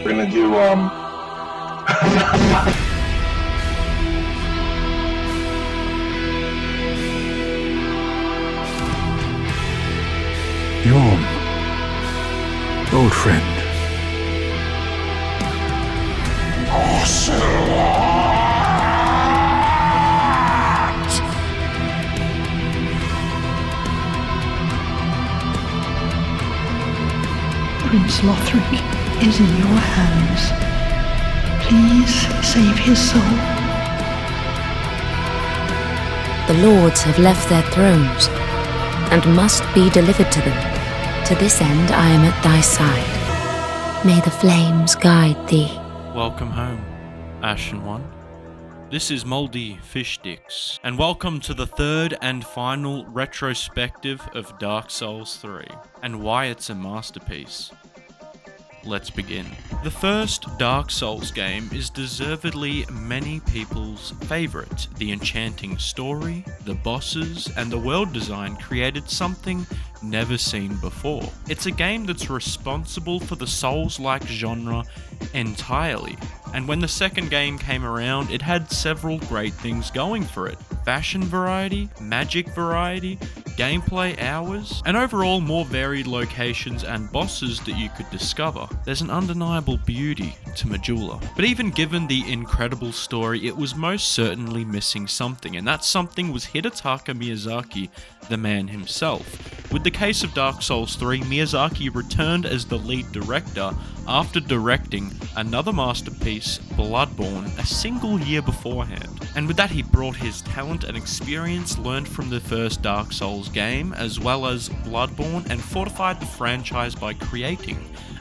We're gonna do, Yhorm, old friend. Prince Lothric is in your hands. Please save his soul. The lords have left their thrones and must be delivered to them. To this end I am at thy side. May the flames guide thee. Welcome home, Ashen One. This is Moldy Fish Sticks, and welcome to the third and final retrospective of Dark Souls 3, and why it's a masterpiece. Let's begin. The first Dark Souls game is deservedly many people's favourite. The enchanting story, the bosses, and the world design created something never seen before. It's a game that's responsible for the Souls-like genre entirely, and when the second game came around, it had several great things going for it. Fashion variety, magic variety, gameplay hours, and overall more varied locations and bosses that you could discover. There's an undeniable beauty to Majula. But even given the incredible story, it was most certainly missing something, and that something was Hidetaka Miyazaki, the man himself. With the case of Dark Souls 3, Miyazaki returned as the lead director after directing another masterpiece, Bloodborne, a single year beforehand. And with that, he brought his talent and experience learned from the first Dark Souls game, as well as Bloodborne, and fortified the franchise by creating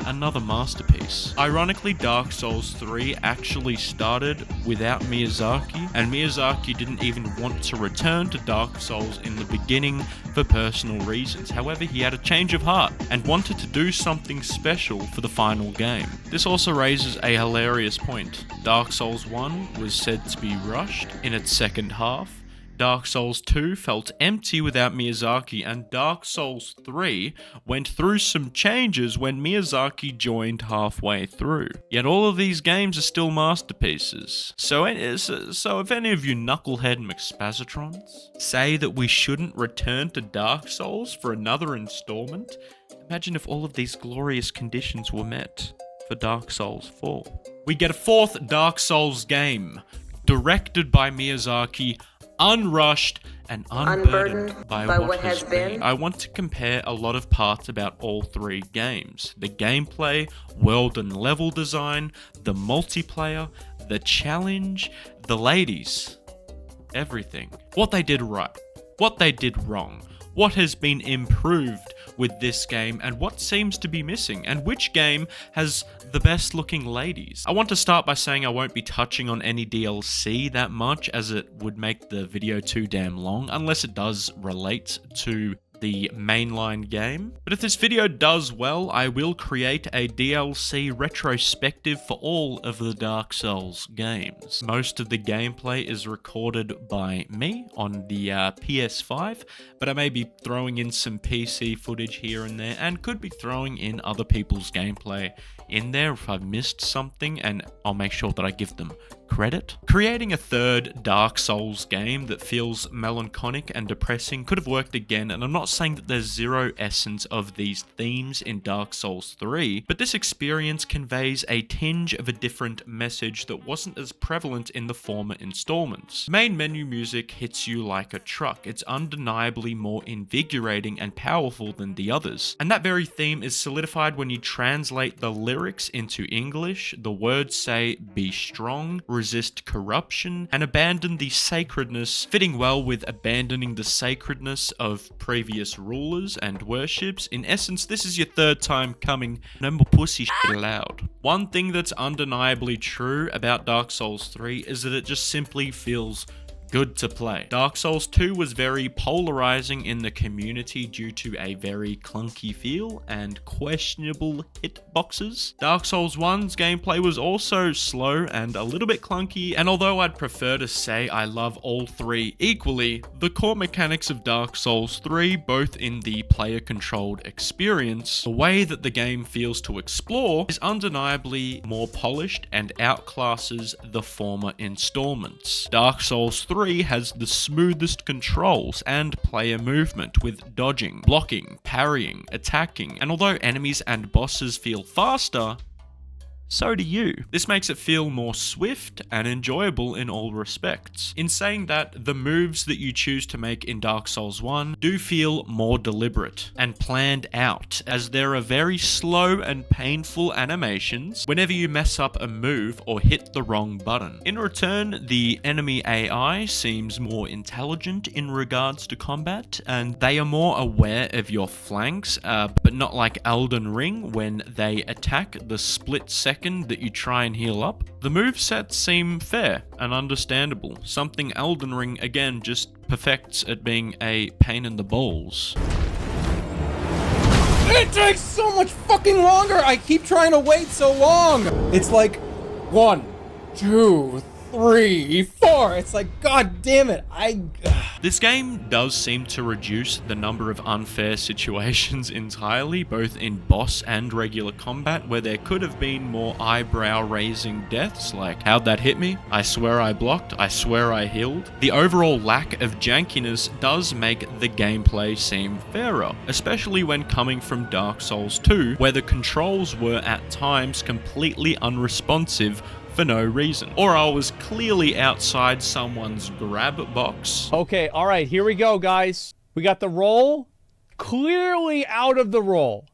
another masterpiece. Ironically, Dark Souls 3 actually started without Miyazaki, and Miyazaki didn't even want to return to Dark Souls in the beginning for personal reasons. However, he had a change of heart and wanted to do something special for the final game. This also raises a hilarious point. Dark Souls 1 was said to be rushed in its second half. Dark Souls 2 felt empty without Miyazaki, and Dark Souls 3 went through some changes when Miyazaki joined halfway through. Yet all of these games are still masterpieces. So if any of you knucklehead McSpazatrons say that we shouldn't return to Dark Souls for another installment, imagine if all of these glorious conditions were met for Dark Souls 4. We get a fourth Dark Souls game, directed by Miyazaki, unrushed and unburdened by what has been. I want to compare a lot of parts about all three games. The gameplay, world and level design, the multiplayer, the challenge, the ladies. Everything. What they did right, what they did wrong, what has been improved with this game, and what seems to be missing, and which game has the best looking ladies. I want to start by saying I won't be touching on any DLC that much, as it would make the video too damn long, unless it does relate to the mainline game. But if this video does well, I will create a DLC retrospective for all of the Dark Souls games. Most of the gameplay is recorded by me on the PS5, but I may be throwing in some PC footage here and there, and could be throwing in other people's gameplay in there if I've missed something, and I'll make sure that I give them credit. Creating a third Dark Souls game that feels melancholic and depressing could have worked again, and I'm not saying that there's zero essence of these themes in Dark Souls 3, but this experience conveys a tinge of a different message that wasn't as prevalent in the former installments. Main menu music hits you like a truck. It's undeniably more invigorating and powerful than the others, and that very theme is solidified when you translate the lyrics into English. The words say, "Be strong, resist corruption, and abandon the sacredness," fitting well with abandoning the sacredness of previous rulers and worships. In essence, this is your third time coming. No more pussy shit allowed. One thing that's undeniably true about Dark Souls 3 is that it just simply feels good to play. Dark Souls 2 was very polarizing in the community due to a very clunky feel and questionable hitboxes. Dark Souls 1's gameplay was also slow and a little bit clunky, and although I'd prefer to say I love all three equally, the core mechanics of Dark Souls 3, both in the player-controlled experience, the way that the game feels to explore, is undeniably more polished and outclasses the former installments. Dark Souls 3 has the smoothest controls and player movement with dodging, blocking, parrying, attacking, and although enemies and bosses feel faster, so do you. This makes it feel more swift and enjoyable in all respects. In saying that, the moves that you choose to make in Dark Souls 1 do feel more deliberate and planned out, as there are very slow and painful animations whenever you mess up a move or hit the wrong button. In return, the enemy AI seems more intelligent in regards to combat, and they are more aware of your flanks, but not like Elden Ring when they attack the split second that you try and heal up. The movesets seem fair and understandable, something Elden Ring again just perfects at being a pain in the balls. It takes so much fucking longer! I keep trying to wait so long! It's like 1, 2, 3, 4. It's like, god damn it, This game does seem to reduce the number of unfair situations entirely, both in boss and regular combat, where there could have been more eyebrow-raising deaths, like, how'd that hit me? I swear I blocked, I swear I healed. The overall lack of jankiness does make the gameplay seem fairer, especially when coming from Dark Souls 2, where the controls were at times completely unresponsive for no reason, or I was clearly outside someone's grab box. Okay, alright, here we go, guys. We got the roll. Clearly out of the roll.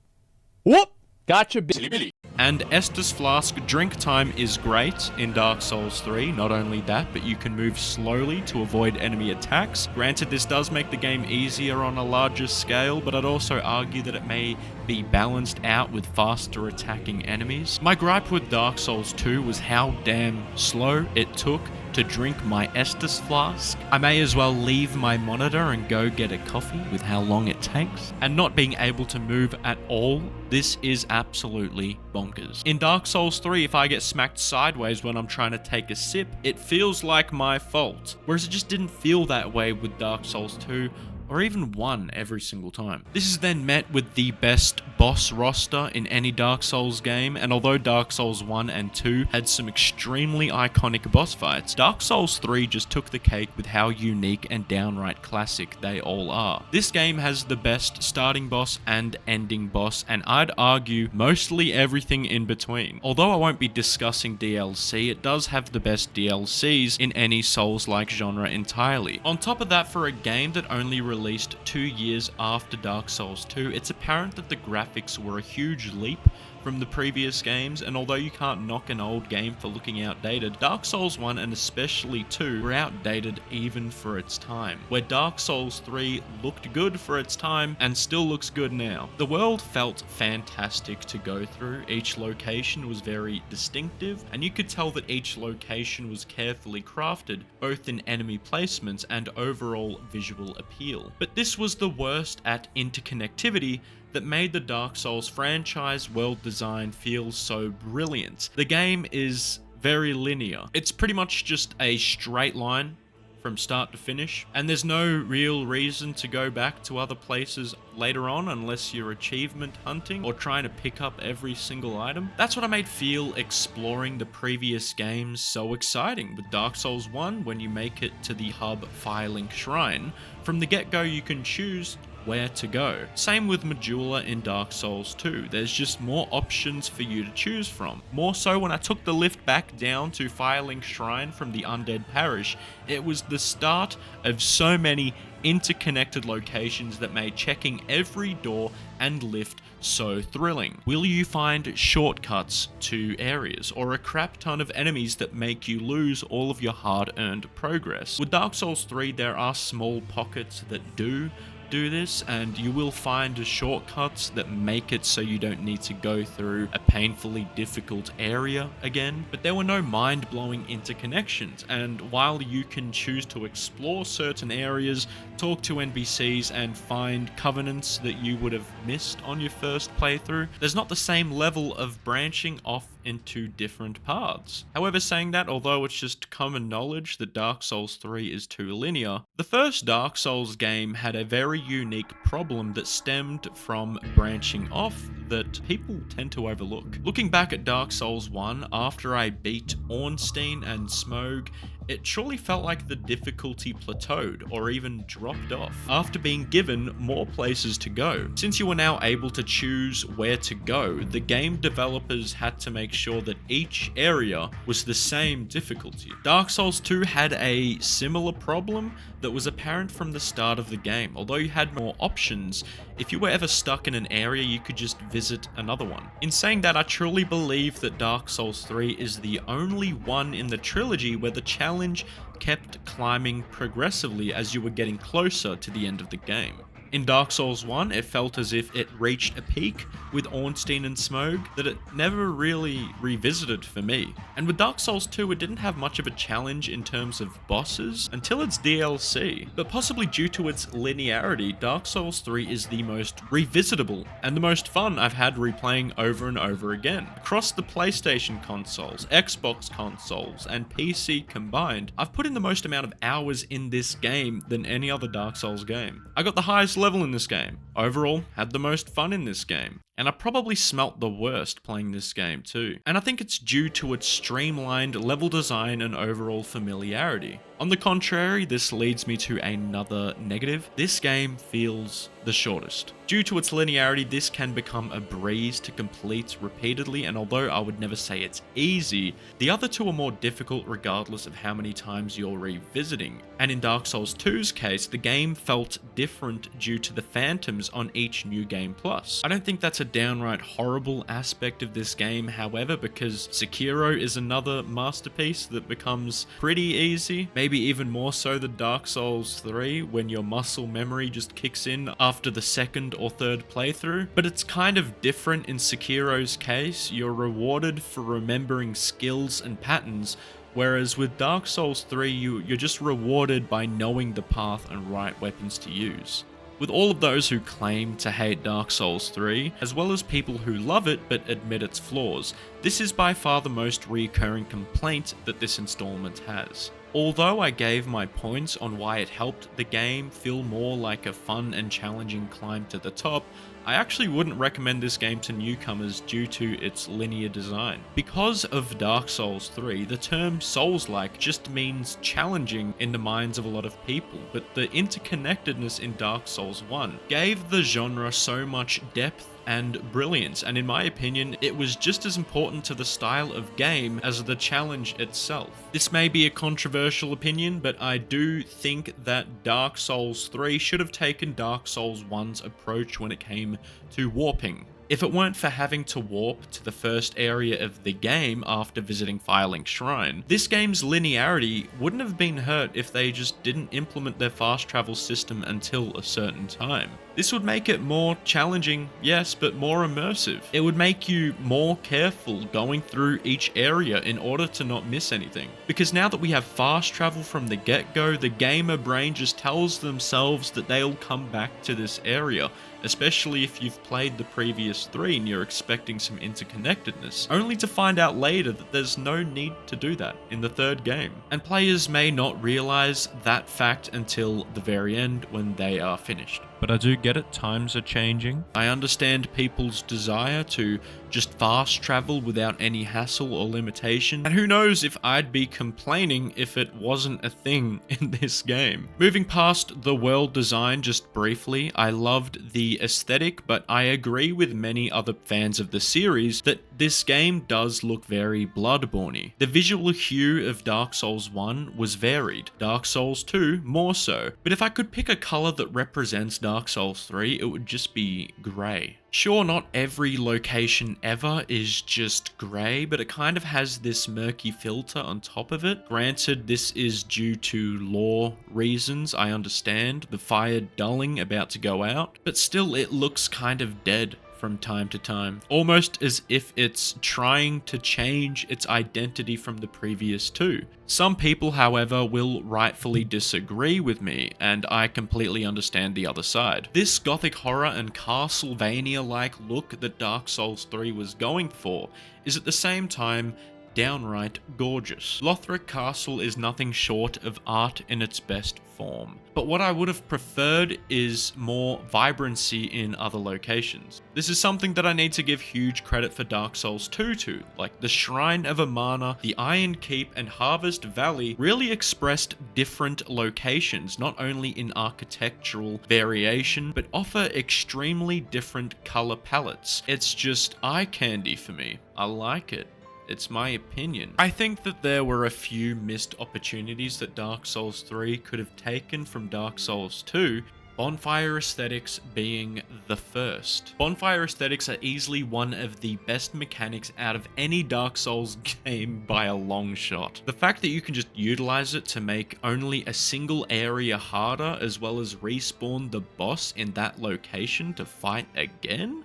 Whoop! Gotcha, bitch. And Estus Flask drink time is great in Dark Souls 3. Not only that, but you can move slowly to avoid enemy attacks. Granted, this does make the game easier on a larger scale, but I'd also argue that it may be balanced out with faster attacking enemies. My gripe with Dark Souls 2 was how damn slow it took to drink my Estus Flask. I may as well leave my monitor and go get a coffee with how long it takes. And not being able to move at all, this is absolutely bonkers. In Dark Souls 3, if I get smacked sideways when I'm trying to take a sip, it feels like my fault. Whereas it just didn't feel that way with Dark Souls 2, or even 1 every single time. This is then met with the best boss roster in any Dark Souls game, and although Dark Souls 1 and 2 had some extremely iconic boss fights, Dark Souls 3 just took the cake with how unique and downright classic they all are. This game has the best starting boss and ending boss, and I'd argue mostly everything in between. Although I won't be discussing DLC, it does have the best DLCs in any Souls-like genre entirely. On top of that, for a game that only released 2 years after Dark Souls 2, it's apparent that the graphics were a huge leap from the previous games, and although you can't knock an old game for looking outdated, Dark Souls 1 and especially 2 were outdated even for its time, where Dark Souls 3 looked good for its time and still looks good now. The world felt fantastic to go through, each location was very distinctive, and you could tell that each location was carefully crafted, both in enemy placements and overall visual appeal. But this was the worst at interconnectivity that made the Dark Souls franchise world design feel so brilliant. The game is very linear. It's pretty much just a straight line from start to finish, and there's no real reason to go back to other places later on unless you're achievement hunting or trying to pick up every single item. That's what made feel exploring the previous games so exciting. With Dark Souls 1, when you make it to the hub Firelink Shrine, from the get-go you can choose where to go. Same with Majula in Dark Souls 2. There's just more options for you to choose from. More so when I took the lift back down to Firelink Shrine from the Undead Parish, it was the start of so many interconnected locations that made checking every door and lift so thrilling. Will you find shortcuts to areas, or a crap ton of enemies that make you lose all of your hard-earned progress? With Dark Souls 3, there are small pockets that do, do this, and you will find shortcuts that make it so you don't need to go through a painfully difficult area again, but there were no mind-blowing interconnections, and while you can choose to explore certain areas, talk to NPCs, and find covenants that you would have missed on your first playthrough, there's not the same level of branching off into different paths. However, saying that, although it's just common knowledge that Dark Souls 3 is too linear, the first Dark Souls game had a very unique problem that stemmed from branching off that people tend to overlook. Looking back at Dark Souls 1, after I beat Ornstein and Smough, it surely felt like the difficulty plateaued or even dropped off after being given more places to go. Since you were now able to choose where to go, the game developers had to make sure that each area was the same difficulty. Dark Souls 2 had a similar problem that was apparent from the start of the game. Although you had more options, if you were ever stuck in an area, you could just visit another one. In saying that, I truly believe that Dark Souls 3 is the only one in the trilogy where the challenge kept climbing progressively as you were getting closer to the end of the game. In Dark Souls 1, it felt as if it reached a peak with Ornstein and Smough that it never really revisited for me. And with Dark Souls 2, it didn't have much of a challenge in terms of bosses until its DLC, but possibly due to its linearity, Dark Souls 3 is the most revisitable and the most fun I've had replaying over and over again. Across the PlayStation consoles, Xbox consoles, and PC combined, I've put in the most amount of hours in this game than any other Dark Souls game. I got the highest level in this game. Overall, had the most fun in this game. And I probably smelt the worst playing this game too. And I think it's due to its streamlined level design and overall familiarity. On the contrary, this leads me to another negative. This game feels the shortest. Due to its linearity, this can become a breeze to complete repeatedly, and although I would never say it's easy, the other two are more difficult regardless of how many times you're revisiting. And in Dark Souls 2's case, the game felt different due to the phantoms on each new game plus. I don't think that's a downright horrible aspect of this game, however, because Sekiro is another masterpiece that becomes pretty easy, maybe even more so than Dark Souls 3 when your muscle memory just kicks in after the second or third playthrough. But it's kind of different in Sekiro's case. You're rewarded for remembering skills and patterns, whereas with Dark Souls 3 you're just rewarded by knowing the path and right weapons to use. With all of those who claim to hate Dark Souls 3, as well as people who love it but admit its flaws, this is by far the most recurring complaint that this installment has. Although I gave my points on why it helped the game feel more like a fun and challenging climb to the top, I actually wouldn't recommend this game to newcomers due to its linear design. Because of Dark Souls 3, the term Souls-like just means challenging in the minds of a lot of people, but the interconnectedness in Dark Souls 1 gave the genre so much depth and brilliance, and in my opinion, it was just as important to the style of game as the challenge itself. This may be a controversial opinion, but I do think that Dark Souls 3 should have taken Dark Souls 1's approach when it came to warping. If it weren't for having to warp to the first area of the game after visiting Firelink Shrine, this game's linearity wouldn't have been hurt if they just didn't implement their fast travel system until a certain time. This would make it more challenging, yes, but more immersive. It would make you more careful going through each area in order to not miss anything. Because now that we have fast travel from the get-go, the gamer brain just tells themselves that they'll come back to this area, especially if you've played the previous 3 and you're expecting some interconnectedness, only to find out later that there's no need to do that in the third game. And players may not realize that fact until the very end when they are finished. But I do get it, times are changing. I understand people's desire to just fast travel without any hassle or limitation, and who knows if I'd be complaining if it wasn't a thing in this game. Moving past the world design just briefly, I loved the aesthetic, but I agree with many other fans of the series that this game does look very Bloodborne-y. The visual hue of Dark Souls 1 was varied, Dark Souls 2 more so, but if I could pick a color that represents Dark Souls 3, it would just be grey. Sure, not every location ever is just grey, but it kind of has this murky filter on top of it. Granted, this is due to lore reasons, I understand, the fire dulling about to go out, but still it looks kind of dead from time to time, almost as if it's trying to change its identity from the previous two. Some people, however, will rightfully disagree with me, and I completely understand the other side. This gothic horror and Castlevania-like look that Dark Souls 3 was going for is at the same time downright gorgeous. Lothric Castle is nothing short of art in its best form, but what I would have preferred is more vibrancy in other locations. This is something that I need to give huge credit for Dark Souls 2 to, like the Shrine of Amana, the Iron Keep, and Harvest Valley really expressed different locations, not only in architectural variation, but offer extremely different color palettes. It's just eye candy for me. I like it. It's my opinion. I think that there were a few missed opportunities that Dark Souls 3 could have taken from Dark Souls 2, bonfire aesthetics being the first. Bonfire aesthetics are easily one of the best mechanics out of any Dark Souls game by a long shot. The fact that you can just utilize it to make only a single area harder, as well as respawn the boss in that location to fight again,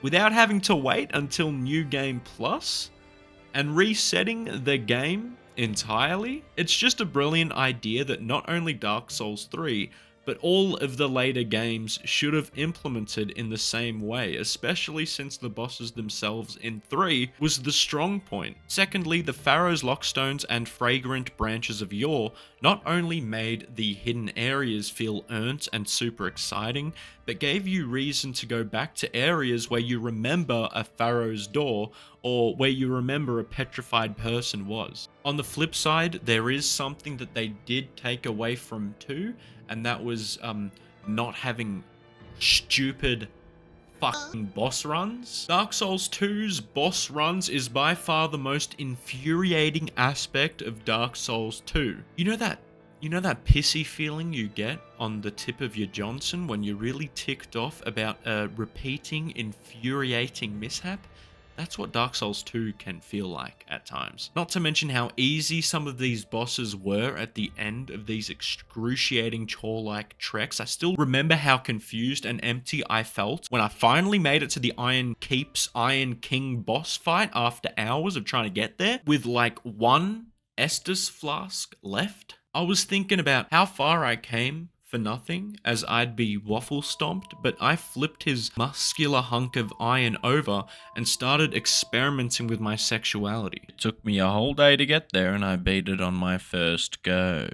without having to wait until New Game Plus, and resetting the game entirely. It's just a brilliant idea that not only Dark Souls 3, but all of the later games should have implemented in the same way, especially since the bosses themselves in 3 was the strong point. Secondly, the Pharaoh's Lockstones and fragrant branches of Yhorm not only made the hidden areas feel earned and super exciting, but gave you reason to go back to areas where you remember a Pharaoh's door, or where you remember a petrified person was. On the flip side, there is something that they did take away from 2, and that was not having stupid fucking boss runs. Dark Souls 2's boss runs is by far the most infuriating aspect of Dark Souls 2. You know that pissy feeling you get on the tip of your Johnson when you're really ticked off about a repeating, infuriating mishap? That's what Dark Souls 2 can feel like at times. Not to mention how easy some of these bosses were at the end of these excruciating chore-like treks. I still remember how confused and empty I felt when I finally made it to the Iron Keep's Iron King boss fight after hours of trying to get there, with like one Estus flask left. I was thinking about how far I came for nothing, as I'd be waffle stomped, but I flipped his muscular hunk of iron over and started experimenting with my sexuality. It took me a whole day to get there, and I beat it on my first go.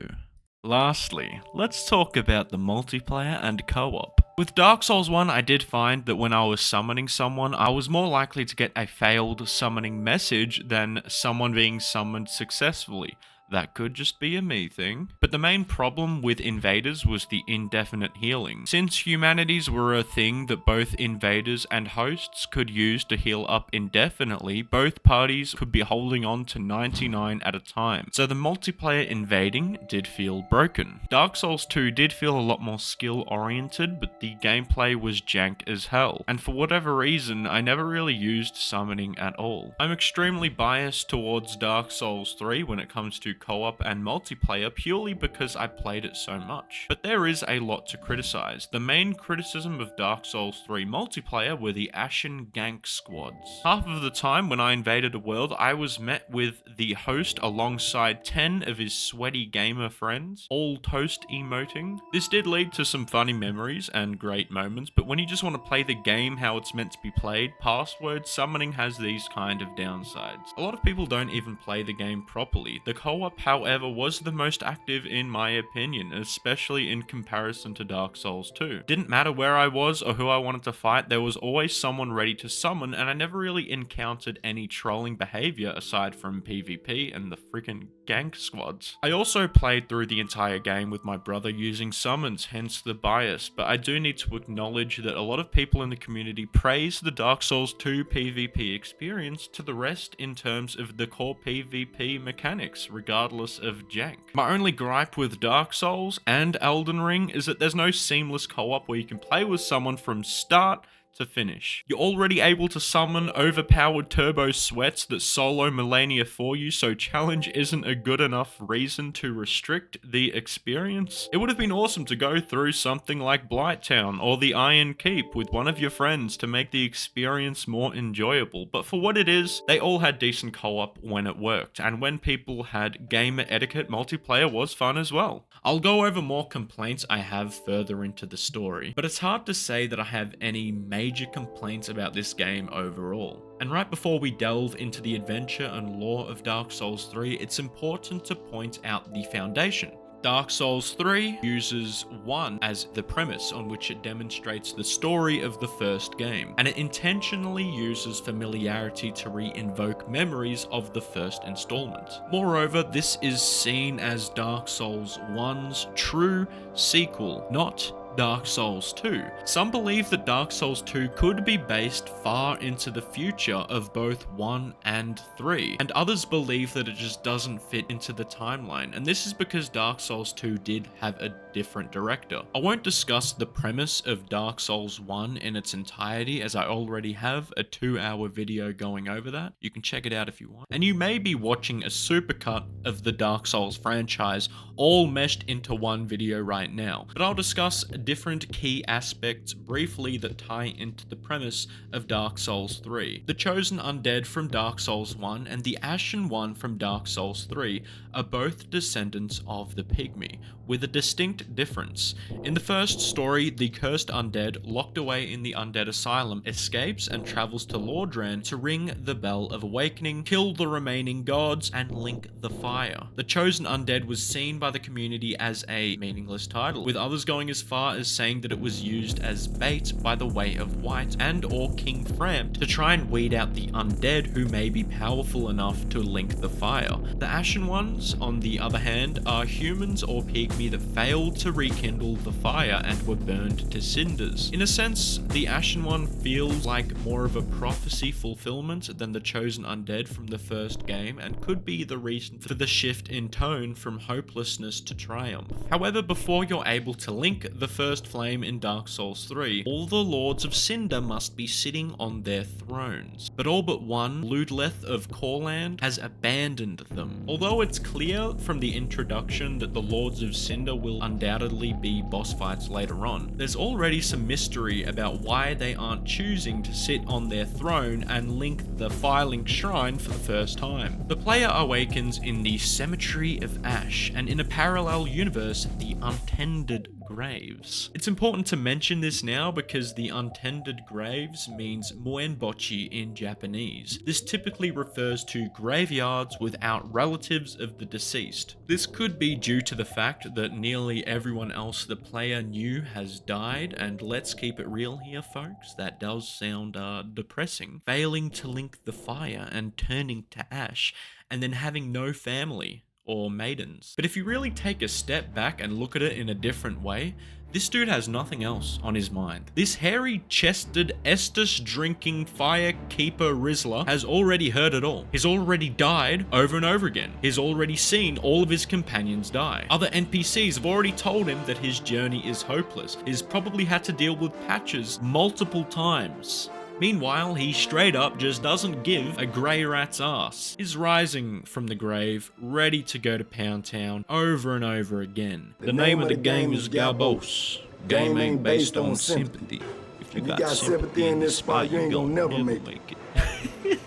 Lastly, let's talk about the multiplayer and co-op. With Dark Souls 1, I did find that when I was summoning someone, I was more likely to get a failed summoning message than someone being summoned successfully. That could just be a me thing. But the main problem with invaders was the indefinite healing. Since humanities were a thing that both invaders and hosts could use to heal up indefinitely, both parties could be holding on to 99 at a time. So the multiplayer invading did feel broken. Dark Souls 2 did feel a lot more skill oriented, but the gameplay was jank as hell. And for whatever reason, I never really used summoning at all. I'm extremely biased towards Dark Souls 3 when it comes to co-op and multiplayer purely because I played it so much. But there is a lot to criticize. The main criticism of Dark Souls 3 multiplayer were the Ashen gank squads. Half of the time when I invaded a world, I was met with the host alongside 10 of his sweaty gamer friends, all toast emoting. This did lead to some funny memories and great moments, but when you just want to play the game how it's meant to be played, password summoning has these kind of downsides. A lot of people don't even play the game properly. The co-op, however, was the most active in my opinion, especially in comparison to Dark Souls 2. Didn't matter where I was or who I wanted to fight, there was always someone ready to summon, and I never really encountered any trolling behavior aside from PvP and the freaking gank squads. I also played through the entire game with my brother using summons, hence the bias, but I do need to acknowledge that a lot of people in the community praise the Dark Souls 2 PvP experience to the rest in terms of the core PvP mechanics, regardless of jank. My only gripe with Dark Souls and Elden Ring is that there's no seamless co-op where you can play with someone from start to finish. You're already able to summon overpowered turbo sweats that solo Malenia for you, so challenge isn't a good enough reason to restrict the experience. It would have been awesome to go through something like Blighttown or the Iron Keep with one of your friends to make the experience more enjoyable, but for what it is, they all had decent co-op when it worked, and when people had gamer etiquette, multiplayer was fun as well. I'll go over more complaints I have further into the story, but it's hard to say that I have any major complaints about this game overall. And right before we delve into the adventure and lore of Dark Souls 3, it's important to point out the foundation. Dark Souls 3 uses 1 as the premise on which it demonstrates the story of the first game, and it intentionally uses familiarity to re-invoke memories of the first installment. Moreover, this is seen as Dark Souls 1's true sequel, not Dark Souls 2. Some believe that Dark Souls 2 could be based far into the future of both 1 and 3, and others believe that it just doesn't fit into the timeline, and this is because Dark Souls 2 did have a different director. I won't discuss the premise of Dark Souls 1 in its entirety, as I already have a 2-hour video going over that. You can check it out if you want. And you may be watching a supercut of the Dark Souls franchise all meshed into one video right now, but I'll discuss different key aspects briefly that tie into the premise of Dark Souls 3. The chosen undead from Dark Souls 1 and the Ashen one from Dark Souls 3 are both descendants of the Pygmy, with a distinct difference. In the first story, the cursed undead locked away in the Undead Asylum escapes and travels to Lordran to ring the Bell of Awakening, kill the remaining gods, and link the fire. The chosen undead was seen by the community as a meaningless title, with others going as far as saying that it was used as bait by the Way of White and or King Fram to try and weed out the undead who may be powerful enough to link the fire. The Ashen ones, on the other hand, are humans or Pygmy that failed to rekindle the fire and were burned to cinders. In a sense, the Ashen one feels like more of a prophecy fulfillment than the chosen undead from the first game, and could be the reason for the shift in tone from hopelessness to triumph. However, before you're able to link the first flame in Dark Souls 3, all the Lords of Cinder must be sitting on their thrones. But all but one, Ludleth of Corland, has abandoned them. Although it's clear from the introduction that the Lords of Cinder will undoubtedly be boss fights later on, there's already some mystery about why they aren't choosing to sit on their throne and link the Firelink Shrine for the first time. The player awakens in the Cemetery of Ash, and in a parallel universe, the Untended Graves. It's important to mention this now because the Untended Graves means Moenbochi in Japanese. This typically refers to graveyards without relatives of the deceased. This could be due to the fact that nearly everyone else the player knew has died, and let's keep it real here folks, that does sound depressing. Failing to link the fire and turning to ash, and then having no family or maidens. But if you really take a step back and look at it in a different way, this dude has nothing else on his mind. This hairy-chested, Estus-drinking fire keeper Rizzler has already heard it all. He's already died over and over again. He's already seen all of his companions die. Other NPCs have already told him that his journey is hopeless. He's probably had to deal with patches multiple times. Meanwhile, he straight up just doesn't give a Greirat's ass. He's rising from the grave, ready to go to Pound Town over and over again. The name of the game is Gabos. Game ain't based on sympathy. If you got sympathy in this spot, you ain't gonna never make it.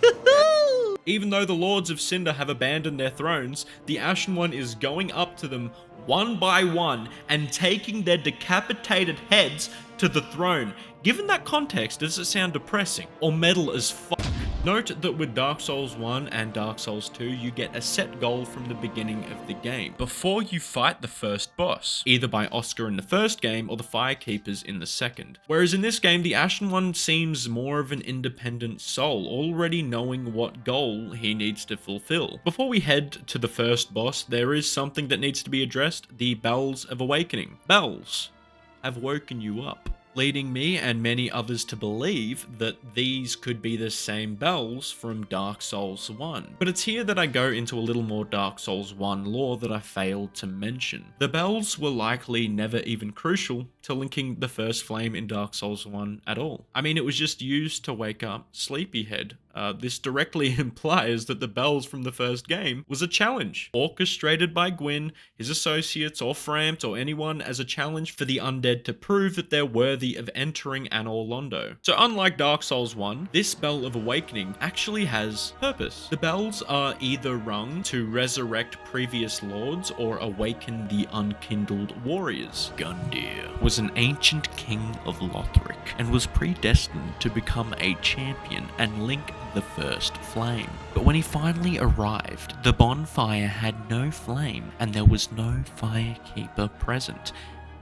Even though the Lords of Cinder have abandoned their thrones, the Ashen One is going up to them one by one and taking their decapitated heads to the throne. Given that context, does it sound depressing or metal as fuck? Note that with Dark Souls 1 and Dark Souls 2, you get a set goal from the beginning of the game, before you fight the first boss, either by Oscar in the first game or the Firekeepers in the second. Whereas in this game, the Ashen One seems more of an independent soul, already knowing what goal he needs to fulfill. Before we head to the first boss, there is something that needs to be addressed: the Bells of Awakening. Bells have woken you up. leading me and many others to believe that these could be the same bells from Dark Souls 1. But it's here that I go into a little more Dark Souls 1 lore that I failed to mention. The bells were likely never even crucial to linking the first flame in Dark Souls 1 at all. I mean, it was just used to wake up Sleepyhead. This directly implies that the bells from the first game was a challenge, orchestrated by Gwyn, his associates, or Frampt, or anyone as a challenge for the undead to prove that they're worthy of entering Anor Londo. So unlike Dark Souls 1, this Bell of Awakening actually has purpose. The bells are either rung to resurrect previous lords or awaken the unkindled warriors. Gundyr was an ancient king of Lothric and was predestined to become a champion and link the first flame. But when he finally arrived, the bonfire had no flame and there was no firekeeper present.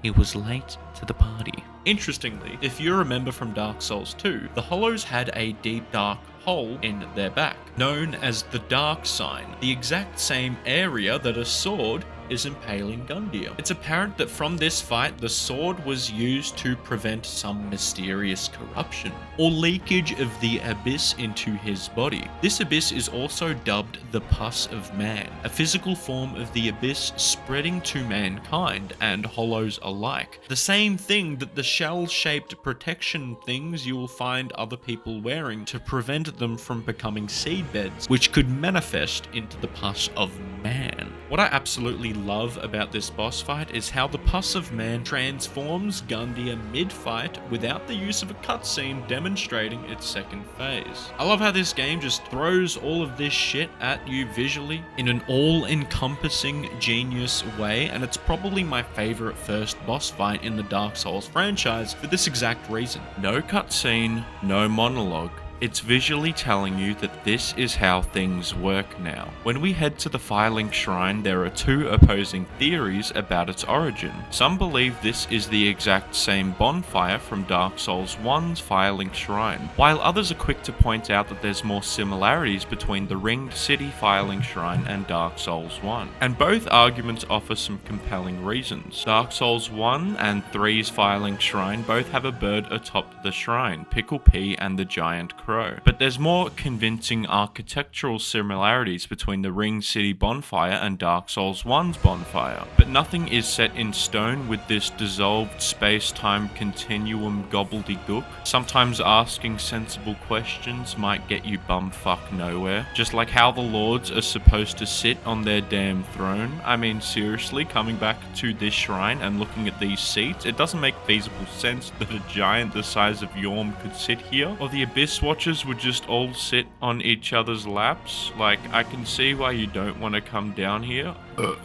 He was late to the party. Interestingly, if you remember from Dark Souls 2, the Hollows had a deep dark hole in their back, known as the Dark Sign, the exact same area that a sword is impaling Gundyr. It's apparent that from this fight, the sword was used to prevent some mysterious corruption or leakage of the abyss into his body. This abyss is also dubbed the Pus of Man, a physical form of the abyss spreading to mankind and Hollows alike. The same thing that the shell-shaped protection things you will find other people wearing to prevent them from becoming seedbeds, which could manifest into the Pus of Man. What I absolutely love about this boss fight is how the Pus of Man transforms Gundyr mid-fight without the use of a cutscene demonstrating its second phase. I love how this game just throws all of this shit at you visually in an all-encompassing genius way, and it's probably my favorite first boss fight in the Dark Souls franchise for this exact reason. No cutscene, no monologue. It's visually telling you that this is how things work now. When we head to the Firelink Shrine, there are two opposing theories about its origin. Some believe this is the exact same bonfire from Dark Souls 1's Firelink Shrine, while others are quick to point out that there's more similarities between the Ringed City Firelink Shrine and Dark Souls 1. And both arguments offer some compelling reasons. Dark Souls 1 and 3's Firelink Shrine both have a bird atop the shrine, Pickle Pea and the Giant Crow. But there's more convincing architectural similarities between the Ring City bonfire and Dark Souls 1's bonfire. But nothing is set in stone with this dissolved space-time continuum gobbledygook. Sometimes asking sensible questions might get you bumfuck nowhere. Just like how the lords are supposed to sit on their damn throne. I mean, seriously, coming back to this shrine and looking at these seats, it doesn't make feasible sense that a giant the size of Yhorm could sit here, or the Abyss Watchers would just all sit on each other's laps. Like, I can see why you don't want to come down here.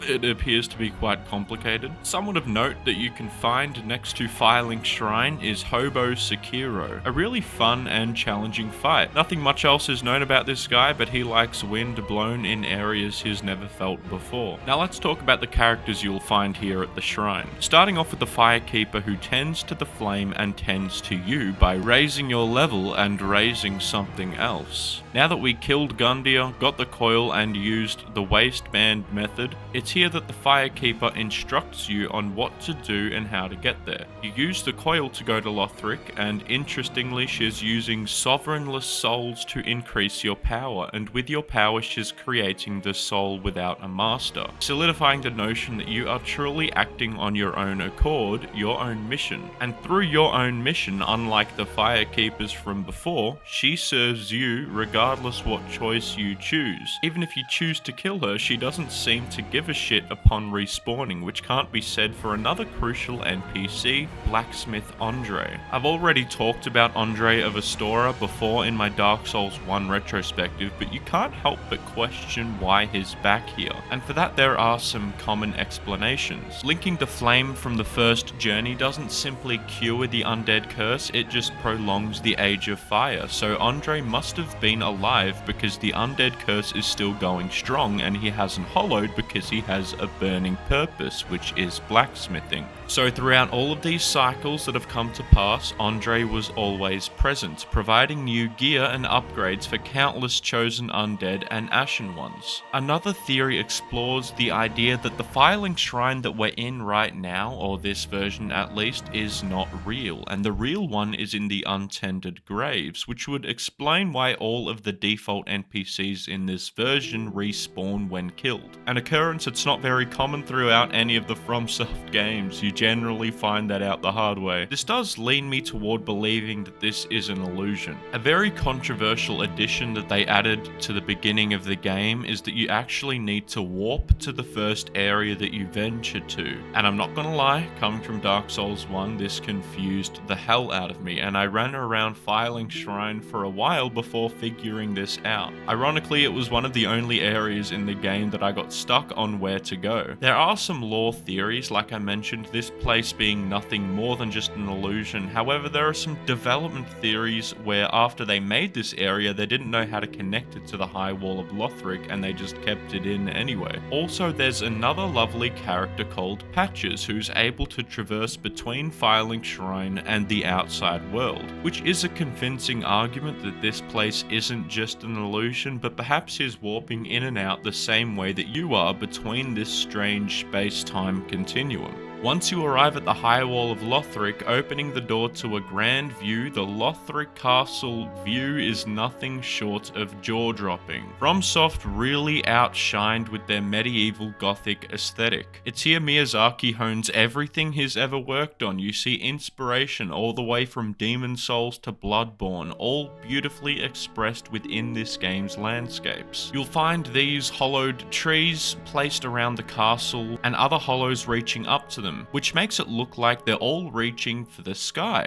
It appears to be quite complicated. Someone of note that you can find next to Firelink Shrine is Hobo Sekiro, a really fun and challenging fight. Nothing much else is known about this guy, but he likes wind blown in areas he's never felt before. Now let's talk about the characters you'll find here at the shrine. Starting off with the Firekeeper, who tends to the flame and tends to you by raising your level and raising something else. Now that we killed Gundyr, got the coil and used the waistband method, it's here that the Firekeeper instructs you on what to do and how to get there. You use the coil to go to Lothric, and interestingly she's using sovereignless souls to increase your power, and with your power she's creating the soul without a master, solidifying the notion that you are truly acting on your own accord, your own mission. And through your own mission, unlike the Firekeepers from before, she serves you regardless what choice you choose. Even if you choose to kill her, she doesn't seem to give a shit upon respawning, which can't be said for another crucial NPC, Blacksmith Andre. I've already talked about Andre of Astora before in my Dark Souls 1 retrospective, but you can't help but question why he's back here. And for that there are some common explanations. Linking the flame from the first journey doesn't simply cure the undead curse, it just prolongs the Age of Fire, so Andre must have been a alive because the undead curse is still going strong, and he hasn't hollowed because he has a burning purpose, which is blacksmithing. So throughout all of these cycles that have come to pass, Andre was always present, providing new gear and upgrades for countless chosen undead and Ashen ones. Another theory explores the idea that the Firelink Shrine that we're in right now, or this version at least, is not real, and the real one is in the untended graves, which would explain why all of the default NPCs in this version respawn when killed. An occurrence that's not very common throughout any of the FromSoft games. You generally find that out the hard way. This does lean me toward believing that this is an illusion. A very controversial addition that they added to the beginning of the game is that you actually need to warp to the first area that you venture to. And I'm not gonna lie, coming from Dark Souls 1, this confused the hell out of me, and I ran around Firelink Shrine for a while before figuring this out. Ironically, it was one of the only areas in the game that I got stuck on where to go. There are some lore theories, like I mentioned, this place being nothing more than just an illusion. However, there are some development theories where after they made this area, they didn't know how to connect it to the High Wall of Lothric, and they just kept it in anyway. Also, there's another lovely character called Patches, who's able to traverse between Firelink Shrine and the outside world, which is a convincing argument that this place isn't just an illusion, but perhaps he's warping in and out the same way that you are between this strange space-time continuum. Once you arrive at the High Wall of Lothric, opening the door to a grand view, the Lothric Castle view is nothing short of jaw-dropping. FromSoft really outshined with their medieval gothic aesthetic. It's here Miyazaki hones everything he's ever worked on. You see inspiration all the way from Demon Souls to Bloodborne, all beautifully expressed within this game's landscapes. You'll find these hollowed trees placed around the castle, and other hollows reaching up to them, which makes it look like they're all reaching for the sky.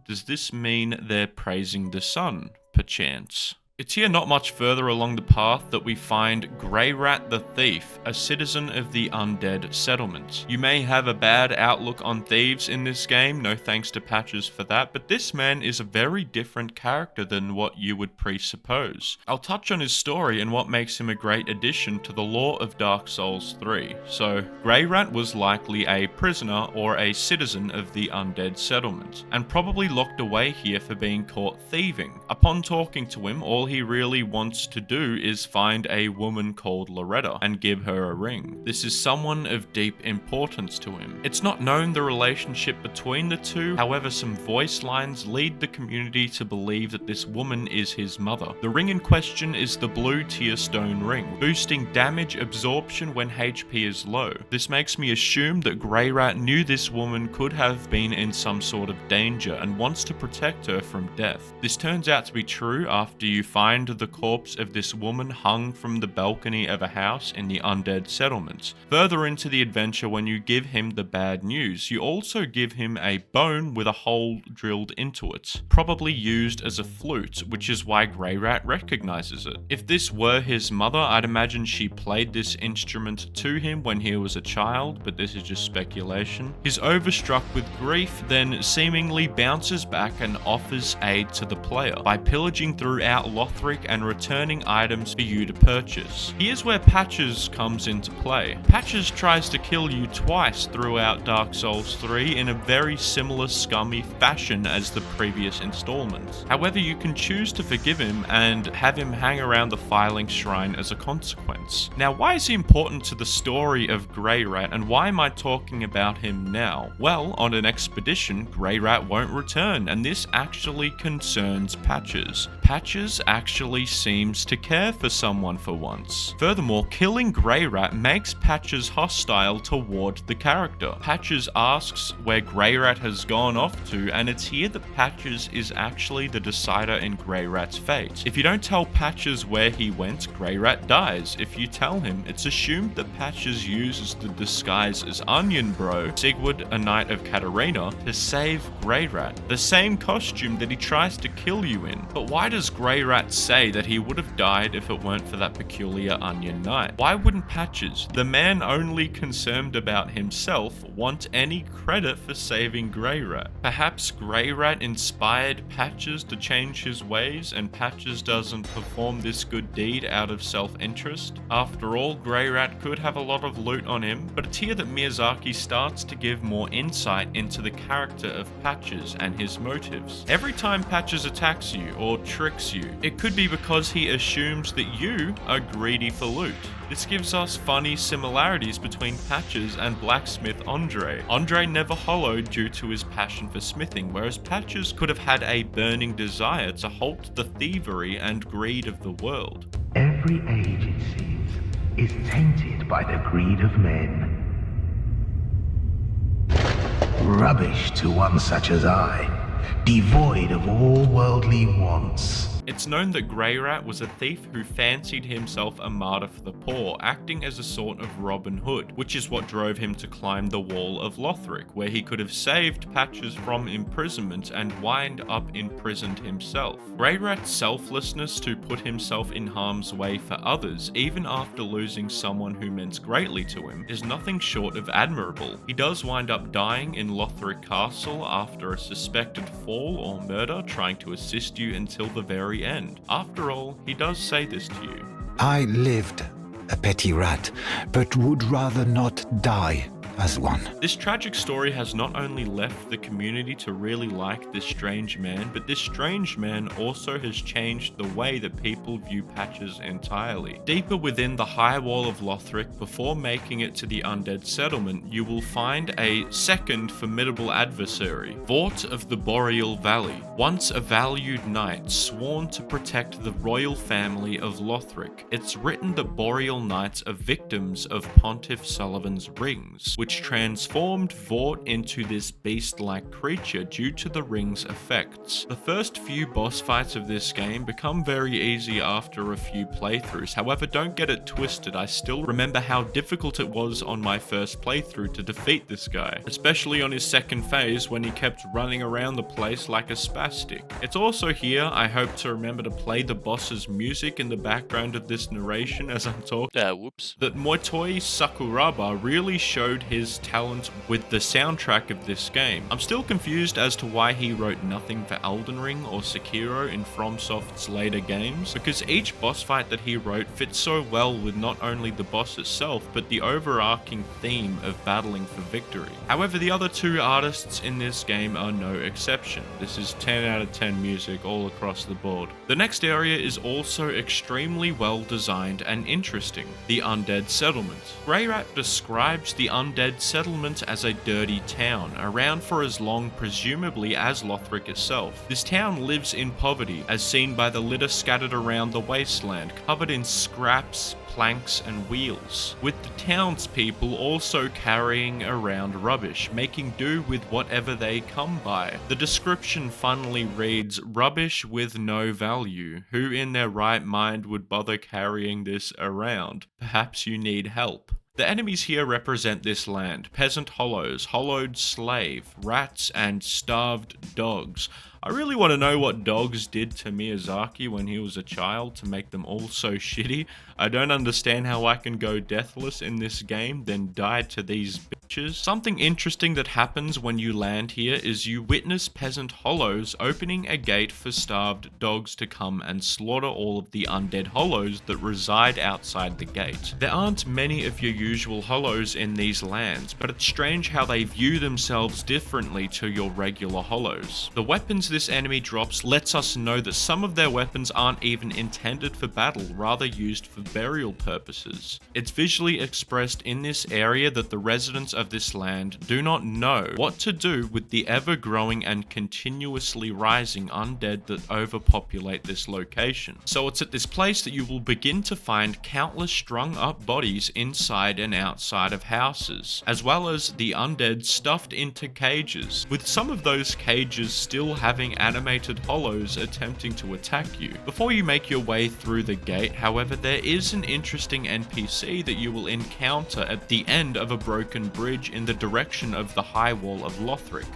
Does this mean they're praising the sun, perchance? It's here not much further along the path that we find Greirat the Thief, a citizen of the Undead Settlement. You may have a bad outlook on thieves in this game, no thanks to Patches for that, but this man is a very different character than what you would presuppose. I'll touch on his story and what makes him a great addition to the lore of Dark Souls 3. So, Greirat was likely a prisoner or a citizen of the Undead Settlement, and probably locked away here for being caught thieving. Upon talking to him, all he really wants to do is find a woman called Loretta and give her a ring. This is someone of deep importance to him. It's not known the relationship between the two, however some voice lines lead the community to believe that this woman is his mother. The ring in question is the blue tier stone ring, boosting damage absorption when HP is low. This makes me assume that Greirat knew this woman could have been in some sort of danger and wants to protect her from death. This turns out to be true after you find the corpse of this woman hung from the balcony of a house in the Undead Settlement. Further into the adventure, when you give him the bad news, you also give him a bone with a hole drilled into it, probably used as a flute, which is why Greirat recognizes it. If this were his mother, I'd imagine she played this instrument to him when he was a child, but this is just speculation. He's overstruck with grief, then seemingly bounces back and offers aid to the player by pillaging throughout Lothric and returning items for you to purchase. Here's where Patches comes into play. Patches tries to kill you twice throughout Dark Souls 3 in a very similar scummy fashion as the previous installments. However, you can choose to forgive him and have him hang around the Firelink Shrine as a consequence. Now, why is he important to the story of Greirat, and why am I talking about him now? Well, on an expedition, Greirat won't return, and this actually concerns Patches. Patches actually seems to care for someone for once. Furthermore, killing Greirat makes Patches hostile toward the character. Patches asks where Greirat has gone off to, and it's here that Patches is actually the decider in Greirat's fate. If you don't tell Patches where he went, Greirat dies. If you tell him, it's assumed that Patches uses the disguise as Onion Bro, Seigward, a knight of Katarina, to save Greirat, the same costume that he tries to kill you in. But why does Greirat Greirat say that he would have died if it weren't for that peculiar Onion Knight. Why wouldn't Patches, the man only concerned about himself, want any credit for saving Greirat? Perhaps Greirat inspired Patches to change his ways, and Patches doesn't perform this good deed out of self-interest? After all, Greirat could have a lot of loot on him, but it's here that Miyazaki starts to give more insight into the character of Patches and his motives. Every time Patches attacks you or tricks you, it could be because he assumes that you are greedy for loot. This gives us funny similarities between Patches and blacksmith Andre. Andre never hollowed due to his passion for smithing, whereas Patches could have had a burning desire to halt the thievery and greed of the world. Every age, it seems, is tainted by the greed of men. Rubbish to one such as I, devoid of all worldly wants. It's known that Greirat was a thief who fancied himself a martyr for the poor, acting as a sort of Robin Hood, which is what drove him to climb the wall of Lothric, where he could have saved Patches from imprisonment and wind up imprisoned himself. Greirat's selflessness to put himself in harm's way for others, even after losing someone who meant greatly to him, is nothing short of admirable. He does wind up dying in Lothric Castle after a suspected fall or murder, trying to assist you until the very end. After all, he does say this to you. I lived a petty rat, but would rather not die as one. This tragic story has not only left the community to really like this strange man, but this strange man also has changed the way that people view Patches entirely. Deeper within the high wall of Lothric, before making it to the Undead Settlement, you will find a second formidable adversary, Vordt of the Boreal Valley, once a valued knight sworn to protect the royal family of Lothric. It's written that Boreal knights are victims of Pontiff Sulyvahn's rings, which transformed Vordt into this beast-like creature due to the ring's effects. The first few boss fights of this game become very easy after a few playthroughs. However, don't get it twisted, I still remember how difficult it was on my first playthrough to defeat this guy, especially on his second phase when he kept running around the place like a spastic. It's also here I hope to remember to play the boss's music in the background of this narration as I'm talking. That Motoi Sakuraba really showed his talent with the soundtrack of this game. I'm still confused as to why he wrote nothing for Elden Ring or Sekiro in FromSoft's later games, because each boss fight that he wrote fits so well with not only the boss itself, but the overarching theme of battling for victory. However, the other two artists in this game are no exception. This is 10 out of 10 music all across the board. The next area is also extremely well designed and interesting, the Undead Settlement. Greirat describes the Undead Settlement as a dirty town, around for as long presumably as Lothric itself. This town lives in poverty, as seen by the litter scattered around the wasteland, covered in scraps, planks and wheels, with the townspeople also carrying around rubbish, making do with whatever they come by. The description funnily reads, "Rubbish with no value. Who in their right mind would bother carrying this around? Perhaps you need help." The enemies here represent this land: peasant hollows, hollowed slave, rats, and starved dogs. I really want to know what dogs did to Miyazaki when he was a child to make them all so shitty. I don't understand how I can go deathless in this game, then die to these bitches. Something interesting that happens when you land here is you witness peasant hollows opening a gate for starved dogs to come and slaughter all of the undead hollows that reside outside the gate. There aren't many of your usual hollows in these lands, but it's strange how they view themselves differently to your regular hollows. The weapons this enemy drops lets us know that some of their weapons aren't even intended for battle, rather used for burial purposes. It's visually expressed in this area that the residents of this land do not know what to do with the ever-growing and continuously rising undead that overpopulate this location. So it's at this place that you will begin to find countless strung up bodies inside and outside of houses, as well as the undead stuffed into cages, with some of those cages still having animated hollows attempting to attack you. Before you make your way through the gate, however, there is an interesting NPC that you will encounter at the end of a broken bridge in the direction of the high wall of Lothric.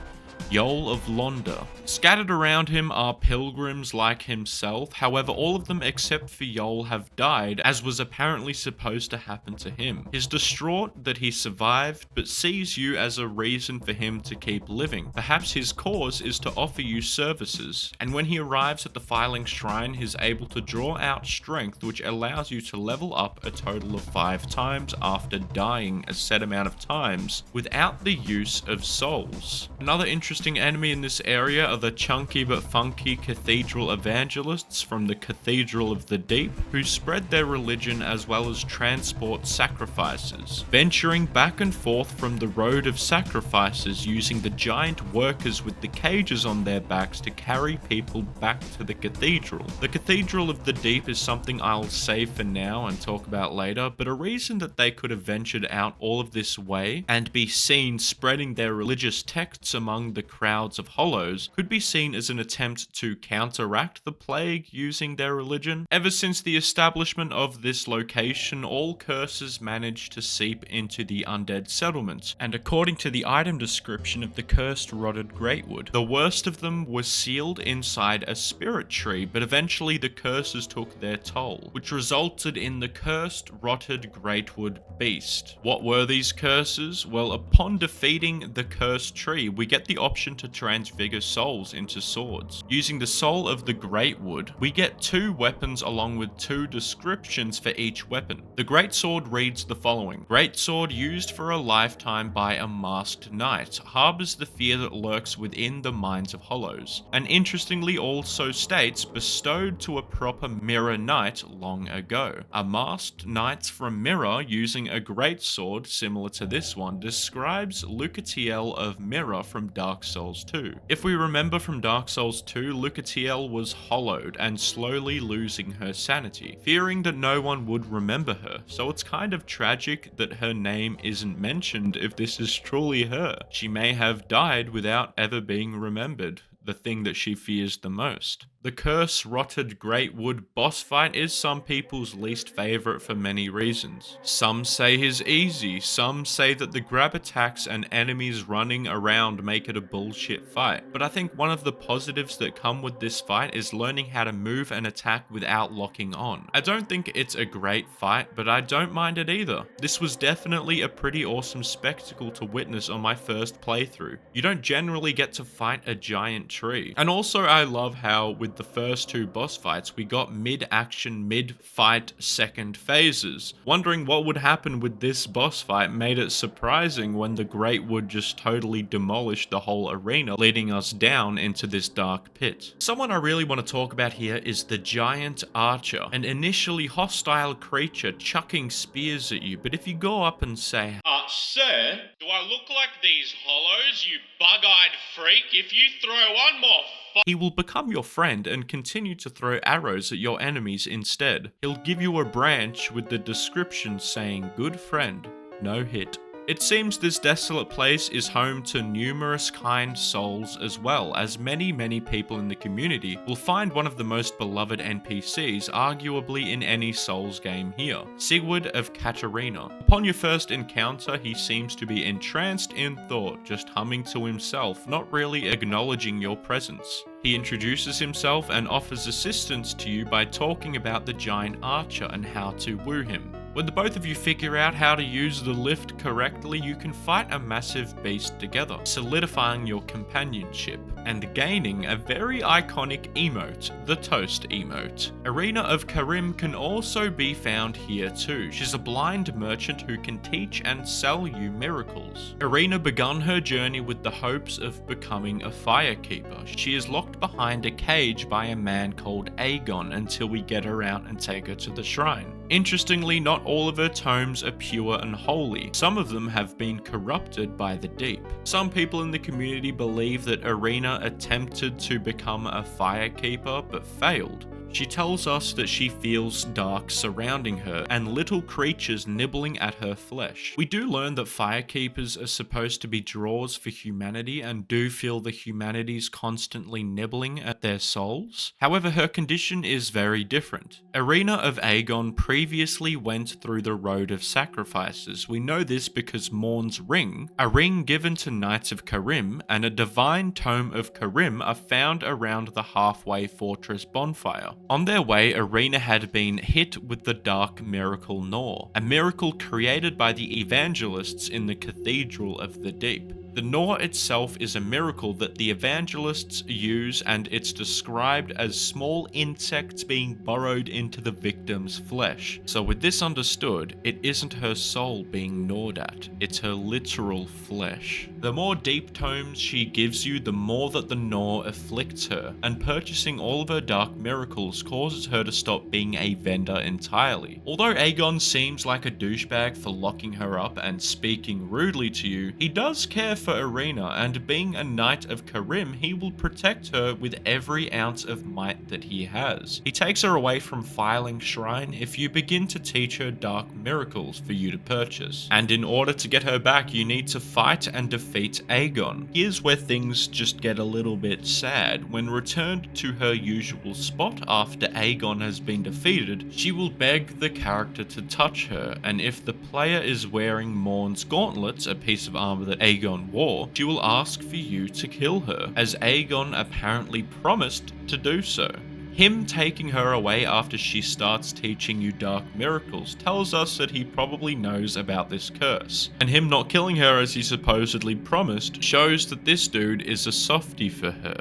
Yhorm of Londr. Scattered around him are pilgrims like himself, however all of them except for Yhorm have died, as was apparently supposed to happen to him. He's distraught that he survived, but sees you as a reason for him to keep living. Perhaps his cause is to offer you services, and when he arrives at the Firelink Shrine, he's able to draw out strength, which allows you to level up a total of 5 times after dying a set amount of times without the use of souls. Another interesting enemy in this area are the chunky but funky Cathedral evangelists from the Cathedral of the Deep, who spread their religion as well as transport sacrifices, venturing back and forth from the road of sacrifices using the giant workers with the cages on their backs to carry people back to the cathedral. The Cathedral of the Deep is something I'll save for now and talk about later, but a reason that they could have ventured out all of this way and be seen spreading their religious texts among the crowds of hollows could be seen as an attempt to counteract the plague using their religion. Ever since the establishment of this location, all curses managed to seep into the Undead Settlement, and according to the item description of the cursed rotted Greatwood, the worst of them was sealed inside a spirit tree, but eventually the curses took their toll, which resulted in the cursed rotted Greatwood beast. What were these curses? Well, upon defeating the cursed tree, we get the option to transfigure souls into swords. Using the soul of the Greatwood, we get 2 weapons along with 2 descriptions for each weapon. The greatsword reads the following: Greatsword used for a lifetime by a masked knight, harbors the fear that lurks within the minds of hollows, and interestingly also states bestowed to a proper mirror knight long ago. A masked knight from Mirror using a greatsword similar to this one describes Lucatiel of Mirror from Dark Souls 2. If we remember from Dark Souls 2, Lucatiel was hollowed and slowly losing her sanity, fearing that no one would remember her, so it's kind of tragic that her name isn't mentioned if this is truly her. She may have died without ever being remembered, the thing that she fears the most. The Curse Rotted Greatwood boss fight is some people's least favourite for many reasons. Some say he's easy, some say that the grab attacks and enemies running around make it a bullshit fight, but I think one of the positives that come with this fight is learning how to move and attack without locking on. I don't think it's a great fight, but I don't mind it either. This was definitely a pretty awesome spectacle to witness on my first playthrough. You don't generally get to fight a giant tree. And also I love how with the first 2 boss fights we got mid-action, mid-fight second phases. Wondering what would happen with this boss fight made it surprising when the Greatwood just totally demolished the whole arena, leading us down into this dark pit. Someone I really want to talk about here is the Giant Archer, an initially hostile creature chucking spears at you, but if you go up and say, Sir, do I look like these hollows, you bug-eyed freak? If you throw one more he will become your friend and continue to throw arrows at your enemies instead. He'll give you a branch with the description saying, "Good friend, no hit." It seems this desolate place is home to numerous kind souls, as well as many people in the community will find one of the most beloved NPCs arguably in any Souls game here, Seigward of Katarina. Upon your first encounter, he seems to be entranced in thought, just humming to himself, not really acknowledging your presence. He introduces himself and offers assistance to you by talking about the Giant Archer and how to woo him. When the both of you figure out how to use the lift correctly, you can fight a massive beast together, solidifying your companionship and gaining a very iconic emote, the Toast emote. Irina of Carim can also be found here too. She's a blind merchant who can teach and sell you miracles. Irina begun her journey with the hopes of becoming a firekeeper. She is locked behind a cage by a man called Eygon until we get her out and take her to the shrine. Interestingly, not all of her tomes are pure and holy. Some of them have been corrupted by the deep. Some people in the community believe that Irina attempted to become a firekeeper but failed. She tells us that she feels dark surrounding her and little creatures nibbling at her flesh. We do learn that firekeepers are supposed to be drawers for humanity and do feel the humanities constantly nibbling at their souls. However, her condition is very different. Irina of Eygon previously went through the road of sacrifices. We know this because Morn's ring, a ring given to Knights of Carim, and a divine tome of Carim are found around the halfway fortress bonfire. On their way, Irina had been hit with the dark miracle Gnaw, a miracle created by the evangelists in the Cathedral of the Deep. The Gnaw itself is a miracle that the evangelists use, and it's described as small insects being burrowed into the victim's flesh. So with this understood, it isn't her soul being gnawed at, it's her literal flesh. The more deep tomes she gives you, the more that the Gnaw afflicts her, and purchasing all of her dark miracles causes her to stop being a vendor entirely. Although Eygon seems like a douchebag for locking her up and speaking rudely to you, he does care for Irina, and being a Knight of Carim, he will protect her with every ounce of might that he has. He takes her away from Firelink Shrine if you begin to teach her dark miracles for you to purchase. And in order to get her back, you need to fight and defeat Eygon. Here's where things just get a little bit sad. When returned to her usual spot after Eygon has been defeated, she will beg the character to touch her, and if the player is wearing Morn's gauntlets, a piece of armor that Eygon wore, she will ask for you to kill her, as Eygon apparently promised to do so. Him taking her away after she starts teaching you dark miracles tells us that he probably knows about this curse, and him not killing her as he supposedly promised shows that this dude is a softie for her,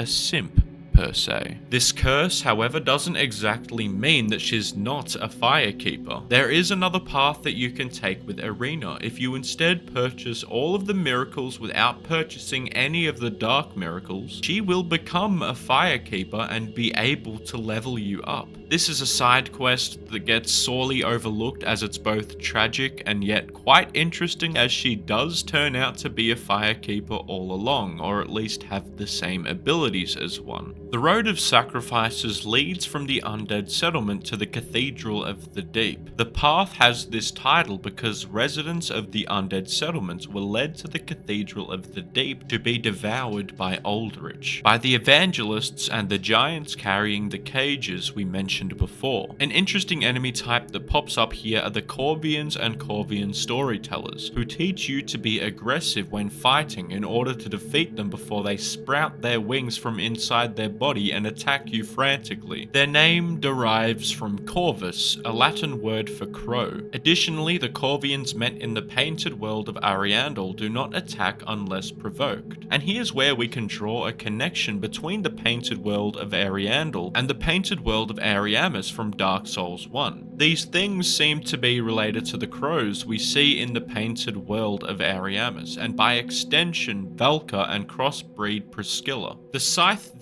a simp per se. This curse, however, doesn't exactly mean that she's not a firekeeper. There is another path that you can take with Irina. If you instead purchase all of the miracles without purchasing any of the dark miracles, she will become a firekeeper and be able to level you up. This is a side quest that gets sorely overlooked, as it's both tragic and yet quite interesting, as she does turn out to be a firekeeper all along, or at least have the same abilities as one. The Road of Sacrifices leads from the Undead Settlement to the Cathedral of the Deep. The path has this title because residents of the Undead Settlement were led to the Cathedral of the Deep to be devoured by Aldrich, by the evangelists and the giants carrying the cages we mentioned before. An interesting enemy type that pops up here are the Corvians and Corvian storytellers, who teach you to be aggressive when fighting in order to defeat them before they sprout their wings from inside their body and attack you frantically. Their name derives from Corvus, a Latin word for crow. Additionally, the Corvians met in the painted world of Ariandel do not attack unless provoked. And here's where we can draw a connection between the painted world of Ariandel and the painted world of Ariamis from Dark Souls 1. These things seem to be related to the crows we see in the painted world of Ariamis, and by extension Valka and crossbreed Priscilla. The scythe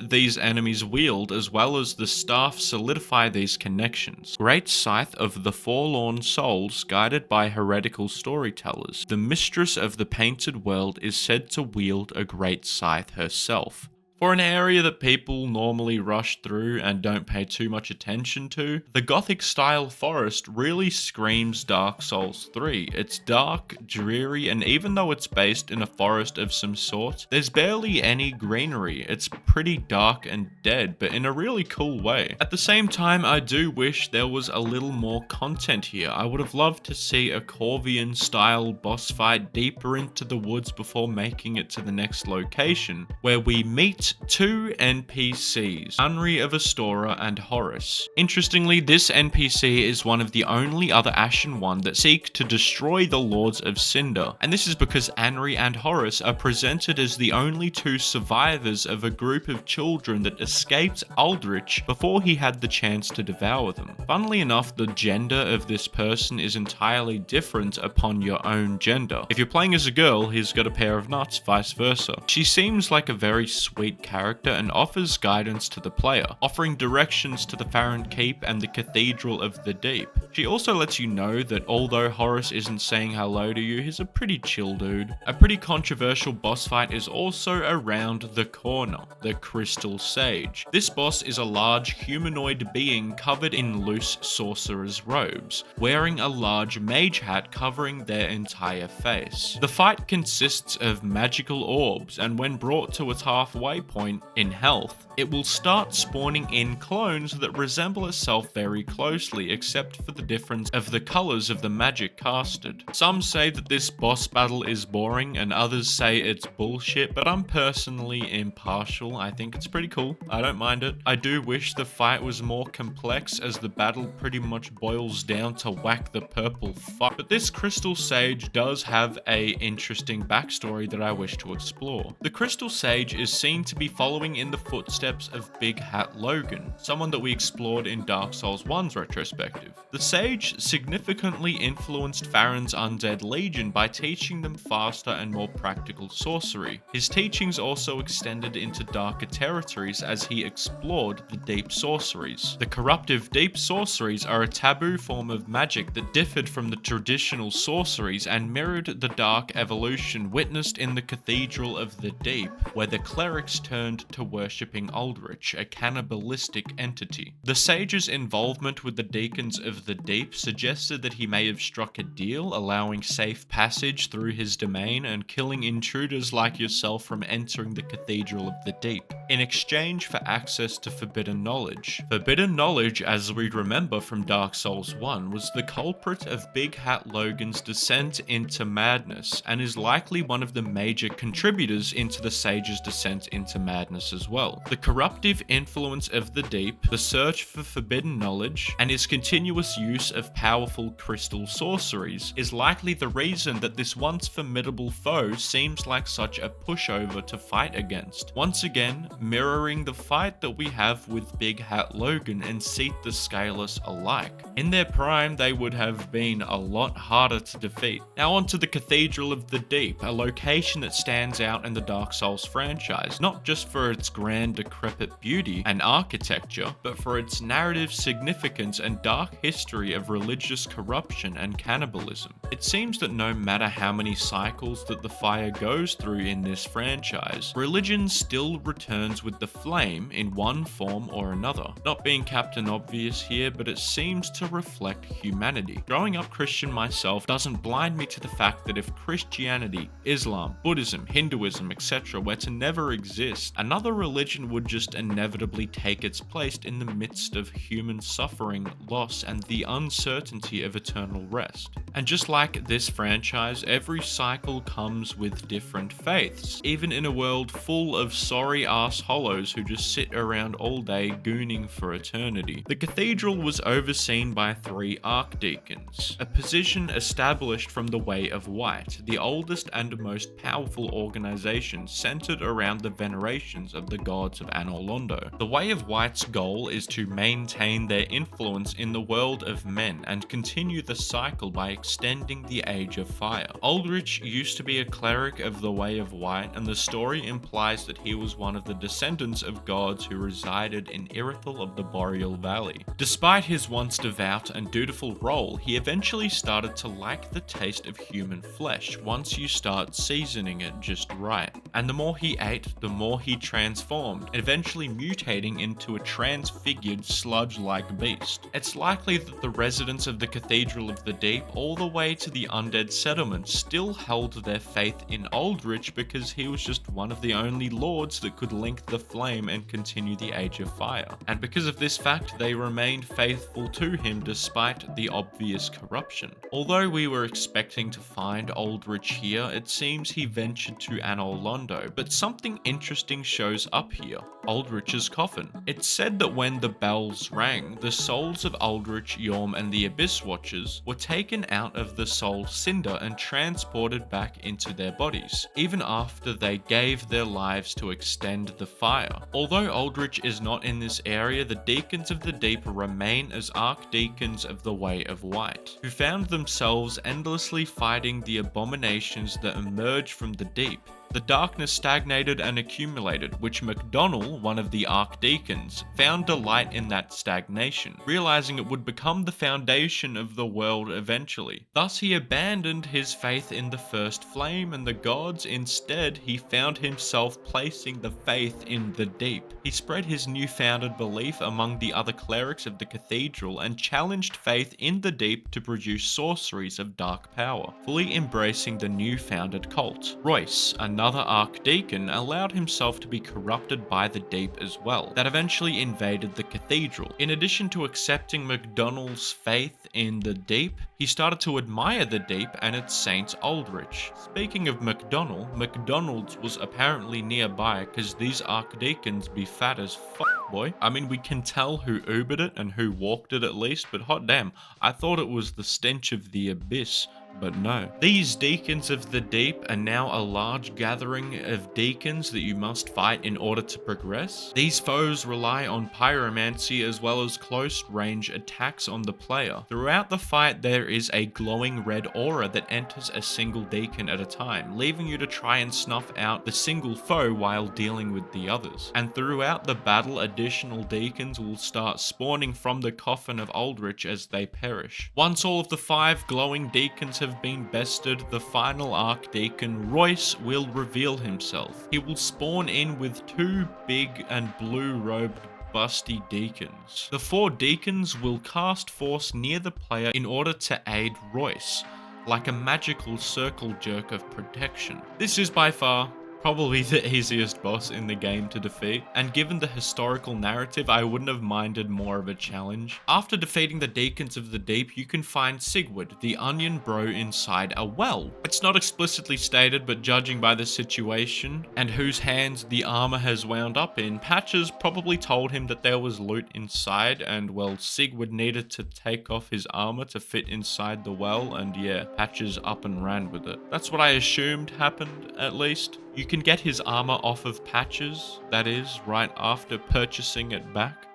these enemies wield, as well as the staff, solidify these connections. Great Scythe of the Forlorn Souls, guided by heretical storytellers. The mistress of the painted world is said to wield a great scythe herself. For an area that people normally rush through and don't pay too much attention to, the Gothic-style forest really screams Dark Souls 3. It's dark, dreary, and even though it's based in a forest of some sort, there's barely any greenery. It's pretty dark and dead, but in a really cool way. At the same time, I do wish there was a little more content here. I would have loved to see a Corvian-style boss fight deeper into the woods before making it to the next location, where we meet two NPCs, Anri of Astora and Horrace. Interestingly, this NPC is one of the only other Ashen one that seek to destroy the Lords of Cinder, and this is because Anri and Horrace are presented as the only two survivors of a group of children that escaped Aldrich before he had the chance to devour them. Funnily enough, the gender of this person is entirely different upon your own gender. If you're playing as a girl, he's got a pair of nuts, vice versa. She seems like a very sweet complete character and offers guidance to the player, offering directions to the Farron Keep and the Cathedral of the Deep. She also lets you know that although Horrace isn't saying hello to you, he's a pretty chill dude. A pretty controversial boss fight is also around the corner, the Crystal Sage. This boss is a large humanoid being covered in loose sorcerer's robes, wearing a large mage hat covering their entire face. The fight consists of magical orbs, and when brought to its halfway point in health, it will start spawning in clones that resemble itself very closely, except for the difference of the colours of the magic casted. Some say that this boss battle is boring, and others say it's bullshit, but I'm personally impartial. I think it's pretty cool. I don't mind it. I do wish the fight was more complex, as the battle pretty much boils down to whack the purple fuck. But this Crystal Sage does have a interesting backstory that I wish to explore. The Crystal Sage is seen to be following in the footsteps of Big Hat Logan, someone that we explored in Dark Souls 1's retrospective. The Sage significantly influenced Farron's Undead Legion by teaching them faster and more practical sorcery. His teachings also extended into darker territories as he explored the deep sorceries. The corruptive deep sorceries are a taboo form of magic that differed from the traditional sorceries and mirrored the dark evolution witnessed in the Cathedral of the Deep, where the clerics turned to worshipping Aldrich, a cannibalistic entity. The Sage's involvement with the Deacons of the Deep suggested that he may have struck a deal, allowing safe passage through his domain and killing intruders like yourself from entering the Cathedral of the Deep, in exchange for access to forbidden knowledge. Forbidden knowledge, as we remember from Dark Souls 1, was the culprit of Big Hat Logan's descent into madness, and is likely one of the major contributors into the Sage's descent into madness as well. The corruptive influence of the Deep, the search for forbidden knowledge, and his continuous use of powerful crystal sorceries is likely the reason that this once formidable foe seems like such a pushover to fight against. Once again, mirroring the fight that we have with Big Hat Logan and Seat the Scaleless alike. In their prime, they would have been a lot harder to defeat. Now onto the Cathedral of the Deep, a location that stands out in the Dark Souls franchise, not just for its grand decrepit beauty and architecture, but for its narrative significance and dark history of religious corruption and cannibalism. It seems that no matter how many cycles that the fire goes through in this franchise, religion still returns with the flame in one form or another. Not being Captain Obvious here, but it seems to reflect humanity. Growing up Christian myself doesn't blind me to the fact that if Christianity, Islam, Buddhism, Hinduism, etc. were to never exist, another religion would just inevitably take its place in the midst of human suffering, loss, and the uncertainty of eternal rest. And just like this franchise, every cycle comes with different faiths, even in a world full of sorry ass hollows who just sit around all day gooning for eternity. The cathedral was overseen by 3 archdeacons, a position established from the Way of White, the oldest and most powerful organization centered around the venerations of the gods of Anor Londo. The Way of White's goal is to maintain their influence in the world of men and continue the cycle by extending the Age of Fire. Aldrich used to be a cleric of the Way of White, and the story implies that he was one of the descendants of gods who resided in Irythill of the Boreal Valley. Despite his once devout and dutiful role, he eventually started to like the taste of human flesh once you start seasoning it just right. And the more he ate, the more he transformed, eventually mutating into a transfigured sludge-like beast. It's likely that the residents of the Cathedral of the Deep, all the way to the Undead Settlement, still held their faith in Aldrich because he was just one of the only lords that could link the flame and continue the Age of Fire. And because of this fact, they remained faithful to him despite the obvious corruption. Although we were expecting to find Aldrich here, it seems he ventured to Anor Londo, but something interesting shows up here: Aldrich's coffin. It's said that when the bells rang, the souls of Aldrich, Yhorm, and the Abyss Watchers were taken out of the soul cinder and transported back into their bodies, even after they gave their lives to extend the fire. Although Aldrich is not in this area, the Deacons of the Deep remain as Archdeacons of the Way of White, who found themselves endlessly fighting the abominations that emerge from the deep. The darkness stagnated and accumulated, which MacDonald, one of the Archdeacons, found delight in that stagnation, realizing it would become the foundation of the world eventually. Thus he abandoned his faith in the first flame and the gods. Instead, he found himself placing the faith in the deep. He spread his newfounded belief among the other clerics of the Cathedral and challenged faith in the deep to produce sorceries of dark power, fully embracing the new-founded cult. Royce, another Archdeacon, allowed himself to be corrupted by the deep as well, that eventually invaded the Cathedral. In addition to accepting MacDonald's faith in the deep, he started to admire the deep and its saints Aldrich. Speaking of MacDonald, MacDonald's was apparently nearby because these Archdeacons be fat as fuck, boy. I mean, we can tell who Ubered it and who walked it at least, but hot damn, I thought it was the stench of the abyss. But no. These deacons of the deep are now a large gathering of deacons that you must fight in order to progress. These foes rely on pyromancy as well as close range attacks on the player. Throughout the fight there is a glowing red aura that enters a single deacon at a time, leaving you to try and snuff out the single foe while dealing with the others. And throughout the battle, additional deacons will start spawning from the coffin of Aldrich as they perish. Once all of the 5 glowing deacons have been bested, the final Archdeacon, Royce, will reveal himself. He will spawn in with 2 big and blue-robed busty deacons. The 4 deacons will cast force near the player in order to aid Royce, like a magical circle jerk of protection. This is by far probably the easiest boss in the game to defeat, and given the historical narrative, I wouldn't have minded more of a challenge. After defeating the Deacons of the Deep, you can find Seigward, the onion bro, inside a well. It's not explicitly stated, but judging by the situation and whose hands the armor has wound up in, Patches probably told him that there was loot inside, and well, Seigward needed to take off his armor to fit inside the well, and yeah, Patches up and ran with it. That's what I assumed happened, at least. You can get his armor off of Patches, that is, right after purchasing it back.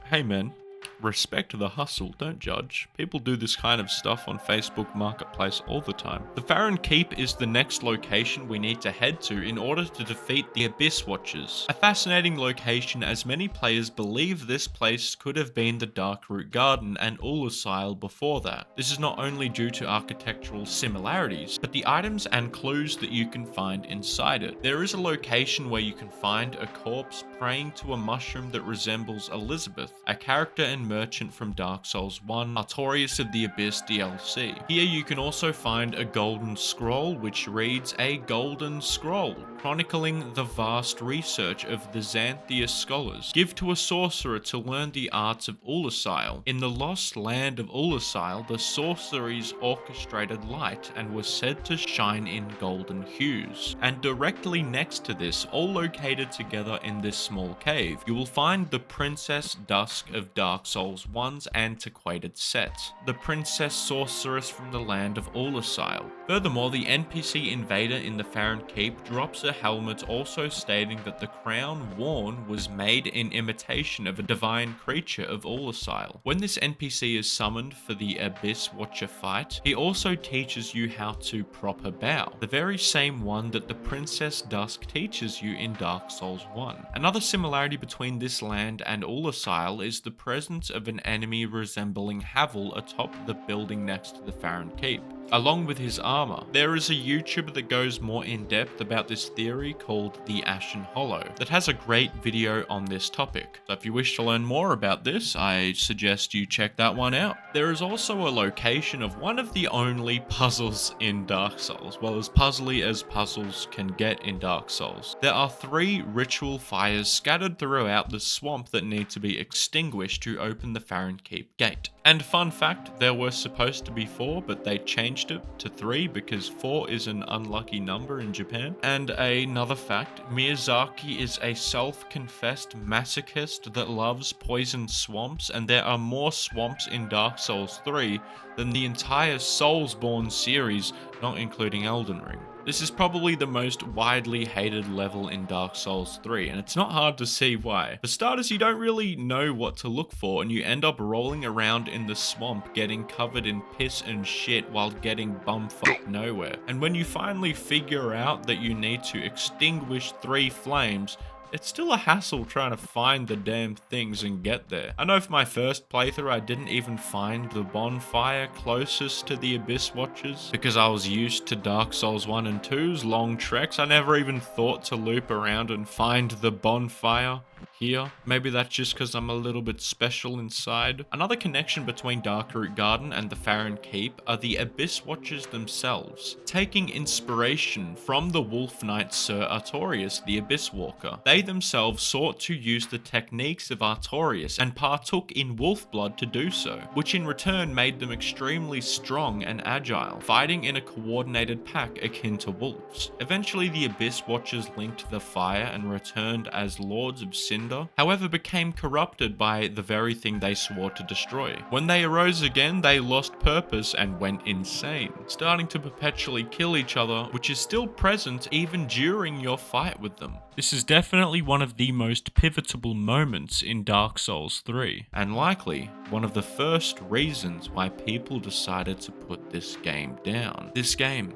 Hey man, respect the hustle, don't judge. People do this kind of stuff on Facebook Marketplace all the time. The Farron Keep is the next location we need to head to in order to defeat the Abyss Watchers. A fascinating location, as many players believe this place could have been the Darkroot Garden and Ulusile before that. This is not only due to architectural similarities, but the items and clues that you can find inside it. There is a location where you can find a corpse praying to a mushroom that resembles Elizabeth, a character and merchant from Dark Souls 1, Artorias of the Abyss DLC. Here you can also find a golden scroll which reads a golden scroll, chronicling the vast research of the Xanthias scholars. Give to a sorcerer to learn the arts of Ulusile. In the lost land of Ulusile, the sorceries orchestrated light and was said to shine in golden hues. And directly next to this, all located together in this small cave, you will find the Princess Dusk of Dark Souls 1's antiquated set, the Princess Sorceress from the land of Ulusile. Furthermore, the NPC invader in the Farron Keep drops a helmet also stating that the crown worn was made in imitation of a divine creature of Ulusile. When this NPC is summoned for the Abyss Watcher fight, he also teaches you how to proper bow, the very same one that the Princess Dusk teaches you in Dark Souls 1. Another similarity between this land and Ulusile is the presence of an enemy resembling Havel atop the building next to the Farron Keep, along with his armor. There is a YouTuber that goes more in depth about this theory called the Ashen Hollow that has a great video on this topic. So if you wish to learn more about this, I suggest you check that one out. There is also a location of one of the only puzzles in Dark Souls, well, as puzzly as puzzles can get in Dark Souls. There are 3 ritual fires scattered throughout the swamp that need to be extinguished to open the Farron Keep gate. And fun fact, there were supposed to be 4, but they changed it to 3 because 4 is an unlucky number in Japan. And another fact, Miyazaki is a self-confessed masochist that loves poisoned swamps, and there are more swamps in Dark Souls 3 than the entire Soulsborne series, not including Elden Ring. This is probably the most widely hated level in Dark Souls 3, and it's not hard to see why. For starters, you don't really know what to look for, and you end up rolling around in the swamp getting covered in piss and shit while getting bumfucked nowhere. And when you finally figure out that you need to extinguish 3 flames, it's still a hassle trying to find the damn things and get there. I know for my first playthrough I didn't even find the bonfire closest to the Abyss Watchers because I was used to Dark Souls 1 and 2's long treks. I never even thought to loop around and find the bonfire here. Maybe that's just because I'm a little bit special inside. Another connection between Darkroot Garden and the Farron Keep are the Abyss Watchers themselves, taking inspiration from the Wolf Knight Sir Artorias, the Abyss Walker. They themselves sought to use the techniques of Artorias and partook in wolf blood to do so, which in return made them extremely strong and agile, fighting in a coordinated pack akin to wolves. Eventually the Abyss Watchers linked the fire and returned as Lords of Cinder, however became corrupted by the very thing they swore to destroy. When they arose again, they lost purpose and went insane, starting to perpetually kill each other, which is still present even during your fight with them. This is definitely one of the most pivotal moments in Dark Souls 3, and likely one of the first reasons why people decided to put this game down. This game,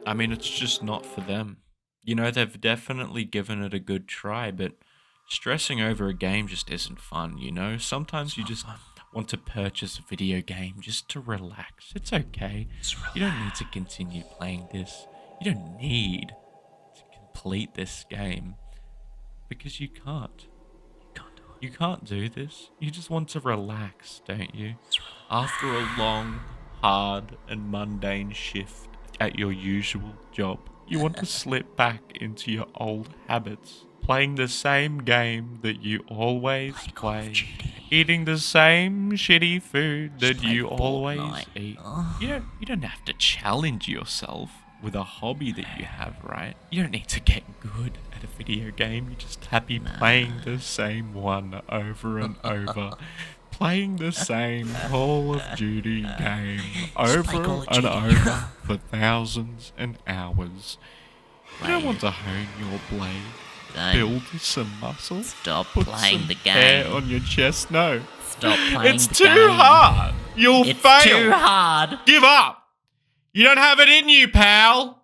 I mean, it's just not for them. You know, they've definitely given it a good try, but stressing over a game just isn't fun, you know? Sometimes you just want to purchase a video game just to relax. It's okay. You don't need to continue playing this. You don't need to complete this game because you can't. You can't do this. You just want to relax, don't you? After a long, hard, and mundane shift at your usual job, you want to slip back into your old habits. Playing the same game that you always play, eating the same shitty food that you always eat. You don't have to challenge yourself with a hobby that you have, right? You don't need to get good at a video game. You're just happy playing the same one over and over. Playing the same Call of Duty game over and over for thousands and hours. You don't want to hone your blade. Build some muscle. Stop put playing some the game. Hair on your chest. No. Stop playing it's the too game. hard. You'll It's fail. too hard. Give up. You don't have it in you, pal.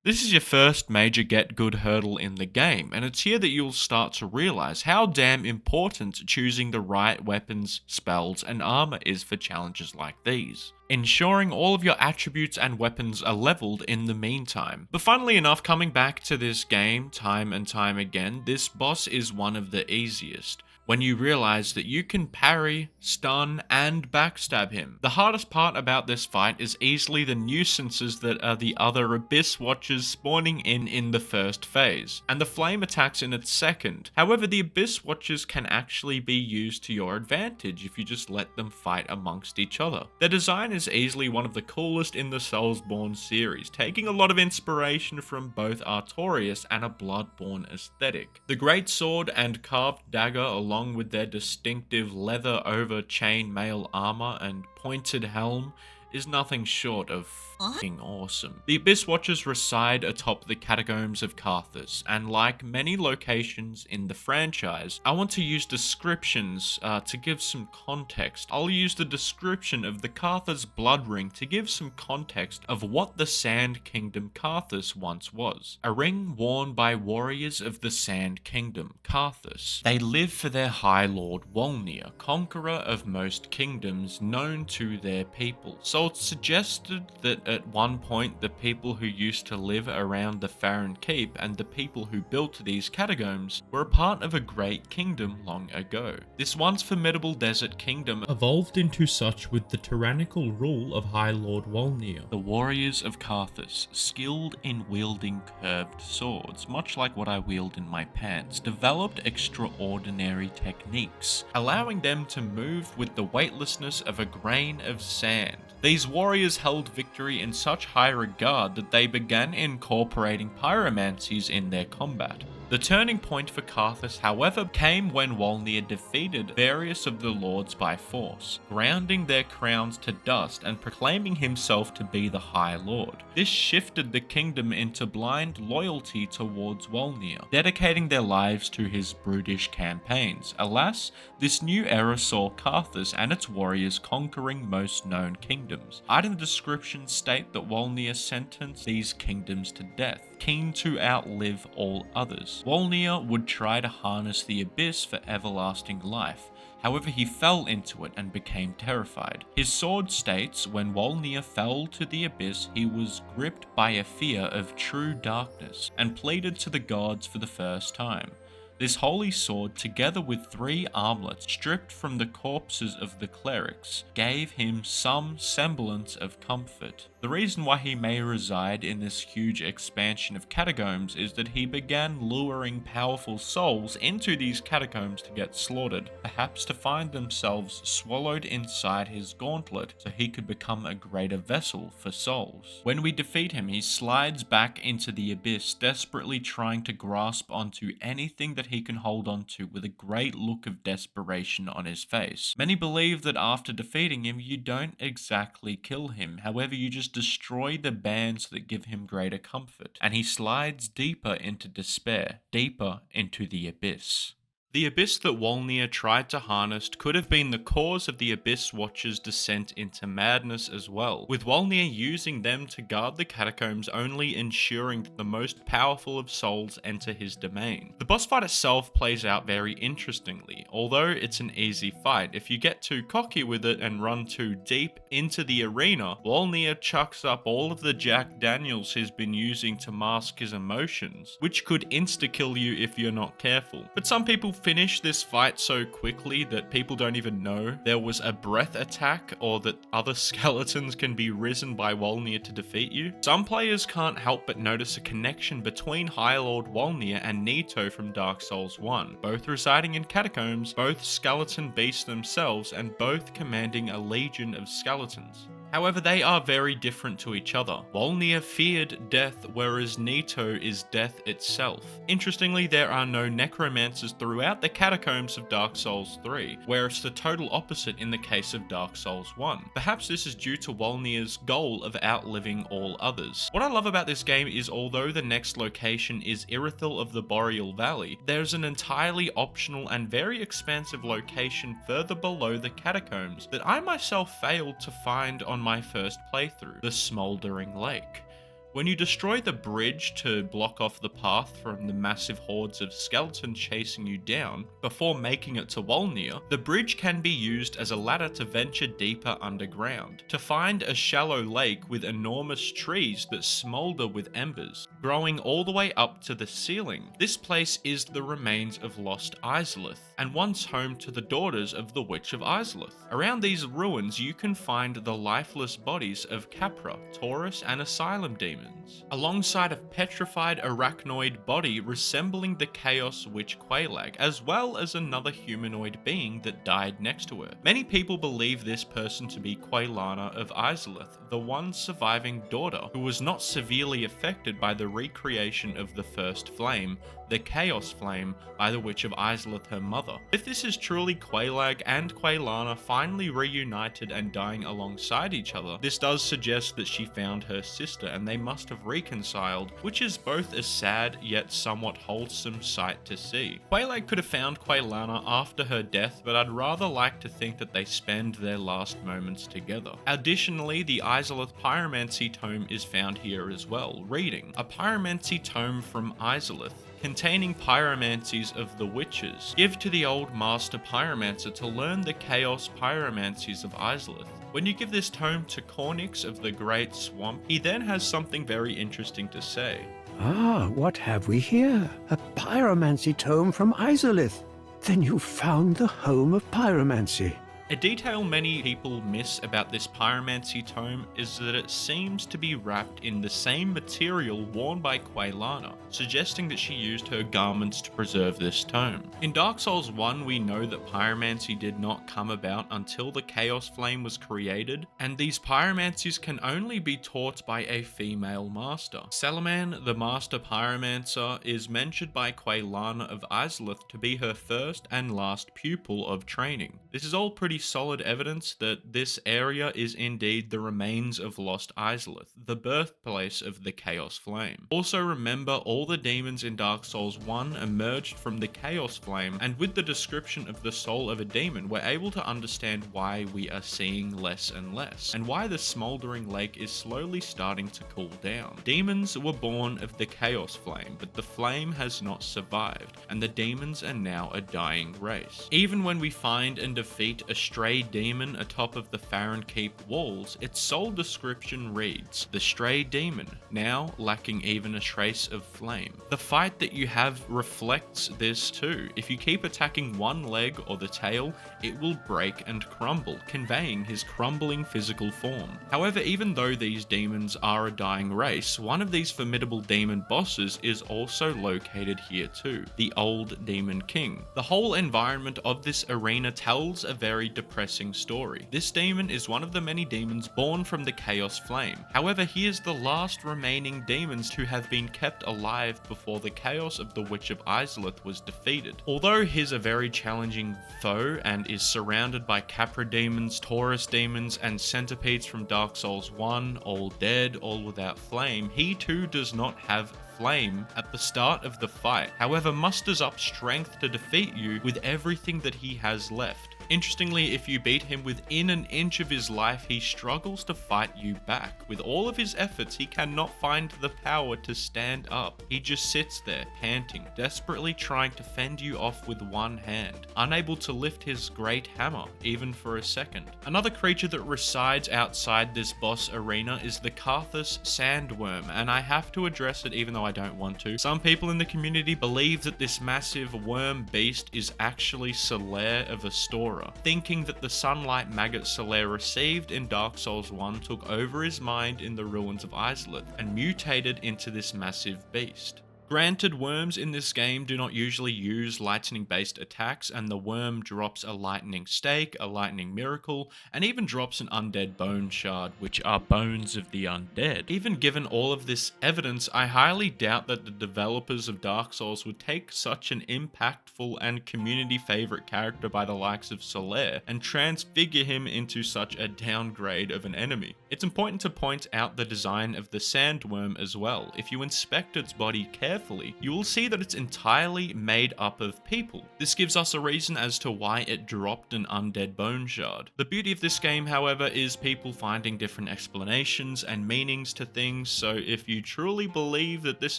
This is your first major get good hurdle in the game, and it's here that you'll start to realize how damn important choosing the right weapons, spells, and armor is for challenges like these, ensuring all of your attributes and weapons are leveled in the meantime. But funnily enough, coming back to this game time and time again, this boss is one of the easiest, when you realize that you can parry, stun, and backstab him. The hardest part about this fight is easily the nuisances that are the other Abyss Watchers spawning in the first phase, and the flame attacks in its second. However, the Abyss Watchers can actually be used to your advantage if you just let them fight amongst each other. Their design is easily one of the coolest in the Soulsborne series, taking a lot of inspiration from both Artorias and a Bloodborne aesthetic. The great sword and carved dagger along with their distinctive leather over chainmail armor and pointed helm is nothing short of f***ing awesome. The Abyss Watchers reside atop the Catacombs of Carthus, and like many locations in the franchise, I want to use descriptions to give some context. I'll use the description of the Carthus blood ring to give some context of what the Sand Kingdom Carthus once was. A ring worn by warriors of the Sand Kingdom, Carthus. They live for their High Lord Wolnir, conqueror of most kingdoms known to their people. So it's suggested that at one point the people who used to live around the Farron Keep and the people who built these catacombs were a part of a great kingdom long ago. This once formidable desert kingdom evolved into such with the tyrannical rule of High Lord Wolnir. The warriors of Carthus, skilled in wielding curved swords, much like what I wield in my pants, developed extraordinary techniques, allowing them to move with the weightlessness of a grain of sand. These warriors held victory in such high regard that they began incorporating pyromancies in their combat. The turning point for Carthus, however, came when Wolnir defeated various of the lords by force, grounding their crowns to dust and proclaiming himself to be the High Lord. This shifted the kingdom into blind loyalty towards Wolnir, dedicating their lives to his brutish campaigns. Alas, this new era saw Carthus and its warriors conquering most known kingdoms. Item descriptions state that Wolnir sentenced these kingdoms to death, keen to outlive all others. Wolnir would try to harness the abyss for everlasting life. However, he fell into it and became terrified. His sword states when Wolnir fell to the abyss, he was gripped by a fear of true darkness and pleaded to the gods for the first time. This holy sword, together with 3 armlets stripped from the corpses of the clerics, gave him some semblance of comfort. The reason why he may reside in this huge expansion of catacombs is that he began luring powerful souls into these catacombs to get slaughtered, perhaps to find themselves swallowed inside his gauntlet so he could become a greater vessel for souls. When we defeat him, he slides back into the abyss, desperately trying to grasp onto anything that he can hold on to with a great look of desperation on his face. Many believe that after defeating him, you don't exactly kill him, however you just destroy the bands that give him greater comfort, and he slides deeper into despair, deeper into the abyss. The abyss that Wolnir tried to harness could have been the cause of the Abyss Watcher's descent into madness as well, with Wolnir using them to guard the catacombs, only ensuring that the most powerful of souls enter his domain. The boss fight itself plays out very interestingly, although it's an easy fight. If you get too cocky with it and run too deep into the arena, Wolnir chucks up all of the Jack Daniels he's been using to mask his emotions, which could insta-kill you if you're not careful. But some people finish this fight so quickly that people don't even know there was a breath attack or that other skeletons can be risen by Wolnir to defeat you. Some players can't help but notice a connection between High Lord Wolnir and Nito from Dark Souls 1, both residing in catacombs, both skeleton beasts themselves, and both commanding a legion of skeletons. However, they are very different to each other. Wolnir feared death, whereas Nito is death itself. Interestingly, there are no necromancers throughout the catacombs of Dark Souls 3, where it's the total opposite in the case of Dark Souls 1. Perhaps this is due to Wolnir's goal of outliving all others. What I love about this game is although the next location is Irythill of the Boreal Valley, there's an entirely optional and very expansive location further below the catacombs that I myself failed to find on my first playthrough, the Smouldering Lake. When you destroy the bridge to block off the path from the massive hordes of skeletons chasing you down, before making it to Wolnir, the bridge can be used as a ladder to venture deeper underground, to find a shallow lake with enormous trees that smoulder with embers, growing all the way up to the ceiling. This place is the remains of lost Izalith, and once home to the daughters of the Witch of Izalith. Around these ruins you can find the lifeless bodies of Capra, Taurus, and Asylum demons, alongside a petrified arachnoid body resembling the Chaos Witch Quelaag, as well as another humanoid being that died next to her. Many people believe this person to be Quelana of Izalith, the one surviving daughter who was not severely affected by the recreation of the first flame, the Chaos Flame, by the Witch of Izalith, her mother. If this is truly Quelaag and Quelana finally reunited and dying alongside each other, this does suggest that she found her sister and they must have reconciled, which is both a sad yet somewhat wholesome sight to see. Quelaag could have found Quelana after her death, but I'd rather like to think that they spend their last moments together. Additionally, the Izalith Pyromancy Tome is found here as well. Reading: a Pyromancy Tome from Izalith, containing pyromancies of the witches. Give to the old master pyromancer to learn the chaos pyromancies of Izalith. When you give this tome to Cornix of the Great Swamp, he then has something very interesting to say. Ah, what have we here? A pyromancy tome from Izalith. Then you found the home of pyromancy. A detail many people miss about this pyromancy tome is that it seems to be wrapped in the same material worn by Quaylana, suggesting that she used her garments to preserve this tome. In Dark Souls 1, we know that pyromancy did not come about until the Chaos Flame was created, and these pyromancies can only be taught by a female master. Seligman, the master pyromancer, is mentioned by Quaylana of Izalith to be her first and last pupil of training. This is all pretty solid evidence that this area is indeed the remains of Lost Izalith, the birthplace of the Chaos Flame. Also remember, all the demons in Dark Souls 1 emerged from the Chaos Flame, and with the description of the soul of a demon, we're able to understand why we are seeing less and less, and why the Smouldering Lake is slowly starting to cool down. Demons were born of the Chaos Flame, but the flame has not survived, and the demons are now a dying race. Even when we find and defeat a stray demon atop of the Farron Keep walls, its soul description reads, "The stray demon, now lacking even a trace of flame." The fight that you have reflects this too. If you keep attacking one leg or the tail, it will break and crumble, conveying his crumbling physical form. However, even though these demons are a dying race, one of these formidable demon bosses is also located here too, the Old Demon King. The whole environment of this arena tells a very depressing story. This demon is one of the many demons born from the Chaos Flame. However, he is the last remaining demons to have been kept alive before the chaos of the Witch of Izalith was defeated. Although he's a very challenging foe and is surrounded by Capra demons, Taurus demons, and centipedes from Dark Souls 1, all dead, all without flame, he too does not have flame at the start of the fight, however musters up strength to defeat you with everything that he has left. Interestingly, if you beat him within an inch of his life, he struggles to fight you back. With all of his efforts, he cannot find the power to stand up. He just sits there, panting, desperately trying to fend you off with one hand, unable to lift his great hammer, even for a second. Another creature that resides outside this boss arena is the Carthus sandworm, and I have to address it even though I don't want to. Some people in the community believe that this massive worm beast is actually Solaire of Astora, thinking that the sunlight maggot Solaire received in Dark Souls 1 took over his mind in the ruins of Izalith and mutated into this massive beast. Granted, worms in this game do not usually use lightning-based attacks, and the worm drops a lightning stake, a lightning miracle, and even drops an undead bone shard, which are bones of the undead. Even given all of this evidence, I highly doubt that the developers of Dark Souls would take such an impactful and community favorite character by the likes of Solaire and transfigure him into such a downgrade of an enemy. It's important to point out the design of the sandworm as well. If you inspect its body carefully, you will see that it's entirely made up of people. This gives us a reason as to why it dropped an undead bone shard. The beauty of this game, however, is people finding different explanations and meanings to things, so if you truly believe that this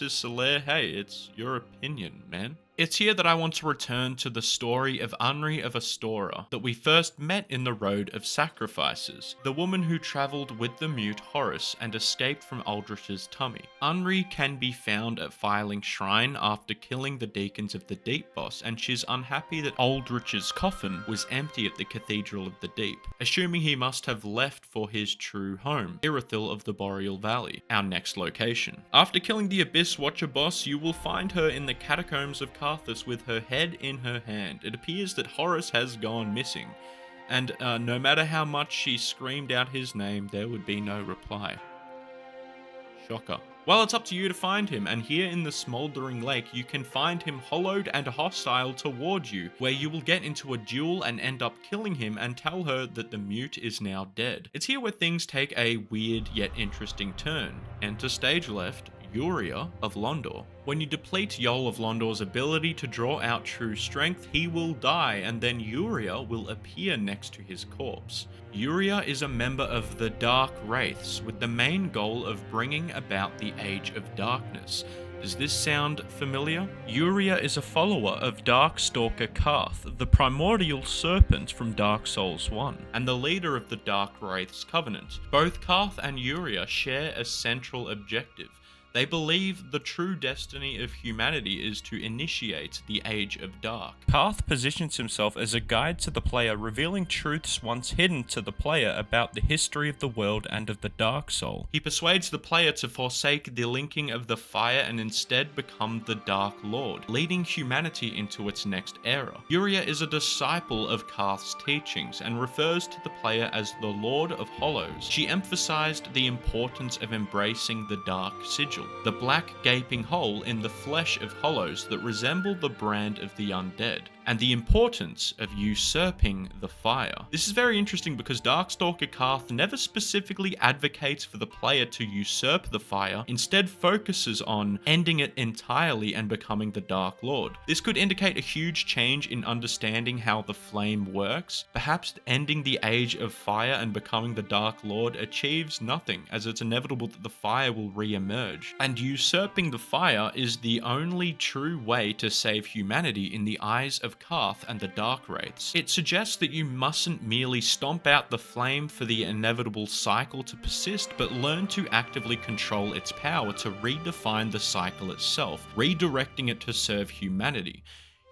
is Solaire, hey, it's your opinion, man. It's here that I want to return to the story of Anri of Astora that we first met in the Road of Sacrifices, the woman who travelled with the mute Horrace and escaped from Aldrich's tummy. Anri can be found at Firelink Shrine after killing the Deacons of the Deep boss, and she's unhappy that Aldrich's coffin was empty at the Cathedral of the Deep, assuming he must have left for his true home, Irythill of the Boreal Valley, our next location. After killing the Abyss Watcher boss, you will find her in the Catacombs of Carthus with her head in her hand. It appears that Horrace has gone missing, and no matter how much she screamed out his name, there would be no reply. Shocker. Well, it's up to you to find him, and here in the Smouldering Lake, you can find him hollowed and hostile toward you, where you will get into a duel and end up killing him and tell her that the mute is now dead. It's here where things take a weird yet interesting turn. Enter stage left, Yuria of Londor. When you deplete Yol of Londor's ability to draw out true strength, he will die, and then Yuria will appear next to his corpse. Yuria is a member of the Dark Wraiths, with the main goal of bringing about the Age of Darkness. Does this sound familiar? Yuria is a follower of Darkstalker Kaathe, the primordial serpent from Dark Souls 1, and the leader of the Dark Wraiths Covenant. Both Kaathe and Yuria share a central objective: They believe the true destiny of humanity is to initiate the Age of Dark. Kaathe positions himself as a guide to the player, revealing truths once hidden to the player about the history of the world and of the Dark Soul. He persuades the player to forsake the linking of the fire and instead become the Dark Lord, leading humanity into its next era. Yuria is a disciple of Kaathe's teachings and refers to the player as the Lord of Hollows. She emphasized the importance of embracing the Dark Sigil, the black gaping hole in the flesh of Hollows that resemble the brand of the undead, and the importance of usurping the fire. This is very interesting because Darkstalker Kaathe never specifically advocates for the player to usurp the fire, instead focuses on ending it entirely and becoming the Dark Lord. This could indicate a huge change in understanding how the flame works. Perhaps ending the Age of Fire and becoming the Dark Lord achieves nothing, as it's inevitable that the fire will re-emerge. And usurping the fire is the only true way to save humanity in the eyes of Kaathe and the Dark Wraiths. It suggests that you mustn't merely stomp out the flame for the inevitable cycle to persist, but learn to actively control its power to redefine the cycle itself, redirecting it to serve humanity.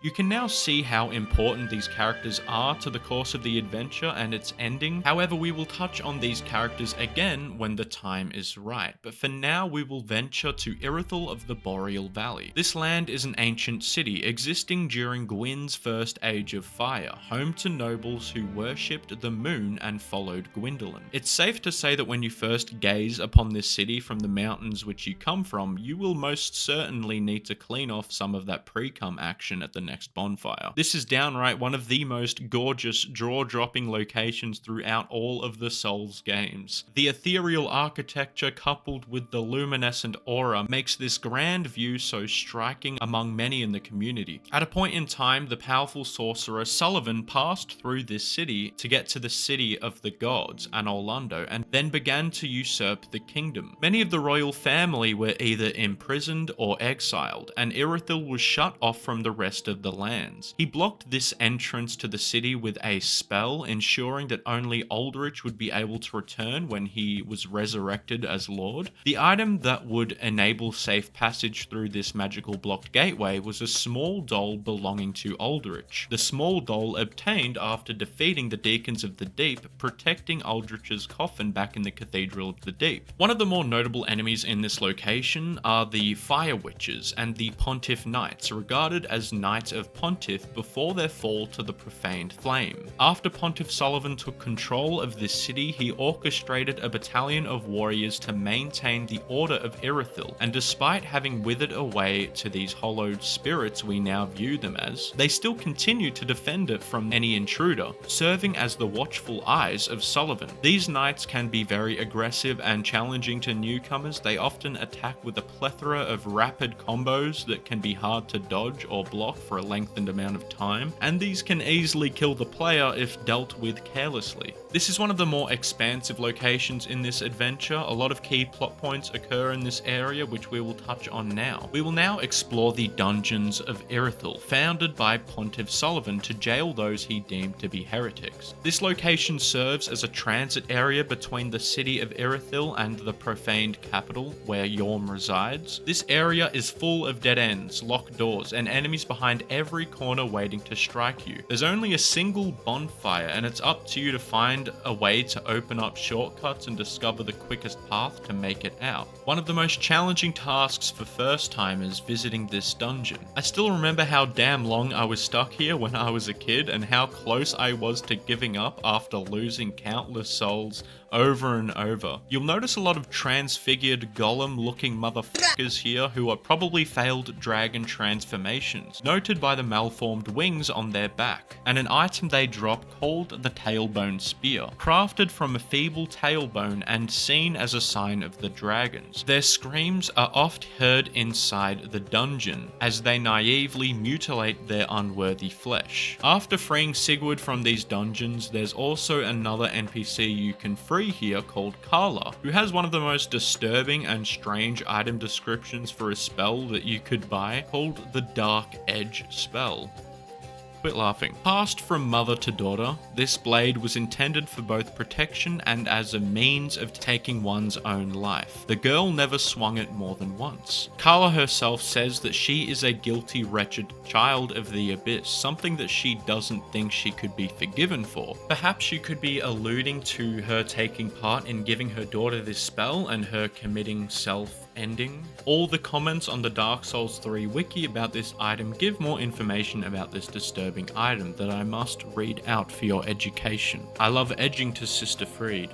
You can now see how important these characters are to the course of the adventure and its ending. However, we will touch on these characters again when the time is right, but for now we will venture to Irythill of the Boreal Valley. This land is an ancient city existing during Gwyn's first Age of Fire, home to nobles who worshipped the moon and followed Gwyndolin. It's safe to say that when you first gaze upon this city from the mountains which you come from, you will most certainly need to clean off some of that pre-cum action at the next bonfire. This is downright one of the most gorgeous jaw-dropping locations throughout all of the Souls games. The ethereal architecture coupled with the luminescent aura makes this grand view so striking among many in the community. At a point in time, the powerful sorcerer Sulyvahn passed through this city to get to the city of the gods, Anolondo, and then began to usurp the kingdom. Many of the royal family were either imprisoned or exiled, and Irythill was shut off from the rest of the lands. He blocked this entrance to the city with a spell, ensuring that only Aldrich would be able to return when he was resurrected as Lord. The item that would enable safe passage through this magical blocked gateway was a small doll belonging to Aldrich. The small doll obtained after defeating the Deacons of the Deep, protecting Aldrich's coffin back in the Cathedral of the Deep. One of the more notable enemies in this location are the Fire Witches and the Pontiff Knights, regarded as Knights of Pontiff before their fall to the profaned flame. After Pontiff Sulyvahn took control of this city, he orchestrated a battalion of warriors to maintain the order of Irythill, and despite having withered away to these hollowed spirits we now view them as, they still continue to defend it from any intruder, serving as the watchful eyes of Sulyvahn. These knights can be very aggressive and challenging to newcomers. They often attack with a plethora of rapid combos that can be hard to dodge or block for a lengthened amount of time, and these can easily kill the player if dealt with carelessly. This is one of the more expansive locations in this adventure. A lot of key plot points occur in this area, which we will touch on now. We will now explore the dungeons of Irythill, founded by Pontiff Sulyvahn to jail those he deemed to be heretics. This location serves as a transit area between the city of Irythill and the profaned capital, where Yhorm resides. This area is full of dead ends, locked doors, and enemies behind every corner waiting to strike you. There's only a single bonfire, and it's up to you to find a way to open up shortcuts and discover the quickest path to make it out. One of the most challenging tasks for first timers visiting this dungeon. I still remember how damn long I was stuck here when I was a kid, and how close I was to giving up after losing countless souls over and over. You'll notice a lot of transfigured golem looking motherfuckers here who are probably failed dragon transformations, noted by the malformed wings on their back, and an item they drop called the tailbone spear, crafted from a feeble tailbone and seen as a sign of the dragons. Their screams are oft heard inside the dungeon as they naively mutilate their unworthy flesh. After freeing Seigward from these dungeons, there's also another NPC you can free here called Carla, who has one of the most disturbing and strange item descriptions for a spell that you could buy, called the Dark Edge spell. Quit laughing. Passed from mother to daughter, this blade was intended for both protection and as a means of taking one's own life. The girl never swung it more than once. Carla herself says that she is a guilty, wretched child of the Abyss, something that she doesn't think she could be forgiven for. Perhaps she could be alluding to her taking part in giving her daughter this spell and her committing self-ending. All the comments on the Dark Souls 3 wiki about this item give more information about this disturbing item that I must read out for your education. I love edging to Sister Freed.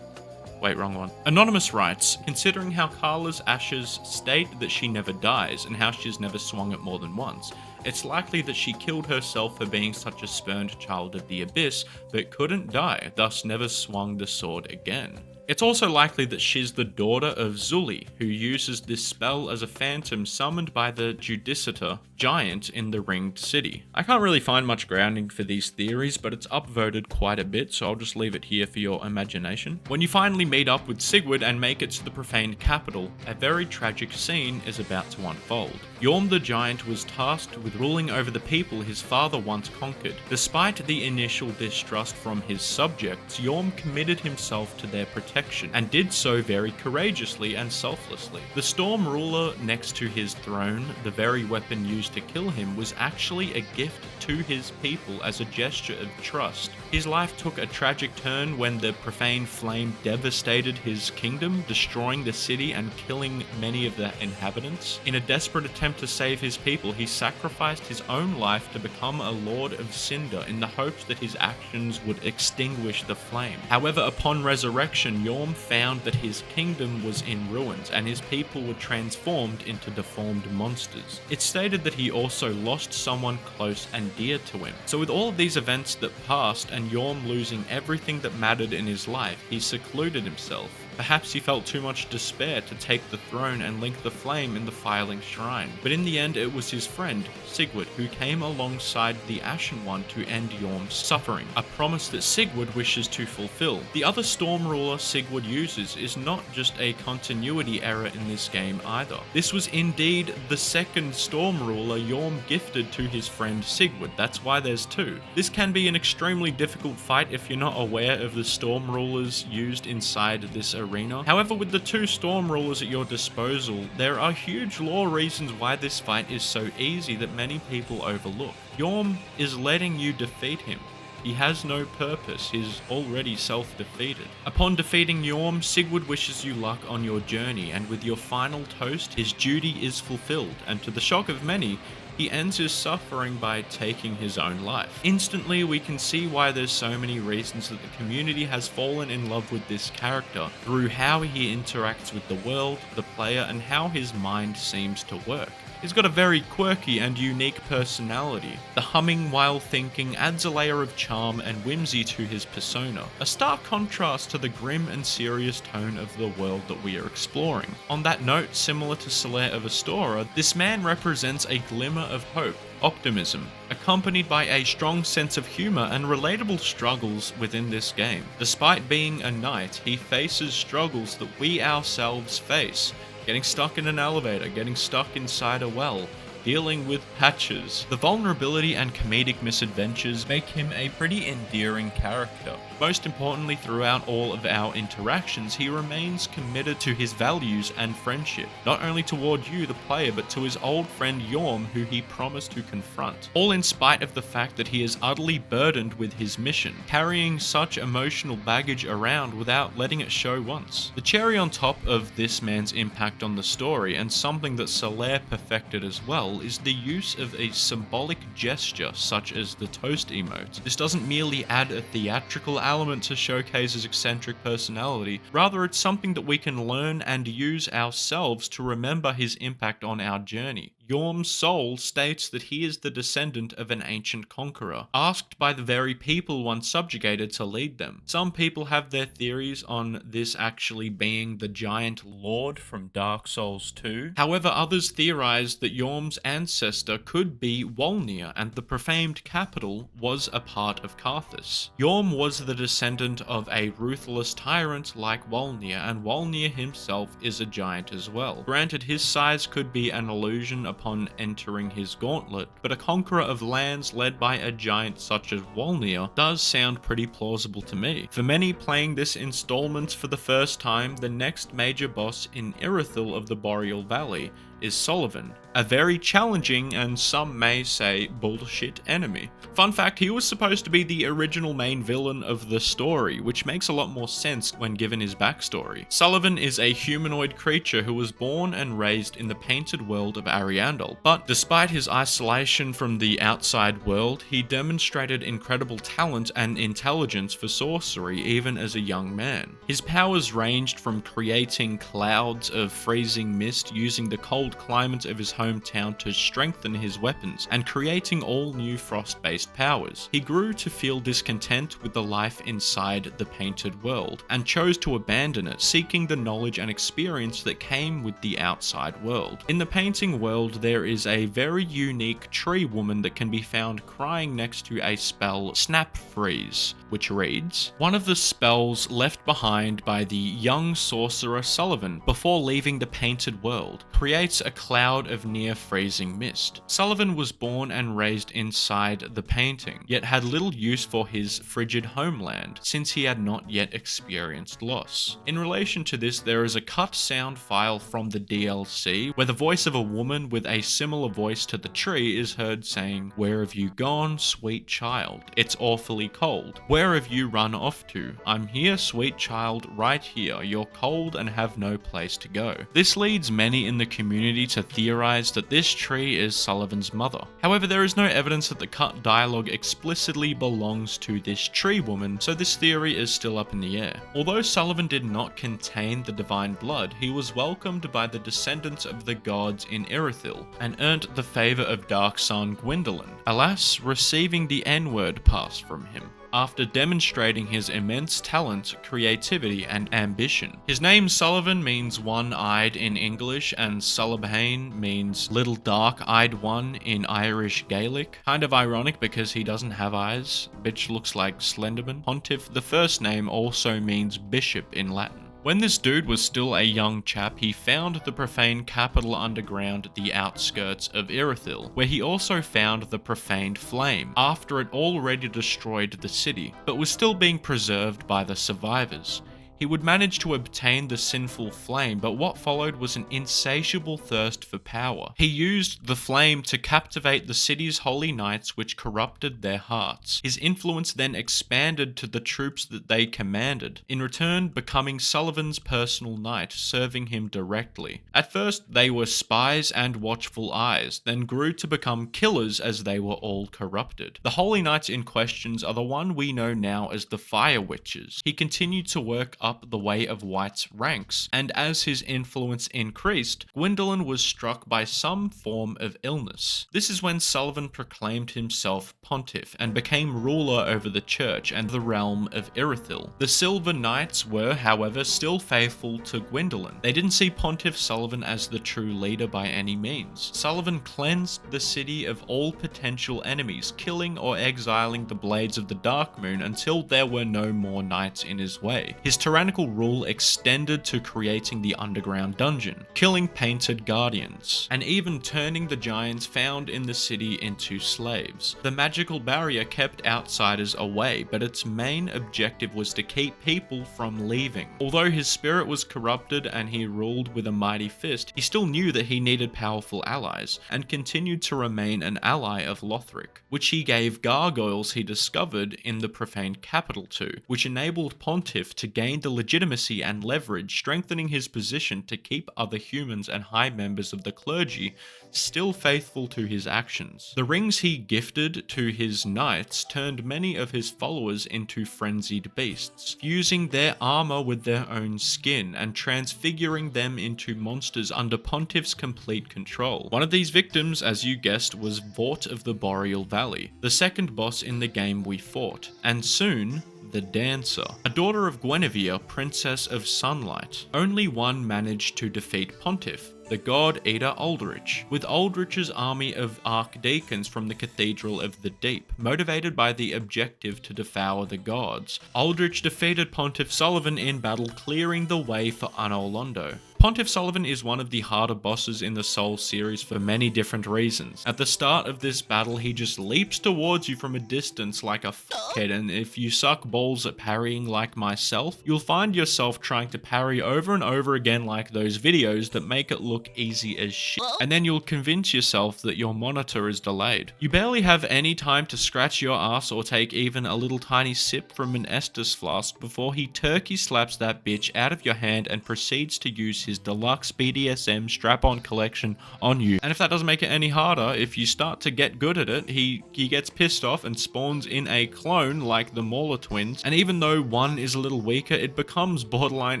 Wait, wrong one. Anonymous writes, considering how Carla's ashes state that she never dies and how she's never swung it more than once, it's likely that she killed herself for being such a spurned child of the Abyss, but couldn't die, thus never swung the sword again. It's also likely that she's the daughter of Zuli, who uses this spell as a phantom summoned by the Judicitor giant in the Ringed City. I can't really find much grounding for these theories, but it's upvoted quite a bit, so I'll just leave it here for your imagination. When you finally meet up with Seigward and make it to the profaned capital, a very tragic scene is about to unfold. Yhorm the Giant was tasked with ruling over the people his father once conquered. Despite the initial distrust from his subjects, Yhorm committed himself to their protection, and did so very courageously and selflessly. The Storm Ruler next to his throne, the very weapon used to kill him, was actually a gift to his people as a gesture of trust. His life took a tragic turn when the profane flame devastated his kingdom, destroying the city and killing many of the inhabitants. In a desperate attempt to save his people, he sacrificed his own life to become a Lord of Cinder in the hopes that his actions would extinguish the flame. However, upon resurrection, Yhorm found that his kingdom was in ruins and his people were transformed into deformed monsters. It's stated that he also lost someone close and dear to him. So with all of these events that passed and Yhorm losing everything that mattered in his life, he secluded himself. Perhaps he felt too much despair to take the throne and link the flame in the Firelink Shrine. But in the end, it was his friend, Seigward, who came alongside the Ashen One to end Yhorm's suffering, a promise that Seigward wishes to fulfill. The other Storm Ruler Seigward uses is not just a continuity error in this game either. This was indeed the second Storm Ruler Yhorm gifted to his friend Seigward. That's why there's two. This can be an extremely difficult fight if you're not aware of the Storm Rulers used inside this arena. However, with the two Storm Rulers at your disposal, there are huge lore reasons why this fight is so easy that many people overlook. Yhorm is letting you defeat him. He has no purpose, he's already self-defeated. Upon defeating Yhorm, Seigward wishes you luck on your journey, and with your final toast, his duty is fulfilled, and to the shock of many, he ends his suffering by taking his own life. Instantly, we can see why there's so many reasons that the community has fallen in love with this character, through how he interacts with the world, the player, and how his mind seems to work. He's got a very quirky and unique personality. The humming while thinking adds a layer of charm and whimsy to his persona, a stark contrast to the grim and serious tone of the world that we are exploring. On that note, similar to Solaire of Astora, this man represents a glimmer of hope, optimism, accompanied by a strong sense of humor and relatable struggles within this game. Despite being a knight, he faces struggles that we ourselves face. Getting stuck in an elevator, getting stuck inside a well, dealing with patches. The vulnerability and comedic misadventures make him a pretty endearing character. Most importantly, throughout all of our interactions, he remains committed to his values and friendship, not only toward you, the player, but to his old friend Yhorm, who he promised to confront. All in spite of the fact that he is utterly burdened with his mission, carrying such emotional baggage around without letting it show once. The cherry on top of this man's impact on the story, and something that Solaire perfected as well, is the use of a symbolic gesture such as the toast emote. This doesn't merely add a theatrical element to showcase his eccentric personality, rather it's something that we can learn and use ourselves to remember his impact on our journey. Yhorm's soul states that he is the descendant of an ancient conqueror, asked by the very people once subjugated to lead them. Some people have their theories on this actually being the giant lord from Dark Souls 2. However, others theorize that Yhorm's ancestor could be Wolnir, and the profaned capital was a part of Carthus. Yhorm was the descendant of a ruthless tyrant like Wolnir, and Wolnir himself is a giant as well. Granted, his size could be an illusion upon entering his gauntlet, but a conqueror of lands led by a giant such as Wolnir does sound pretty plausible to me. For many playing this installment for the first time, the next major boss in Irythill of the Boreal Valley is Sulyvahn, a very challenging and some may say bullshit enemy. Fun fact, he was supposed to be the original main villain of the story, which makes a lot more sense when given his backstory. Sulyvahn is a humanoid creature who was born and raised in the painted world of Ariandel, but despite his isolation from the outside world, he demonstrated incredible talent and intelligence for sorcery even as a young man. His powers ranged from creating clouds of freezing mist using the cold climate of his hometown to strengthen his weapons, and creating all new frost-based powers. He grew to feel discontent with the life inside the painted world, and chose to abandon it, seeking the knowledge and experience that came with the outside world. In the painting world, there is a very unique tree woman that can be found crying next to a spell, Snap Freeze, which reads, "One of the spells left behind by the young sorcerer Sulyvahn before leaving the painted world creates a cloud of near freezing mist. Sulyvahn was born and raised inside the painting, yet had little use for his frigid homeland, since he had not yet experienced loss." In relation to this, there is a cut sound file from the DLC, where the voice of a woman with a similar voice to the tree is heard saying, "Where have you gone, sweet child? It's awfully cold. Where have you run off to? I'm here, sweet child, right here. You're cold and have no place to go." This leads many in the community to theorize that this tree is Sulyvahn's mother. However, there is no evidence that the cut dialogue explicitly belongs to this tree woman, so this theory is still up in the air. Although Sulyvahn did not contain the divine blood, he was welcomed by the descendants of the gods in Irythill, and earned the favor of Dark Son Gwyndolin, alas, receiving the N-word passed from him, after demonstrating his immense talent, creativity, and ambition. His name Sulyvahn means one-eyed in English, and Sulyvahn means little dark-eyed one in Irish Gaelic. Kind of ironic because he doesn't have eyes. Bitch looks like Slenderman. Pontiff, the first name, also means bishop in Latin. When this dude was still a young chap, he found the profane capital underground, the outskirts of Irythill, where he also found the profaned flame, after it already destroyed the city, but was still being preserved by the survivors. He would manage to obtain the sinful flame, but what followed was an insatiable thirst for power. He used the flame to captivate the city's holy knights, which corrupted their hearts. His influence then expanded to the troops that they commanded, in return becoming Sulyvahn's personal knight, serving him directly. At first, they were spies and watchful eyes, then grew to become killers as they were all corrupted. The holy knights in questions are the one we know now as the Fire Witches. He continued to work up the way of White's ranks, and as his influence increased, Gwyndolin was struck by some form of illness. This is when Sulyvahn proclaimed himself Pontiff and became ruler over the church and the realm of Irythill. The Silver Knights were, however, still faithful to Gwyndolin. They didn't see Pontiff Sulyvahn as the true leader by any means. Sulyvahn cleansed the city of all potential enemies, killing or exiling the Blades of the Dark Moon until there were no more knights in his way. His tyrannical rule extended to creating the underground dungeon, killing painted guardians, and even turning the giants found in the city into slaves. The magical barrier kept outsiders away, but its main objective was to keep people from leaving. Although his spirit was corrupted and he ruled with a mighty fist, he still knew that he needed powerful allies, and continued to remain an ally of Lothric, which he gave gargoyles he discovered in the profaned capital to, which enabled Pontiff to gain the legitimacy and leverage, strengthening his position to keep other humans and high members of the clergy still faithful to his actions. The rings he gifted to his knights turned many of his followers into frenzied beasts, fusing their armor with their own skin and transfiguring them into monsters under Pontiff's complete control. One of these victims, as you guessed, was Vordt of the Boreal Valley, the second boss in the game we fought, and soon the Dancer, a daughter of Guinevere, Princess of Sunlight. Only one managed to defeat Pontiff, the god eater Aldrich, with Aldrich's army of archdeacons from the Cathedral of the Deep. Motivated by the objective to devour the gods, Aldrich defeated Pontiff Sulyvahn in battle, clearing the way for Anolondo. Pontiff Sulyvahn is one of the harder bosses in the Souls series for many different reasons. At the start of this battle, he just leaps towards you from a distance like a fuckhead, and if you suck balls at parrying like myself, you'll find yourself trying to parry over and over again like those videos that make it look easy as shit, and then you'll convince yourself that your monitor is delayed. You barely have any time to scratch your ass or take even a little tiny sip from an Estus flask before he turkey slaps that bitch out of your hand and proceeds to use his deluxe BDSM strap-on collection on you. And if that doesn't make it any harder, if you start to get good at it, he gets pissed off and spawns in a clone like the Mauler twins, and even though one is a little weaker, it becomes borderline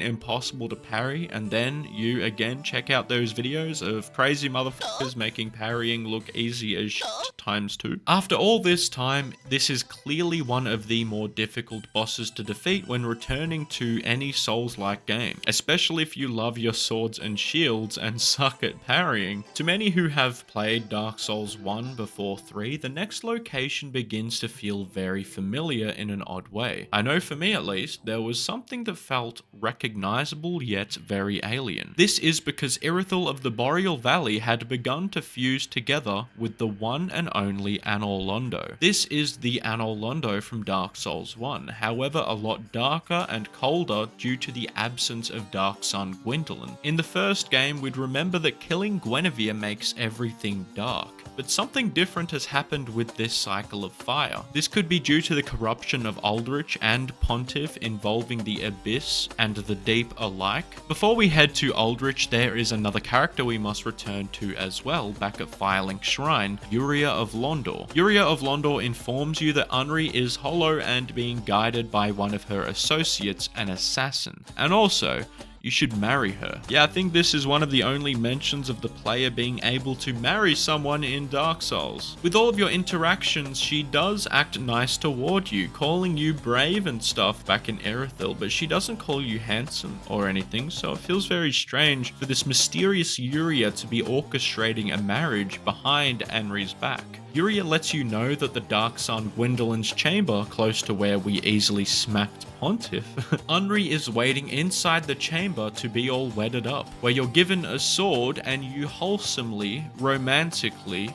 impossible to parry, and then you again check out those videos of crazy motherfuckers making parrying look easy as shit ×2. After all this time, this is clearly one of the more difficult bosses to defeat when returning to any Souls-like game, especially if you love your swords and shields and suck at parrying. To many who have played Dark Souls 1 before 3, the next location begins to feel very familiar in an odd way. I know for me at least, there was something that felt recognizable yet very alien. This is because Irythill of the Boreal Valley had begun to fuse together with the one and only Anor Londo. This is the Anor Londo from Dark Souls 1, however a lot darker and colder due to the absence of Dark Sun Gwyndolin. In the first game, we'd remember that killing Guinevere makes everything dark, but something different has happened with this cycle of fire. This could be due to the corruption of Aldrich and Pontiff involving the Abyss and the Deep alike. Before we head to Aldrich, there is another character we must return to as well, back at Firelink Shrine, Yuria of Londor. Yuria of Londor informs you that Anri is hollow and being guided by one of her associates, an assassin, and also you should marry her. Yeah, I think this is one of the only mentions of the player being able to marry someone in Dark Souls. With all of your interactions, she does act nice toward you, calling you brave and stuff back in Irythill, but she doesn't call you handsome or anything, so it feels very strange for this mysterious Yuria to be orchestrating a marriage behind Anri's back. Yuria lets you know that the Dark Sun Gwyndolin's chamber, close to where we easily smacked Pontiff, Anri is waiting inside the chamber to be all wedded up, where you're given a sword and you wholesomely, romantically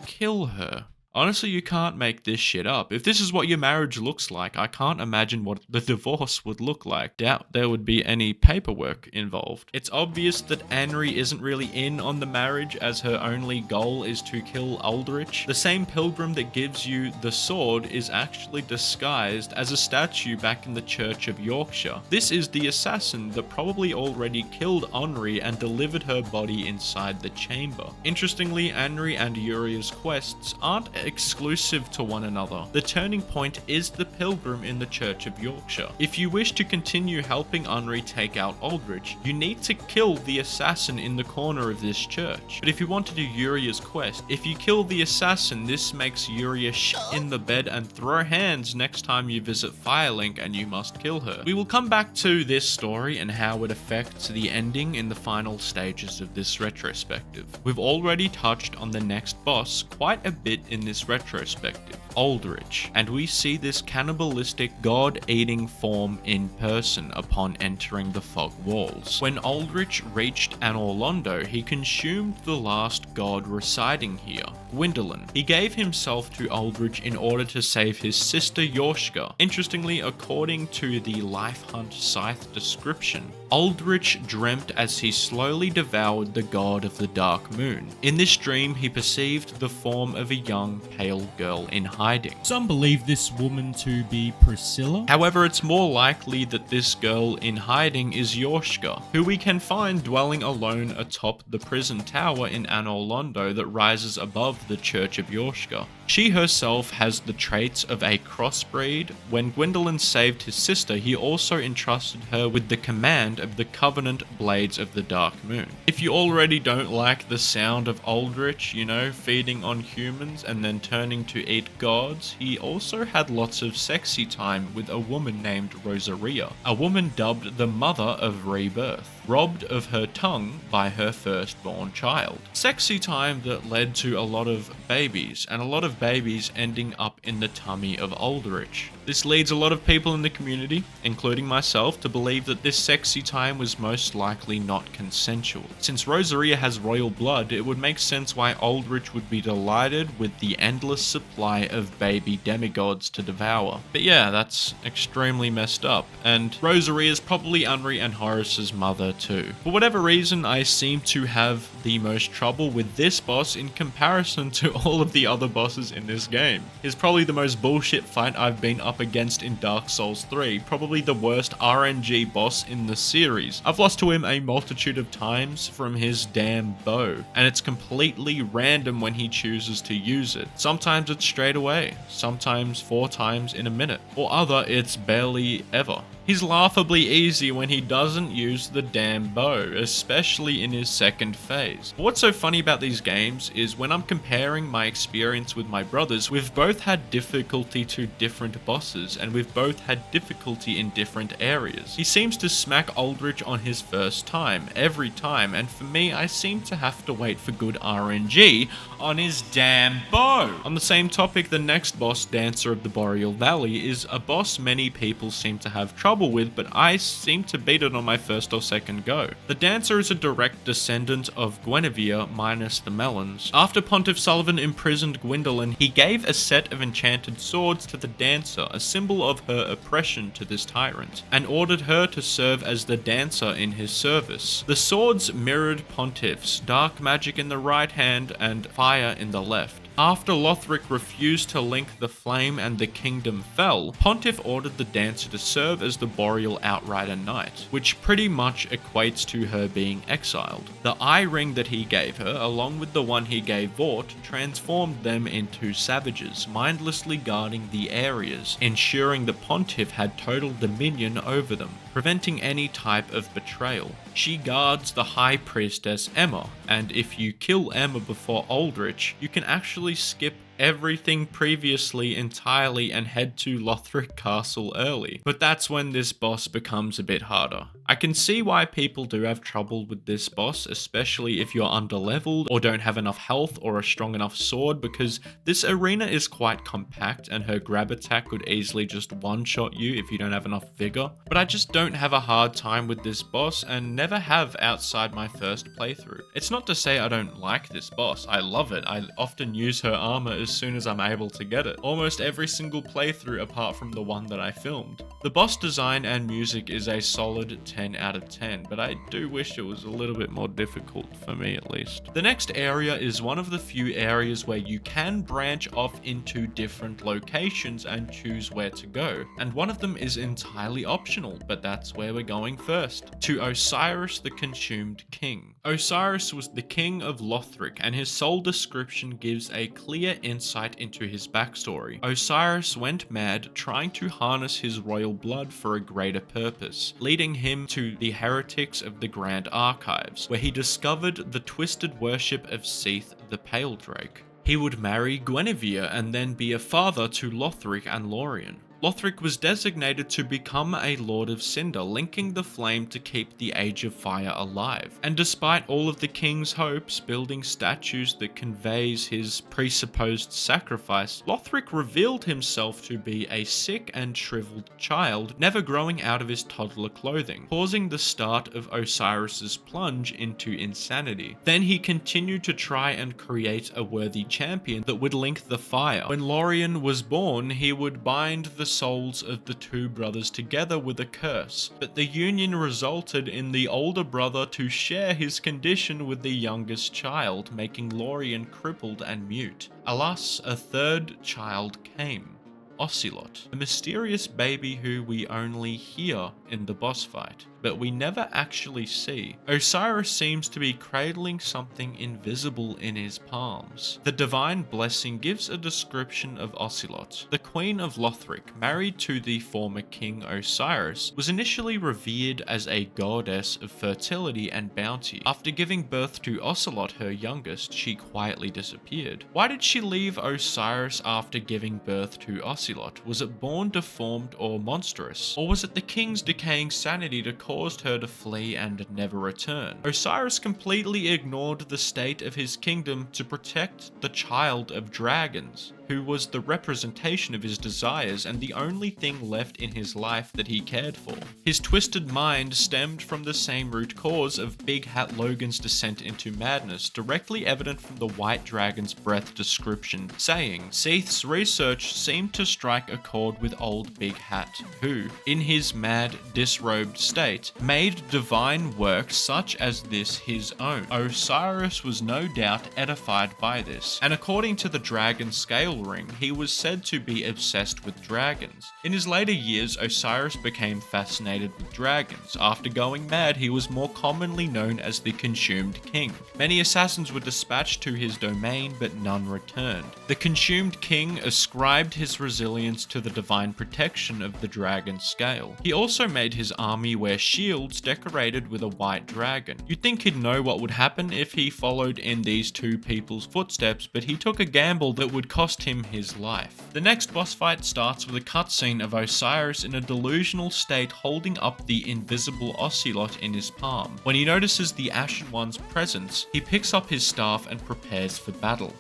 kill her. Honestly, you can't make this shit up. If this is what your marriage looks like, I can't imagine what the divorce would look like. Doubt there would be any paperwork involved. It's obvious that Anri isn't really in on the marriage, as her only goal is to kill Aldrich. The same pilgrim that gives you the sword is actually disguised as a statue back in the Church of Yorkshire. This is the assassin that probably already killed Anri and delivered her body inside the chamber. Interestingly, Anri and Yuria's quests aren't exclusive to one another. The turning point is the pilgrim in the Church of Yorkshire. If you wish to continue helping Anri take out Aldrich, you need to kill the assassin in the corner of this church. But if you want to do Yuria's quest, if you kill the assassin, this makes Yuria shit in the bed and throw hands next time you visit Firelink and you must kill her. We will come back to this story and how it affects the ending in the final stages of this retrospective. We've already touched on the next boss quite a bit in this retrospective, Aldrich, and we see this cannibalistic god-eating form in person upon entering the fog walls. When Aldrich reached Anor Londo, he consumed the last god residing here, Gwyndolin. He gave himself to Aldrich in order to save his sister Yorshka. Interestingly, according to the Life Hunt Scythe description, Aldrich dreamt as he slowly devoured the god of the Dark Moon. In this dream, he perceived the form of a young, pale girl in hiding. Some believe this woman to be Priscilla. However, it's more likely that this girl in hiding is Yorshka, who we can find dwelling alone atop the prison tower in Anor Londo that rises above the Church of Yorshka. She herself has the traits of a crossbreed. When Gwyndolin saved his sister, he also entrusted her with the command of the Covenant Blades of the Dark Moon. If you already don't like the sound of Aldrich, you know, feeding on humans and then turning to eat gods, he also had lots of sexy time with a woman named Rosaria, a woman dubbed the Mother of Rebirth. robbed of her tongue by her firstborn child. Sexy time that led to a lot of babies, and a lot of babies ending up in the tummy of Aldrich. This leads a lot of people in the community, including myself, to believe that this sexy time was most likely not consensual. Since Rosaria has royal blood, it would make sense why Aldrich would be delighted with the endless supply of baby demigods to devour. But yeah, that's extremely messed up, and Rosaria is probably Anri and Horrace's mother too. For whatever reason, I seem to have the most trouble with this boss in comparison to all of the other bosses in this game. He's probably the most bullshit fight I've been up against in Dark Souls 3, probably the worst RNG boss in the series. I've lost to him a multitude of times from his damn bow, and it's completely random when he chooses to use it. Sometimes it's straight away, sometimes 4 times in a minute, or other it's barely ever. He's laughably easy when he doesn't use the damn bow, especially in his second phase. But what's so funny about these games is when I'm comparing my experience with my brothers, we've both had difficulty to different bosses, and we've both had difficulty in different areas. He seems to smack Aldrich on his first time, every time, and for me, I seem to have to wait for good RNG on his damn bow. On the same topic, the next boss, Dancer of the Boreal Valley, is a boss many people seem to have trouble with, but I seem to beat it on my first or second go. The Dancer is a direct descendant of Guinevere minus the melons. After Pontiff Sulyvahn imprisoned Gwyndolin, he gave a set of enchanted swords to the Dancer, a symbol of her oppression to this tyrant, and ordered her to serve as the Dancer in his service. The swords mirrored Pontiff's, dark magic in the right hand and fire in the left. After Lothric refused to link the flame and the kingdom fell, Pontiff ordered the Dancer to serve as the Boreal Outrider Knight, which pretty much equates to her being exiled. The eye ring that he gave her, along with the one he gave Vordt, transformed them into savages, mindlessly guarding the areas, ensuring the Pontiff had total dominion over them, preventing any type of betrayal. She guards the High Priestess Emma, and if you kill Emma before Aldrich, you can actually skip everything previously entirely and head to Lothric Castle early. But that's when this boss becomes a bit harder. I can see why people do have trouble with this boss, especially if you're underleveled or don't have enough health or a strong enough sword, because this arena is quite compact and her grab attack could easily just one-shot you if you don't have enough vigor. But I just don't have a hard time with this boss and never have outside my first playthrough. It's not to say I don't like this boss, I love it. I often use her armor as soon as I'm able to get it. Almost every single playthrough apart from the one that I filmed. The boss design and music is a solid 10 out of 10, but I do wish it was a little bit more difficult, for me at least. The next area is one of the few areas where you can branch off into different locations and choose where to go, and one of them is entirely optional, but that's where we're going first. To Oceiros the Consumed King. Oceiros was the king of Lothric, and his sole description gives a clear insight into his backstory. Oceiros went mad trying to harness his royal blood for a greater purpose, leading him to the heretics of the Grand Archives, where he discovered the twisted worship of Seath the Pale Drake. He would marry Guinevere and then be a father to Lothric and Lorian. Lothric was designated to become a Lord of Cinder, linking the flame to keep the Age of Fire alive. And despite all of the king's hopes, building statues that conveys his presupposed sacrifice, Lothric revealed himself to be a sick and shriveled child, never growing out of his toddler clothing, causing the start of Oceiros' plunge into insanity. Then he continued to try and create a worthy champion that would link the fire. When Lorian was born, he would bind the souls of the two brothers together with a curse, but the union resulted in the older brother to share his condition with the youngest child, making Lorian crippled and mute. Alas, a third child came. Ocelot, a mysterious baby who we only hear in the boss fight, but we never actually see. Oceiros seems to be cradling something invisible in his palms. The divine blessing gives a description of Ocelot. The Queen of Lothric, married to the former king Oceiros, was initially revered as a goddess of fertility and bounty. After giving birth to Ocelot, her youngest, she quietly disappeared. Why did she leave Oceiros after giving birth to Ocelot? Was it born deformed or monstrous? Or was it the king's decaying sanity to caused her to flee and never return. Oceiros completely ignored the state of his kingdom to protect the child of dragons, who was the representation of his desires and the only thing left in his life that he cared for. His twisted mind stemmed from the same root cause of Big Hat Logan's descent into madness, directly evident from the White Dragon's breath description, saying, Seath's research seemed to strike a chord with old Big Hat, who, in his mad, disrobed state, made divine work such as this his own. Oceiros was no doubt edified by this, and according to the dragon scale ring, he was said to be obsessed with dragons. In his later years, Oceiros became fascinated with dragons. After going mad, he was more commonly known as the Consumed King. Many assassins were dispatched to his domain, but none returned. The Consumed King ascribed his resilience to the divine protection of the dragon scale. He also made his army wear shields decorated with a white dragon. You'd think he'd know what would happen if he followed in these two people's footsteps, but he took a gamble that would cost him his life. The next boss fight starts with a cutscene of Oceiros in a delusional state holding up the invisible Ocelot in his palm. When he notices the Ashen One's presence, he picks up his staff and prepares for battle.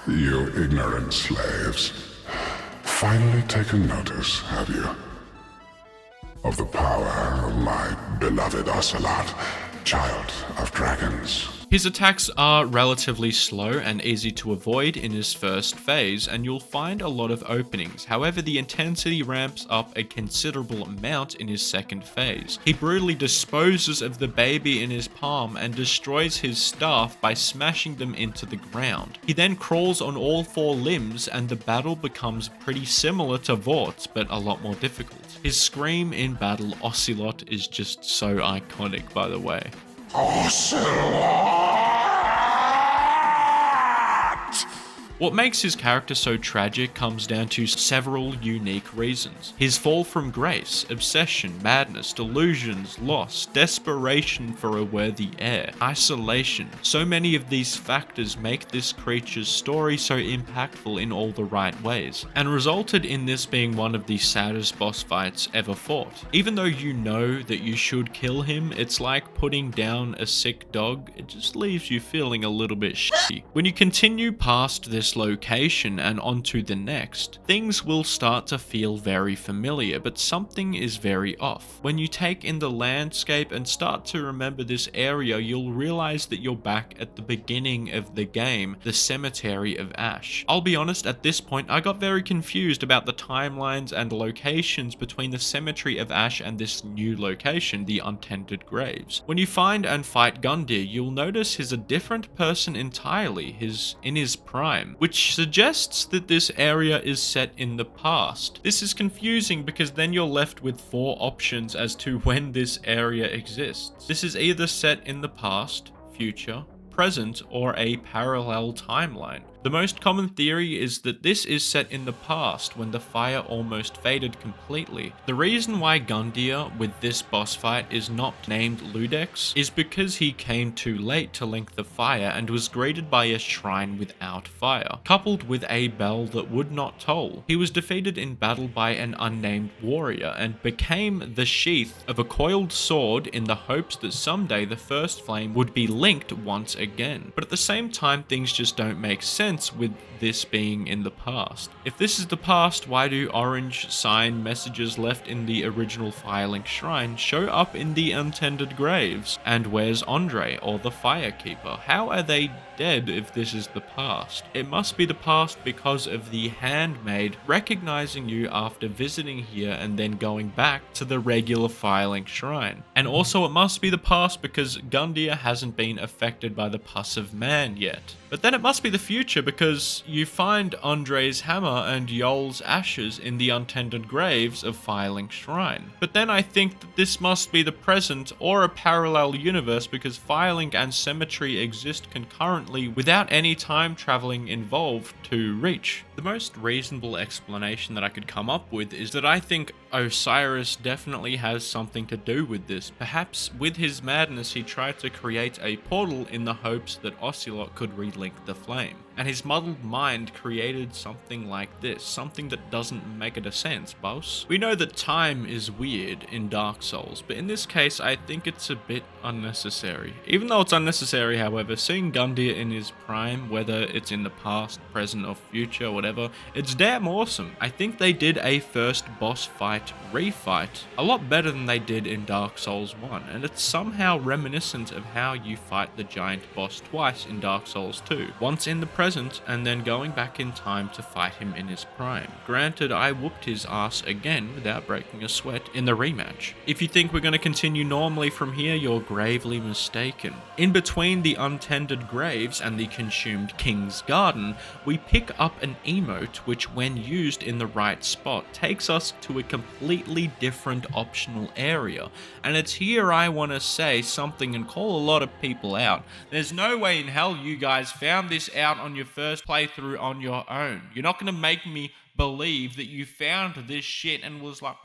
You ignorant slaves. Finally taken notice, have you? Of the power of my beloved Ocelot, child of dragons. His attacks are relatively slow and easy to avoid in his first phase, and you'll find a lot of openings. However, the intensity ramps up a considerable amount in his second phase. He brutally disposes of the baby in his palm and destroys his staff by smashing them into the ground. He then crawls on all four limbs, and the battle becomes pretty similar to Vordt's, but a lot more difficult. His scream in battle, Ocelot, is just so iconic, by the way. Ocelot! What makes his character so tragic comes down to several unique reasons. His fall from grace, obsession, madness, delusions, loss, desperation for a worthy heir, isolation. So many of these factors make this creature's story so impactful in all the right ways, and resulted in this being one of the saddest boss fights ever fought. Even though you know that you should kill him, it's like putting down a sick dog. It just leaves you feeling a little bit shitty. When you continue past this location and onto the next, things will start to feel very familiar, but something is very off. When you take in the landscape and start to remember this area, you'll realize that you're back at the beginning of the game, the Cemetery of Ash. I'll be honest, at this point I got very confused about the timelines and locations between the Cemetery of Ash and this new location, the Untended Graves. When you find and fight Gundyr, you'll notice he's a different person entirely, in his prime, which suggests that this area is set in the past. This is confusing because then you're left with 4 options as to when this area exists. This is either set in the past, future, present, or a parallel timeline. The most common theory is that this is set in the past when the fire almost faded completely. The reason why Gundyr with this boss fight is not named Iudex is because he came too late to link the fire and was greeted by a shrine without fire, coupled with a bell that would not toll. He was defeated in battle by an unnamed warrior and became the sheath of a coiled sword in the hopes that someday the first flame would be linked once again. But at the same time, things just don't make sense with this being in the past. If this is the past, why do orange sign messages left in the original Firelink Shrine show up in the Untended Graves? And where's Andre or the Firekeeper? How are they dead if this is the past? It must be the past because of the handmaid recognizing you after visiting here and then going back to the regular Firelink Shrine. And also it must be the past because Gundyr hasn't been affected by the pus of man yet. But then it must be the future because you find Andre's hammer and Yol's ashes in the Untended Graves of Firelink Shrine. But then I think that this must be the present or a parallel universe because Firelink and Cemetery exist concurrently without any time traveling involved to reach. The most reasonable explanation that I could come up with is that I think Oceiros definitely has something to do with this. Perhaps with his madness he tried to create a portal in the hopes that Ocelot could relink the flame. and his muddled mind created something like this, something that doesn't make it a sense, boss. We know that time is weird in Dark Souls, but in this case I think it's a bit unnecessary. Even though it's unnecessary, however, seeing Gundyr in his prime, whether it's in the past, present or future, whatever, it's damn awesome. I think they did a first boss fight refight a lot better than they did in Dark Souls 1, and it's somehow reminiscent of how you fight the giant boss twice in Dark Souls 2, once in the present and then going back in time to fight him in his prime. Granted, I whooped his ass again without breaking a sweat in the rematch. If you think we're going to continue normally from here, you're gravely mistaken. In between the untended graves and the consumed King's Garden, we pick up an emote which, when used in the right spot, takes us to a completely different optional area. And it's here I want to say something and call a lot of people out. There's no way in hell you guys found this out on your first playthrough on your own. You're not going to make me believe that you found this shit and was like,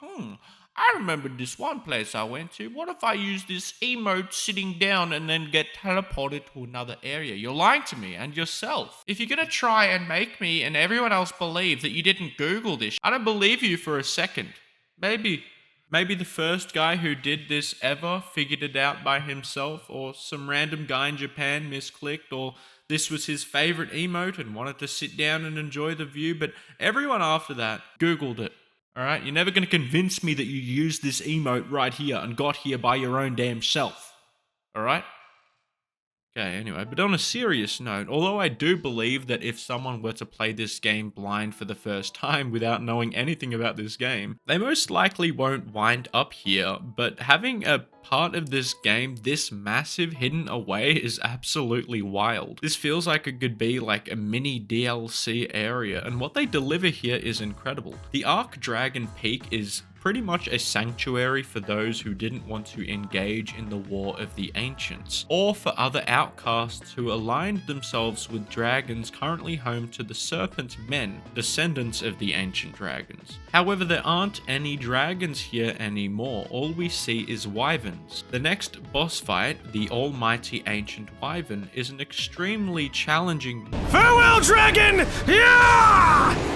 I remembered this one place I went to. What if I use this emote sitting down and then get teleported to another area? You're lying to me and yourself. If you're gonna try and make me and everyone else believe that you didn't Google this, I don't believe you for a second. Maybe the first guy who did this ever figured it out by himself, or some random guy in Japan misclicked, or this was his favorite emote and wanted to sit down and enjoy the view, but everyone after that Googled it. Alright, you're never going to convince me that you used this emote right here and got here by your own damn self. Alright? Okay, anyway, but on a serious note, although I do believe that if someone were to play this game blind for the first time without knowing anything about this game, they most likely won't wind up here, but having a part of this game this massive hidden away is absolutely wild. This feels like it could be like a mini DLC area, and what they deliver here is incredible. The Archdragon Peak is pretty much a sanctuary for those who didn't want to engage in the War of the Ancients, or for other outcasts who aligned themselves with dragons currently home to the Serpent Men, descendants of the ancient dragons. However, there aren't any dragons here anymore. All we see is wyverns. The next boss fight, the almighty ancient wyvern, is an extremely challenging— Farewell, dragon! Yeah!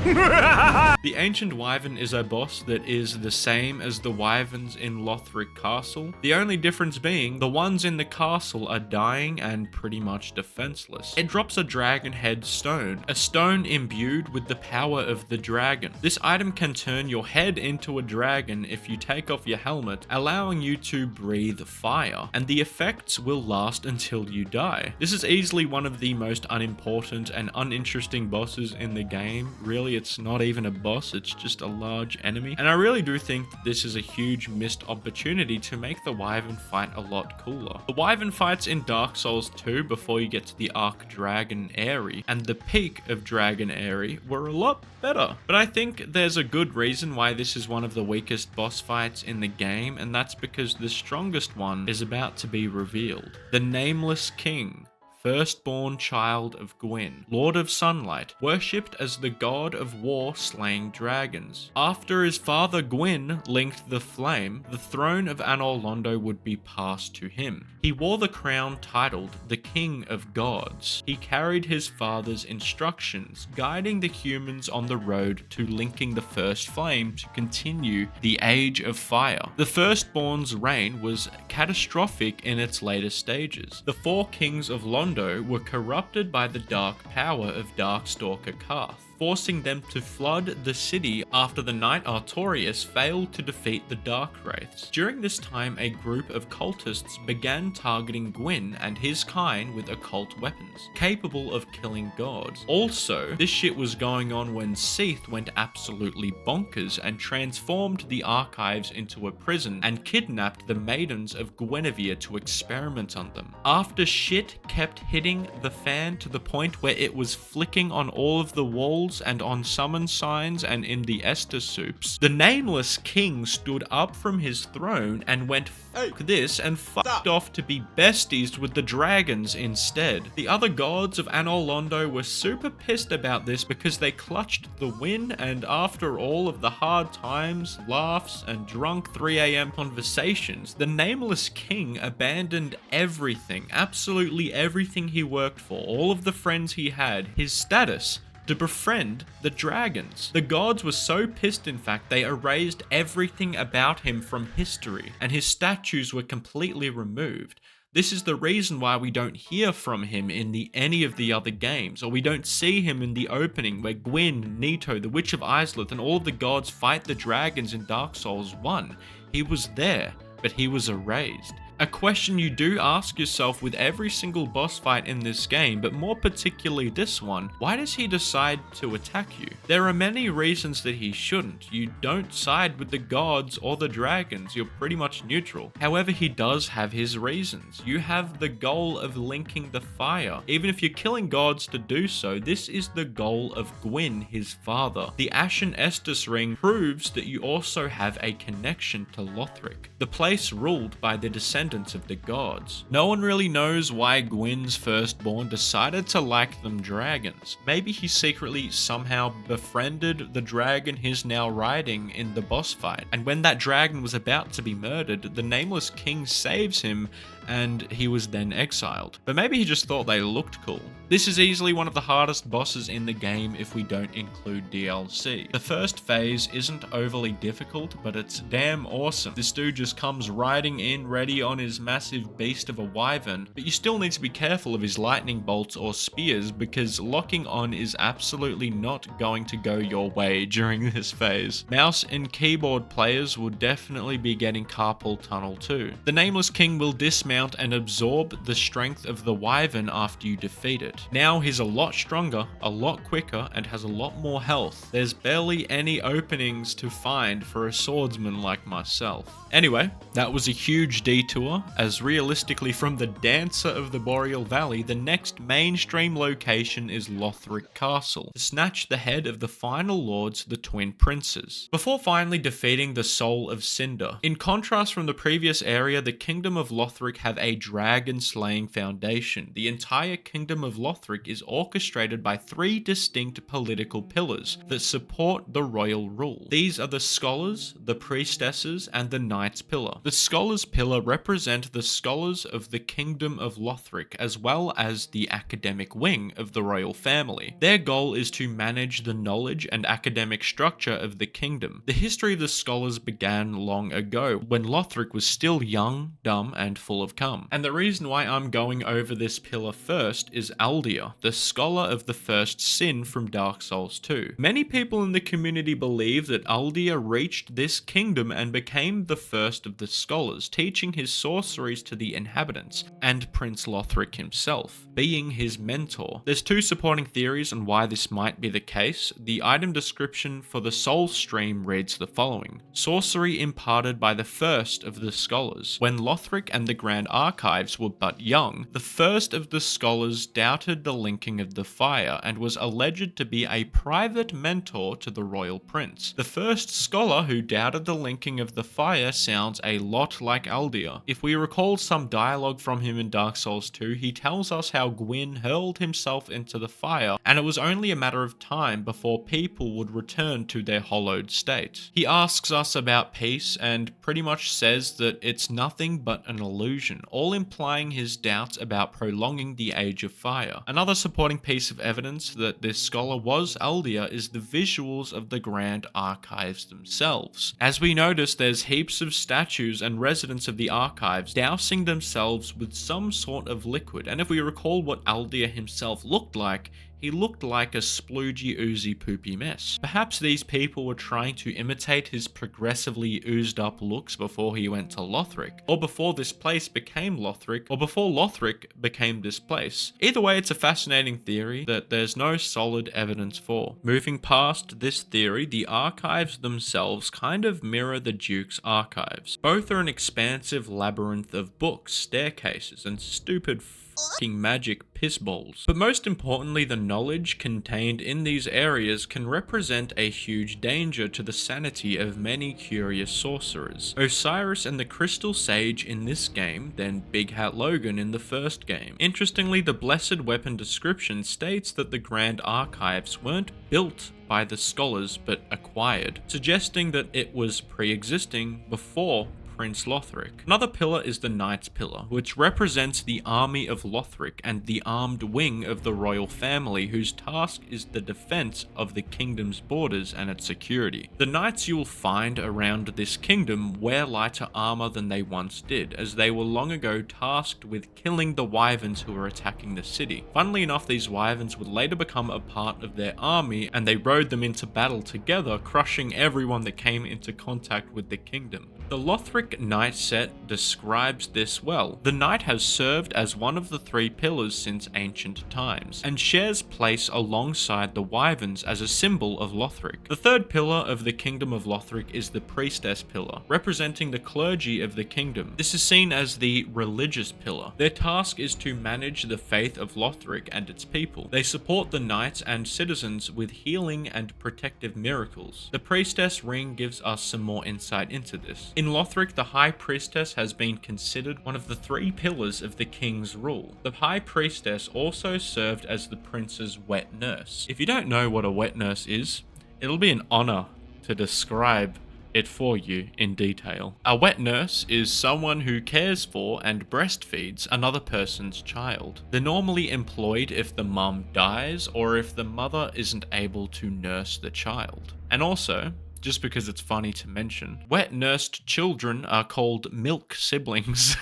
The Ancient Wyvern is a boss that is the same as the wyverns in Lothric Castle, the only difference being the ones in the castle are dying and pretty much defenseless. It drops a dragon head stone, a stone imbued with the power of the dragon. This item can turn your head into a dragon if you take off your helmet, allowing you to breathe fire, and the effects will last until you die. This is easily one of the most unimportant and uninteresting bosses in the game. Really, it's not even a boss, it's just a large enemy, and I really do think that this is a huge missed opportunity to make the wyvern fight a lot cooler. The wyvern fights in Dark Souls 2 before you get to the Archdragon Eyrie and the peak of Dragon Eyrie were a lot better, but I think there's a good reason why this is one of the weakest boss fights in the game, and that's because the strongest one is about to be revealed. The Nameless King, firstborn child of Gwyn, Lord of Sunlight, worshipped as the god of war slaying dragons. After his father Gwyn linked the flame, the throne of Anor Londo would be passed to him. He wore the crown titled the King of Gods. He carried his father's instructions, guiding the humans on the road to linking the first flame to continue the Age of Fire. The firstborn's reign was catastrophic in its later stages. The four kings of Londo were corrupted by the dark power of Darkstalker Kaathe, forcing them to flood the city after the Knight Artorias failed to defeat the Dark Wraiths. During this time, a group of cultists began targeting Gwyn and his kind with occult weapons, capable of killing gods. Also, this shit was going on when Seath went absolutely bonkers and transformed the archives into a prison and kidnapped the maidens of Guinevere to experiment on them. After shit kept hitting the fan to the point where it was flicking on all of the walls and on summon signs and in the Estus soups, the Nameless King stood up from his throne and went fuck this and fucked off to be besties with the dragons instead. The other gods of Anor Londo were super pissed about this because they clutched the win, and after all of the hard times, laughs, and drunk 3 AM conversations, the Nameless King abandoned everything, absolutely everything everything he worked for, all of the friends he had, his status, to befriend the dragons. The gods were so pissed, in fact, they erased everything about him from history, and his statues were completely removed. This is the reason why we don't hear from him in any of the other games, or we don't see him in the opening where Gwyn, Nito, the Witch of Islith, and all of the gods fight the dragons in Dark Souls 1. He was there, but he was erased. A question you do ask yourself with every single boss fight in this game, but more particularly this one, why does he decide to attack you? There are many reasons that he shouldn't. You don't side with the gods or the dragons, you're pretty much neutral. However, he does have his reasons. You have the goal of linking the fire. Even if you're killing gods to do so, this is the goal of Gwyn, his father. The Ashen Estus ring proves that you also have a connection to Lothric, the place ruled by the descendants of the gods. No one really knows why Gwyn's firstborn decided to like them dragons. Maybe he secretly somehow befriended the dragon he's now riding in the boss fight, and when that dragon was about to be murdered, the Nameless King saves him and he was then exiled. But maybe he just thought they looked cool. This is easily one of the hardest bosses in the game if we don't include DLC. The first phase isn't overly difficult, but it's damn awesome. This dude just comes riding in ready on his massive beast of a wyvern, but you still need to be careful of his lightning bolts or spears because locking on is absolutely not going to go your way during this phase. Mouse and keyboard players will definitely be getting carpal tunnel too. The Nameless King will dismount and absorb the strength of the wyvern after you defeat it. Now he's a lot stronger, a lot quicker, and has a lot more health. There's barely any openings to find for a swordsman like myself. Anyway, that was a huge detour, as realistically from the Dancer of the Boreal Valley, the next mainstream location is Lothric Castle, to snatch the head of the final lords, the Twin Princes, before finally defeating the Soul of Cinder. In contrast from the previous area, the Kingdom of Lothric have a dragon-slaying foundation. The entire Kingdom of Lothric is orchestrated by 3 distinct political pillars that support the royal rule. These are the Scholars, the Priestesses, and the Knights Pillar. The Scholars Pillar represent the scholars of the Kingdom of Lothric, as well as the academic wing of the royal family. Their goal is to manage the knowledge and academic structure of the kingdom. The history of the Scholars began long ago, when Lothric was still young, dumb, and full of cum. And the reason why I'm going over this pillar first is Aldrich, the scholar of the first sin from Dark Souls 2. Many people in the community believe that Aldrich reached this kingdom and became the first of the scholars, teaching his sorceries to the inhabitants, and Prince Lothric himself, being his mentor. There's 2 supporting theories on why this might be the case. The item description for the Soul Stream reads the following: sorcery imparted by the first of the scholars. When Lothric and the Grand Archives were but young, the first of the scholars doubted the linking of the fire and was alleged to be a private mentor to the royal prince. The first scholar who doubted the linking of the fire sounds a lot like Aldrich. If we recall some dialogue from him in Dark Souls 2, he tells us how Gwyn hurled himself into the fire, and it was only a matter of time before people would return to their hollowed state. He asks us about peace and pretty much says that it's nothing but an illusion, all implying his doubts about prolonging the Age of Fire. Another supporting piece of evidence that this scholar was Aldrich is the visuals of the Grand Archives themselves. As we notice, there's heaps of statues and residents of the archives dousing themselves with some sort of liquid, and if we recall what Aldrich himself looked like, he looked like a sploogey, oozy, poopy mess. Perhaps these people were trying to imitate his progressively oozed up looks before he went to Lothric, or before this place became Lothric, or before Lothric became this place. Either way, it's a fascinating theory that there's no solid evidence for. Moving past this theory, the archives themselves kind of mirror the Duke's archives. Both are an expansive labyrinth of books, staircases, and stupid fucking magic piss balls. But most importantly, the knowledge contained in these areas can represent a huge danger to the sanity of many curious sorcerers. Oceiros and the Crystal Sage in this game, then Big Hat Logan in the first game. Interestingly, the Blessed Weapon description states that the Grand Archives weren't built by the scholars but acquired, suggesting that it was pre-existing before Prince Lothric. Another pillar is the Knight's Pillar, which represents the army of Lothric and the armed wing of the royal family, whose task is the defense of the kingdom's borders and its security. The knights you will find around this kingdom wear lighter armor than they once did, as they were long ago tasked with killing the wyverns who were attacking the city. Funnily enough, these wyverns would later become a part of their army, and they rode them into battle together, crushing everyone that came into contact with the kingdom. The Lothric Knight set describes this well. The Knight has served as one of the three pillars since ancient times, and shares place alongside the wyverns as a symbol of Lothric. The third pillar of the Kingdom of Lothric is the Priestess Pillar, representing the clergy of the kingdom. This is seen as the religious pillar. Their task is to manage the faith of Lothric and its people. They support the knights and citizens with healing and protective miracles. The Priestess Ring gives us some more insight into this. In Lothric, the High Priestess has been considered one of the three pillars of the king's rule. The High Priestess also served as the prince's wet nurse. If you don't know what a wet nurse is, it'll be an honor to describe it for you in detail. A wet nurse is someone who cares for and breastfeeds another person's child. They're normally employed if the mum dies or if the mother isn't able to nurse the child. And also, just because it's funny to mention, wet nursed children are called milk siblings.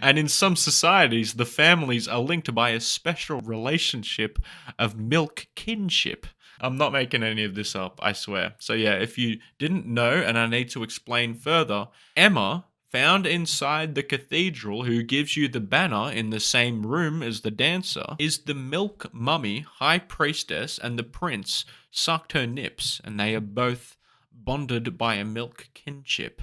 And in some societies, the families are linked by a special relationship of milk kinship. I'm not making any of this up, I swear. So yeah, if you didn't know and I need to explain further, Emma, found inside the cathedral, who gives you the banner in the same room as the dancer, is the milk mummy, high priestess, and the prince sucked her nips, and they are both bonded by a milk kinship.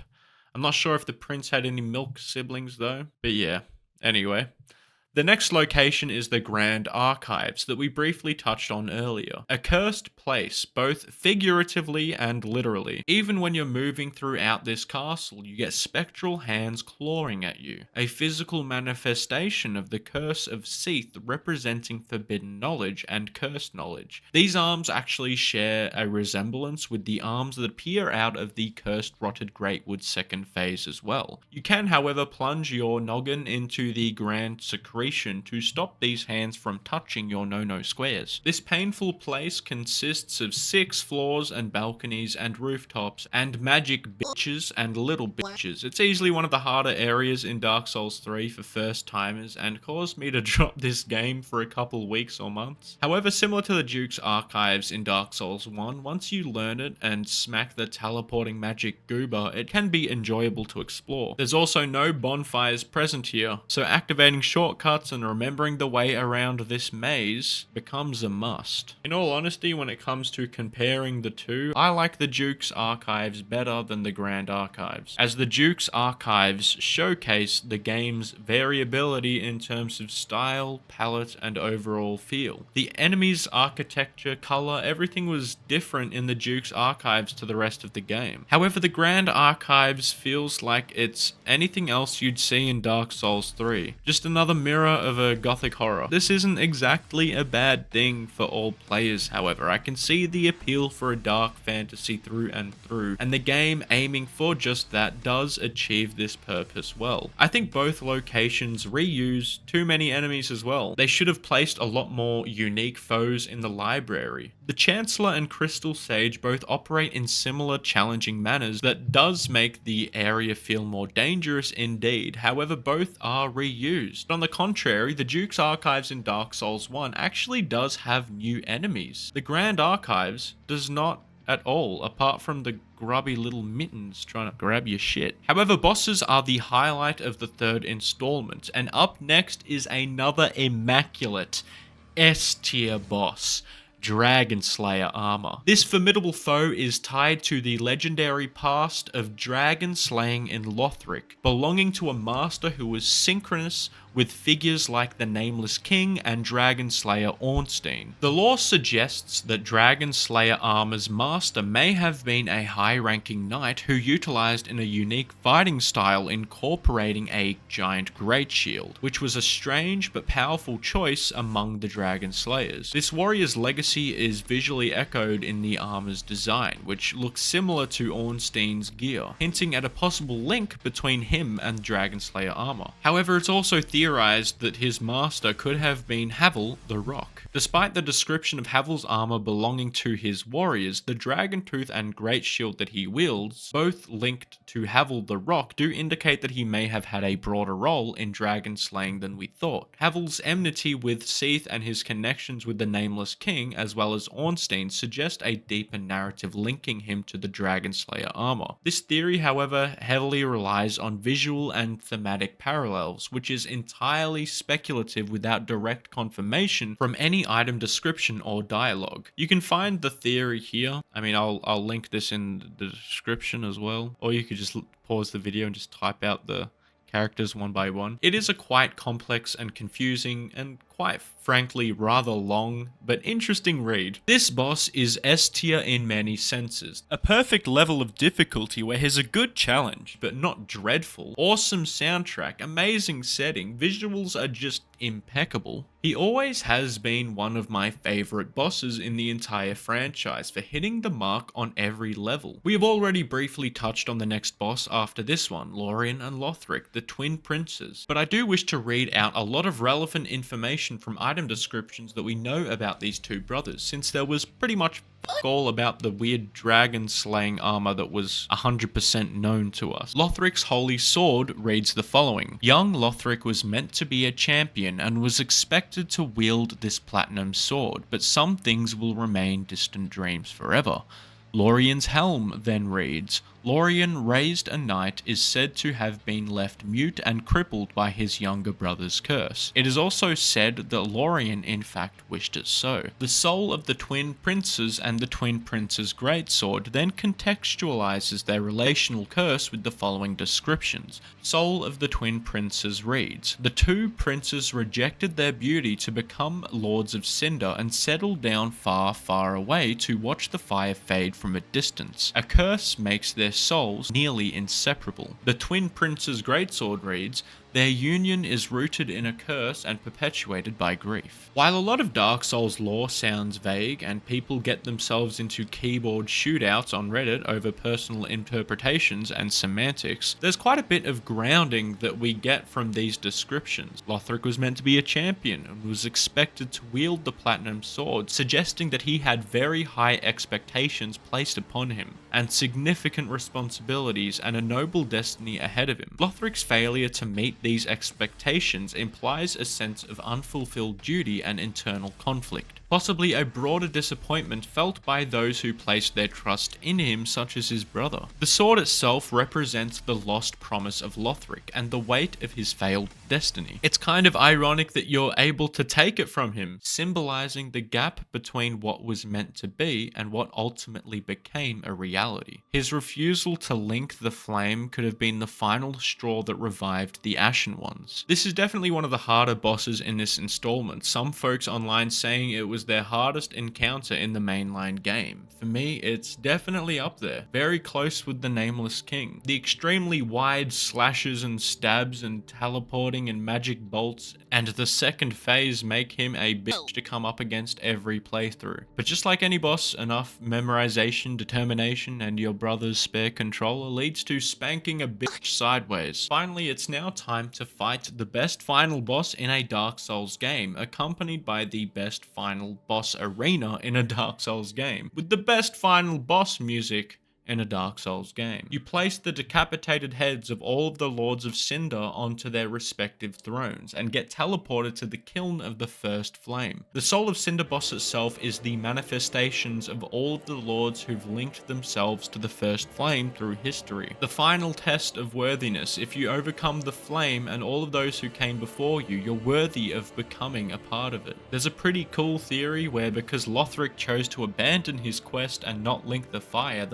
I'm not sure if the prince had any milk siblings though, but yeah. Anyway, the next location is the Grand Archives that we briefly touched on earlier. A cursed place, both figuratively and literally. Even when you're moving throughout this castle, you get spectral hands clawing at you. A physical manifestation of the curse of Seath, representing forbidden knowledge and cursed knowledge. These arms actually share a resemblance with the arms that appear out of the cursed rotted Greatwood second phase as well. You can, however, plunge your noggin into the Grand Secretion to stop these hands from touching your no-no squares. This painful place consists of 6 floors and balconies and rooftops and magic bitches and little bitches. It's easily one of the harder areas in Dark Souls 3 for first timers and caused me to drop this game for a couple weeks or months. However, similar to the Duke's Archives in Dark Souls 1, once you learn it and smack the teleporting magic goober, it can be enjoyable to explore. There's also no bonfires present here, so activating shortcuts and remembering the way around this maze becomes a must. In all honesty, when it comes to comparing the two, I like the Duke's Archives better than the Grand Archives, as the Duke's Archives showcase the game's variability in terms of style, palette, and overall feel. The enemies, architecture, color, everything was different in the Duke's Archives to the rest of the game. However, the Grand Archives feels like it's anything else you'd see in Dark Souls 3. Just another mirror of a gothic horror. This isn't exactly a bad thing for all players, however. I can see the appeal for a dark fantasy through and through, and the game aiming for just that does achieve this purpose well. I think both locations reuse too many enemies as well. They should have placed a lot more unique foes in the library. The Chancellor and Crystal Sage both operate in similar challenging manners that does make the area feel more dangerous indeed. However, both are reused. On the contrary, the Duke's Archives in Dark Souls 1 actually does have new enemies. The Grand Archives does not at all, apart from the grubby little mittens trying to grab your shit. However, bosses are the highlight of the third installment, and up next is another immaculate S-tier boss, Dragonslayer Armour. This formidable foe is tied to the legendary past of dragon slaying in Lothric, belonging to a master who was synchronous with figures like the Nameless King and Dragonslayer Ornstein. The lore suggests that Dragonslayer Armour's master may have been a high-ranking knight who utilized in a unique fighting style incorporating a giant great shield, which was a strange but powerful choice among the Dragon Slayers. This warrior's legacy is visually echoed in the armor's design, which looks similar to Ornstein's gear, hinting at a possible link between him and Dragonslayer Armour. However, it's also theorized that his master could have been Havel the Rock. Despite the description of Havel's armor belonging to his warriors, the dragon tooth and great shield that he wields, both linked to Havel the Rock, do indicate that he may have had a broader role in dragon slaying than we thought. Havel's enmity with Seath and his connections with the Nameless King, as well as Ornstein, suggest a deeper narrative linking him to the Dragonslayer armor. This theory, however, heavily relies on visual and thematic parallels, which is entirely speculative without direct confirmation from any item description or dialogue. You can find the theory here. I mean, I'll link this in the description as well, or you could just pause the video and just type out the characters one by one. It is a quite complex and confusing and quite frankly rather long but interesting read. This boss is S tier in many senses. A perfect level of difficulty where he's a good challenge but not dreadful. Awesome soundtrack, amazing setting, visuals are just impeccable. He always has been one of my favorite bosses in the entire franchise for hitting the mark on every level. We have already briefly touched on the next boss after this one, Lorian and Lothric, the twin princes, but I do wish to read out a lot of relevant information from item descriptions that we know about these two brothers, since there was pretty much all about the weird dragon slaying armor that was 100% known to us. Lothric's holy sword reads the following. Young Lothric was meant to be a champion and was expected to wield this platinum sword, but some things will remain distant dreams forever. Lorian's helm then reads, Lorian, raised a knight, is said to have been left mute and crippled by his younger brother's curse. It is also said that Lorian in fact wished it so. The soul of the twin princes and the twin prince's greatsword then contextualizes their relational curse with the following descriptions. Soul of the twin princes reads, the two princes rejected their beauty to become lords of Cinder and settled down far, far away to watch the fire fade from a distance. A curse makes their souls nearly inseparable. The twin prince's greatsword reads, their union is rooted in a curse and perpetuated by grief. While a lot of Dark Souls lore sounds vague and people get themselves into keyboard shootouts on Reddit over personal interpretations and semantics, there's quite a bit of grounding that we get from these descriptions. Lothric was meant to be a champion and was expected to wield the platinum sword, suggesting that he had very high expectations placed upon him, and significant responsibilities and a noble destiny ahead of him. Lothric's failure to meet these expectations implies a sense of unfulfilled duty and internal conflict, possibly a broader disappointment felt by those who placed their trust in him, such as his brother. The sword itself represents the lost promise of Lothric and the weight of his failed destiny. It's kind of ironic that you're able to take it from him, symbolizing the gap between what was meant to be and what ultimately became a reality. His refusal to link the flame could have been the final straw that revived the Ashen ones. This is definitely one of the harder bosses in this installment, some folks online saying it was their hardest encounter in the mainline game. For me, it's definitely up there, very close with the Nameless King. The extremely wide slashes and stabs and teleporting and magic bolts and the second phase make him a bitch to come up against every playthrough. But just like any boss, enough memorization, determination, and your brother's spare controller leads to spanking a bitch sideways. Finally, it's now time to fight the best final boss in a Dark Souls game, accompanied by the best final boss arena in a Dark Souls game, with the best final boss music in a Dark Souls game. You place the decapitated heads of all of the Lords of Cinder onto their respective thrones and get teleported to the kiln of the first flame. The Soul of Cinder boss itself is the manifestations of all of the lords who've linked themselves to the first flame through history. The final test of worthiness. If you overcome the flame and all of those who came before you, you're worthy of becoming a part of it. There's a pretty cool theory where because Lothric chose to abandon his quest and not link the fire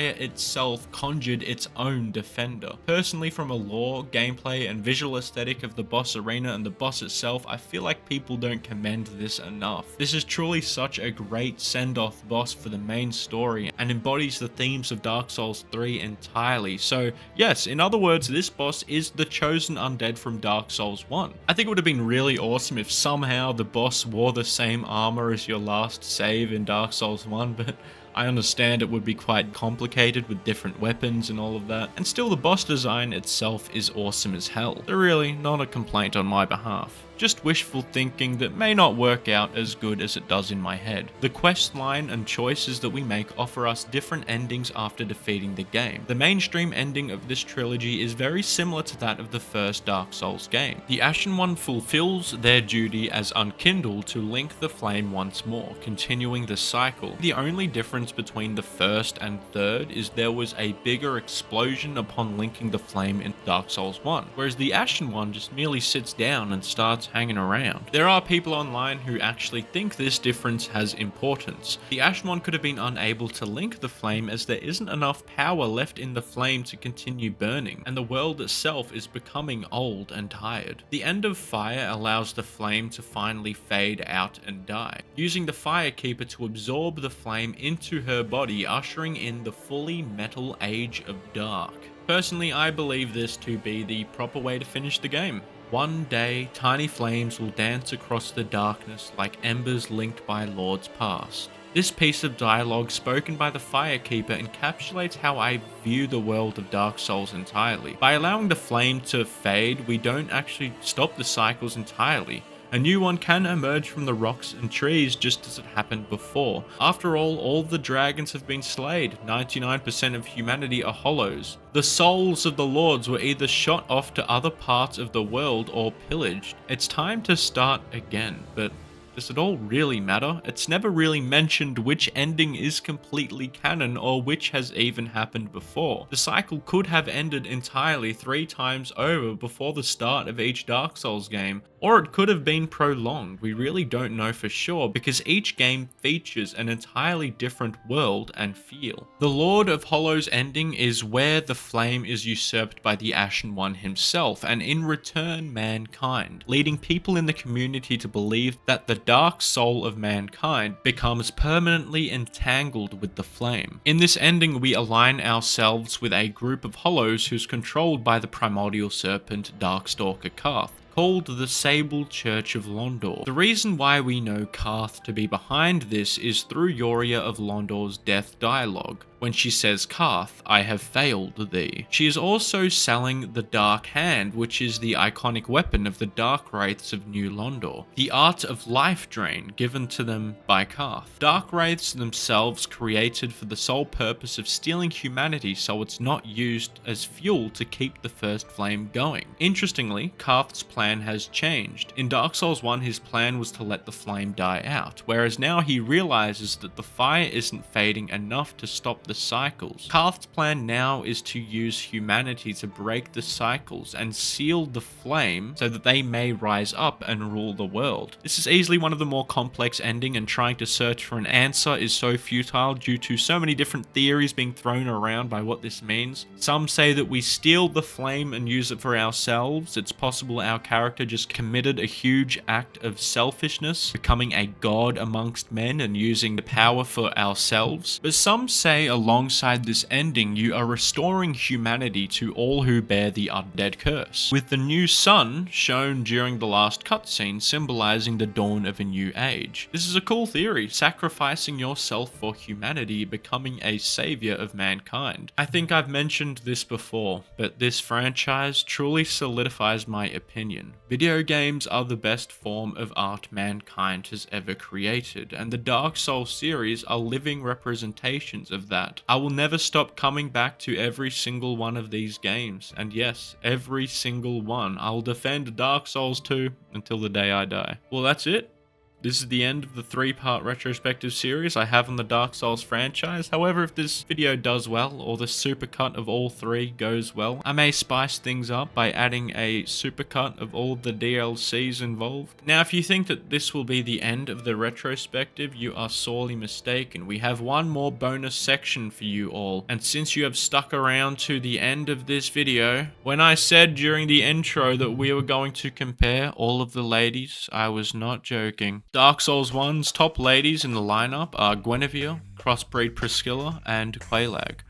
fire itself conjured its own defender. Personally, from a lore, gameplay, and visual aesthetic of the boss arena and the boss itself, I feel like people don't commend this enough. This is truly such a great send-off boss for the main story and embodies the themes of Dark Souls 3 entirely. So yes, in other words, this boss is the chosen undead from Dark Souls 1. I think it would have been really awesome if somehow the boss wore the same armor as your last save in Dark Souls 1, but I understand it would be quite complicated with different weapons and all of that, and still the boss design itself is awesome as hell. So really, not a complaint on my behalf. Just wishful thinking that may not work out as good as it does in my head. The quest line and choices that we make offer us different endings after defeating the game. The mainstream ending of this trilogy is very similar to that of the first Dark Souls game. The Ashen One fulfills their duty as Unkindled to link the flame once more, continuing the cycle. The only difference between the first and third is there was a bigger explosion upon linking the flame in Dark Souls 1, whereas the Ashen One just merely sits down and starts hanging around. There are people online who actually think this difference has importance. The Ashen One could have been unable to link the flame as there isn't enough power left in the flame to continue burning, and the world itself is becoming old and tired. The End of Fire allows the flame to finally fade out and die, using the Fire Keeper to absorb the flame into her body, ushering in the fully metal Age of Dark. Personally, I believe this to be the proper way to finish the game. One day, tiny flames will dance across the darkness like embers linked by lords past. This piece of dialogue spoken by the Firekeeper encapsulates how I view the world of Dark Souls entirely. By allowing the flame to fade, we don't actually stop the cycles entirely. A new one can emerge from the rocks and trees just as it happened before. After all the dragons have been slayed. 99% of humanity are hollows. The souls of the lords were either shot off to other parts of the world or pillaged. It's time to start again, but does it all really matter? It's never really mentioned which ending is completely canon or which has even happened before. The cycle could have ended entirely 3 times over before the start of each Dark Souls game, or it could have been prolonged. We really don't know for sure because each game features an entirely different world and feel. The Lord of Hollows ending is where the flame is usurped by the Ashen One himself, and in return mankind, leading people in the community to believe that the dark soul of mankind becomes permanently entangled with the flame. In this ending, we align ourselves with a group of hollows who's controlled by the primordial serpent Darkstalker Kaathe, called the Sable Church of Londor. The reason why we know Kaathe to be behind this is through Yuria of Londor's death dialogue, when she says, "Kaathe, I have failed thee." She is also selling the Dark Hand, which is the iconic weapon of the Dark Wraiths of New Londor, the art of life drain given to them by Kaathe. Dark Wraiths themselves created for the sole purpose of stealing humanity so it's not used as fuel to keep the first flame going. Interestingly, Kaathe's plan has changed. In Dark Souls 1, his plan was to let the flame die out, whereas now he realizes that the fire isn't fading enough to stop the cycles. Kaathe's plan now is to use humanity to break the cycles and seal the flame so that they may rise up and rule the world. This is easily one of the more complex ending, and trying to search for an answer is so futile due to so many different theories being thrown around by what this means. Some say that we steal the flame and use it for ourselves. It's possible our character just committed a huge act of selfishness, becoming a god amongst men and using the power for ourselves. But some say alongside this ending, you are restoring humanity to all who bear the undead curse, with the new sun shown during the last cutscene symbolizing the dawn of a new age. This is a cool theory, sacrificing yourself for humanity, becoming a savior of mankind. I think I've mentioned this before, but this franchise truly solidifies my opinion. Video games are the best form of art mankind has ever created, and the Dark Souls series are living representations of that. I will never stop coming back to every single one of these games, and yes, every single one. I'll defend Dark Souls 2 until the day I die. Well, that's it. This is the end of the 3-part retrospective series I have on the Dark Souls franchise. However, if this video does well, or the supercut of all 3 goes well, I may spice things up by adding a supercut of all the DLCs involved. Now, if you think that this will be the end of the retrospective, you are sorely mistaken. We have one more bonus section for you all, and since you have stuck around to the end of this video, when I said during the intro that we were going to compare all of the ladies, I was not joking. Dark Souls 1's top ladies in the lineup are Guinevere, Crossbreed Priscilla, and Quelaag.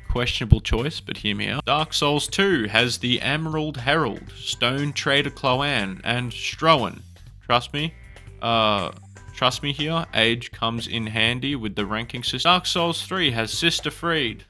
Questionable choice, but hear me out. Dark Souls 2 has the Emerald Herald, Stone Trader Cloan, and Strowan. Trust me here, age comes in handy with the ranking system. Dark Souls 3 has Sister Fried,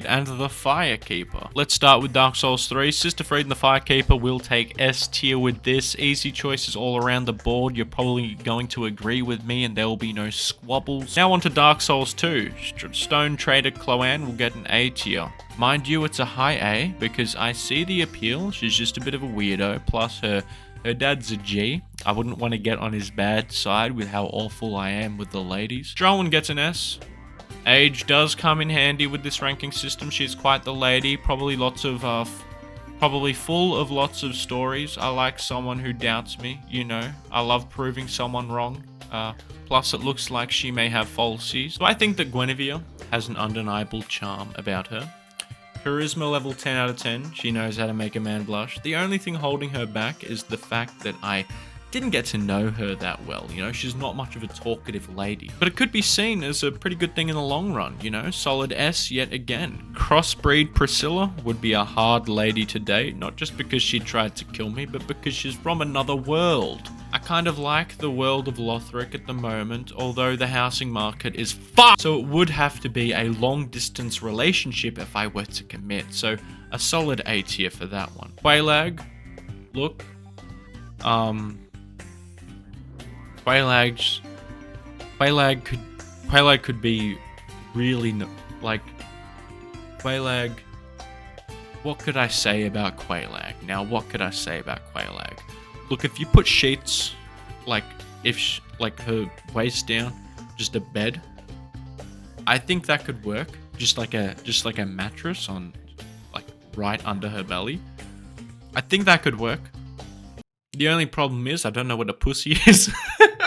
and the Firekeeper. Let's start with Dark Souls 3. Sister Fried and the Firekeeper will take S tier with this. Easy choices all around the board. You're probably going to agree with me and there will be no squabbles. Now on to Dark Souls 2. Stone Trader Cloan will get an A tier. Mind you, it's a high A because I see the appeal. She's just a bit of a weirdo. Plus her dad's a G. I wouldn't want to get on his bad side with how awful I am with the ladies. Strowan gets an S. Age does come in handy with this ranking system. She's quite the lady, probably full of lots of stories. I like someone who doubts me, you know. I love proving someone wrong. Plus it looks like she may have falsies. So I think that Guinevere has an undeniable charm about her. Charisma level 10 out of 10. She knows how to make a man blush. The only thing holding her back is the fact that I didn't get to know her that well, you know, she's not much of a talkative lady. But it could be seen as a pretty good thing in the long run, you know, solid S yet again. Crossbreed Priscilla would be a hard lady to date, not just because she tried to kill me, but because she's from another world. I kind of like the world of Lothric at the moment, although the housing market is fucked. So it would have to be a long distance relationship if I were to commit, so a solid A tier for that one. Quelaag, look, Quelaag could be really Quelaag. What could I say about Quelaag? Now, what could I say about Quelaag? Look, if you put sheets, like her waist down, just a bed, I think that could work. Just like a mattress on, like, right under her belly. I think that could work. The only problem is I don't know what a pussy is.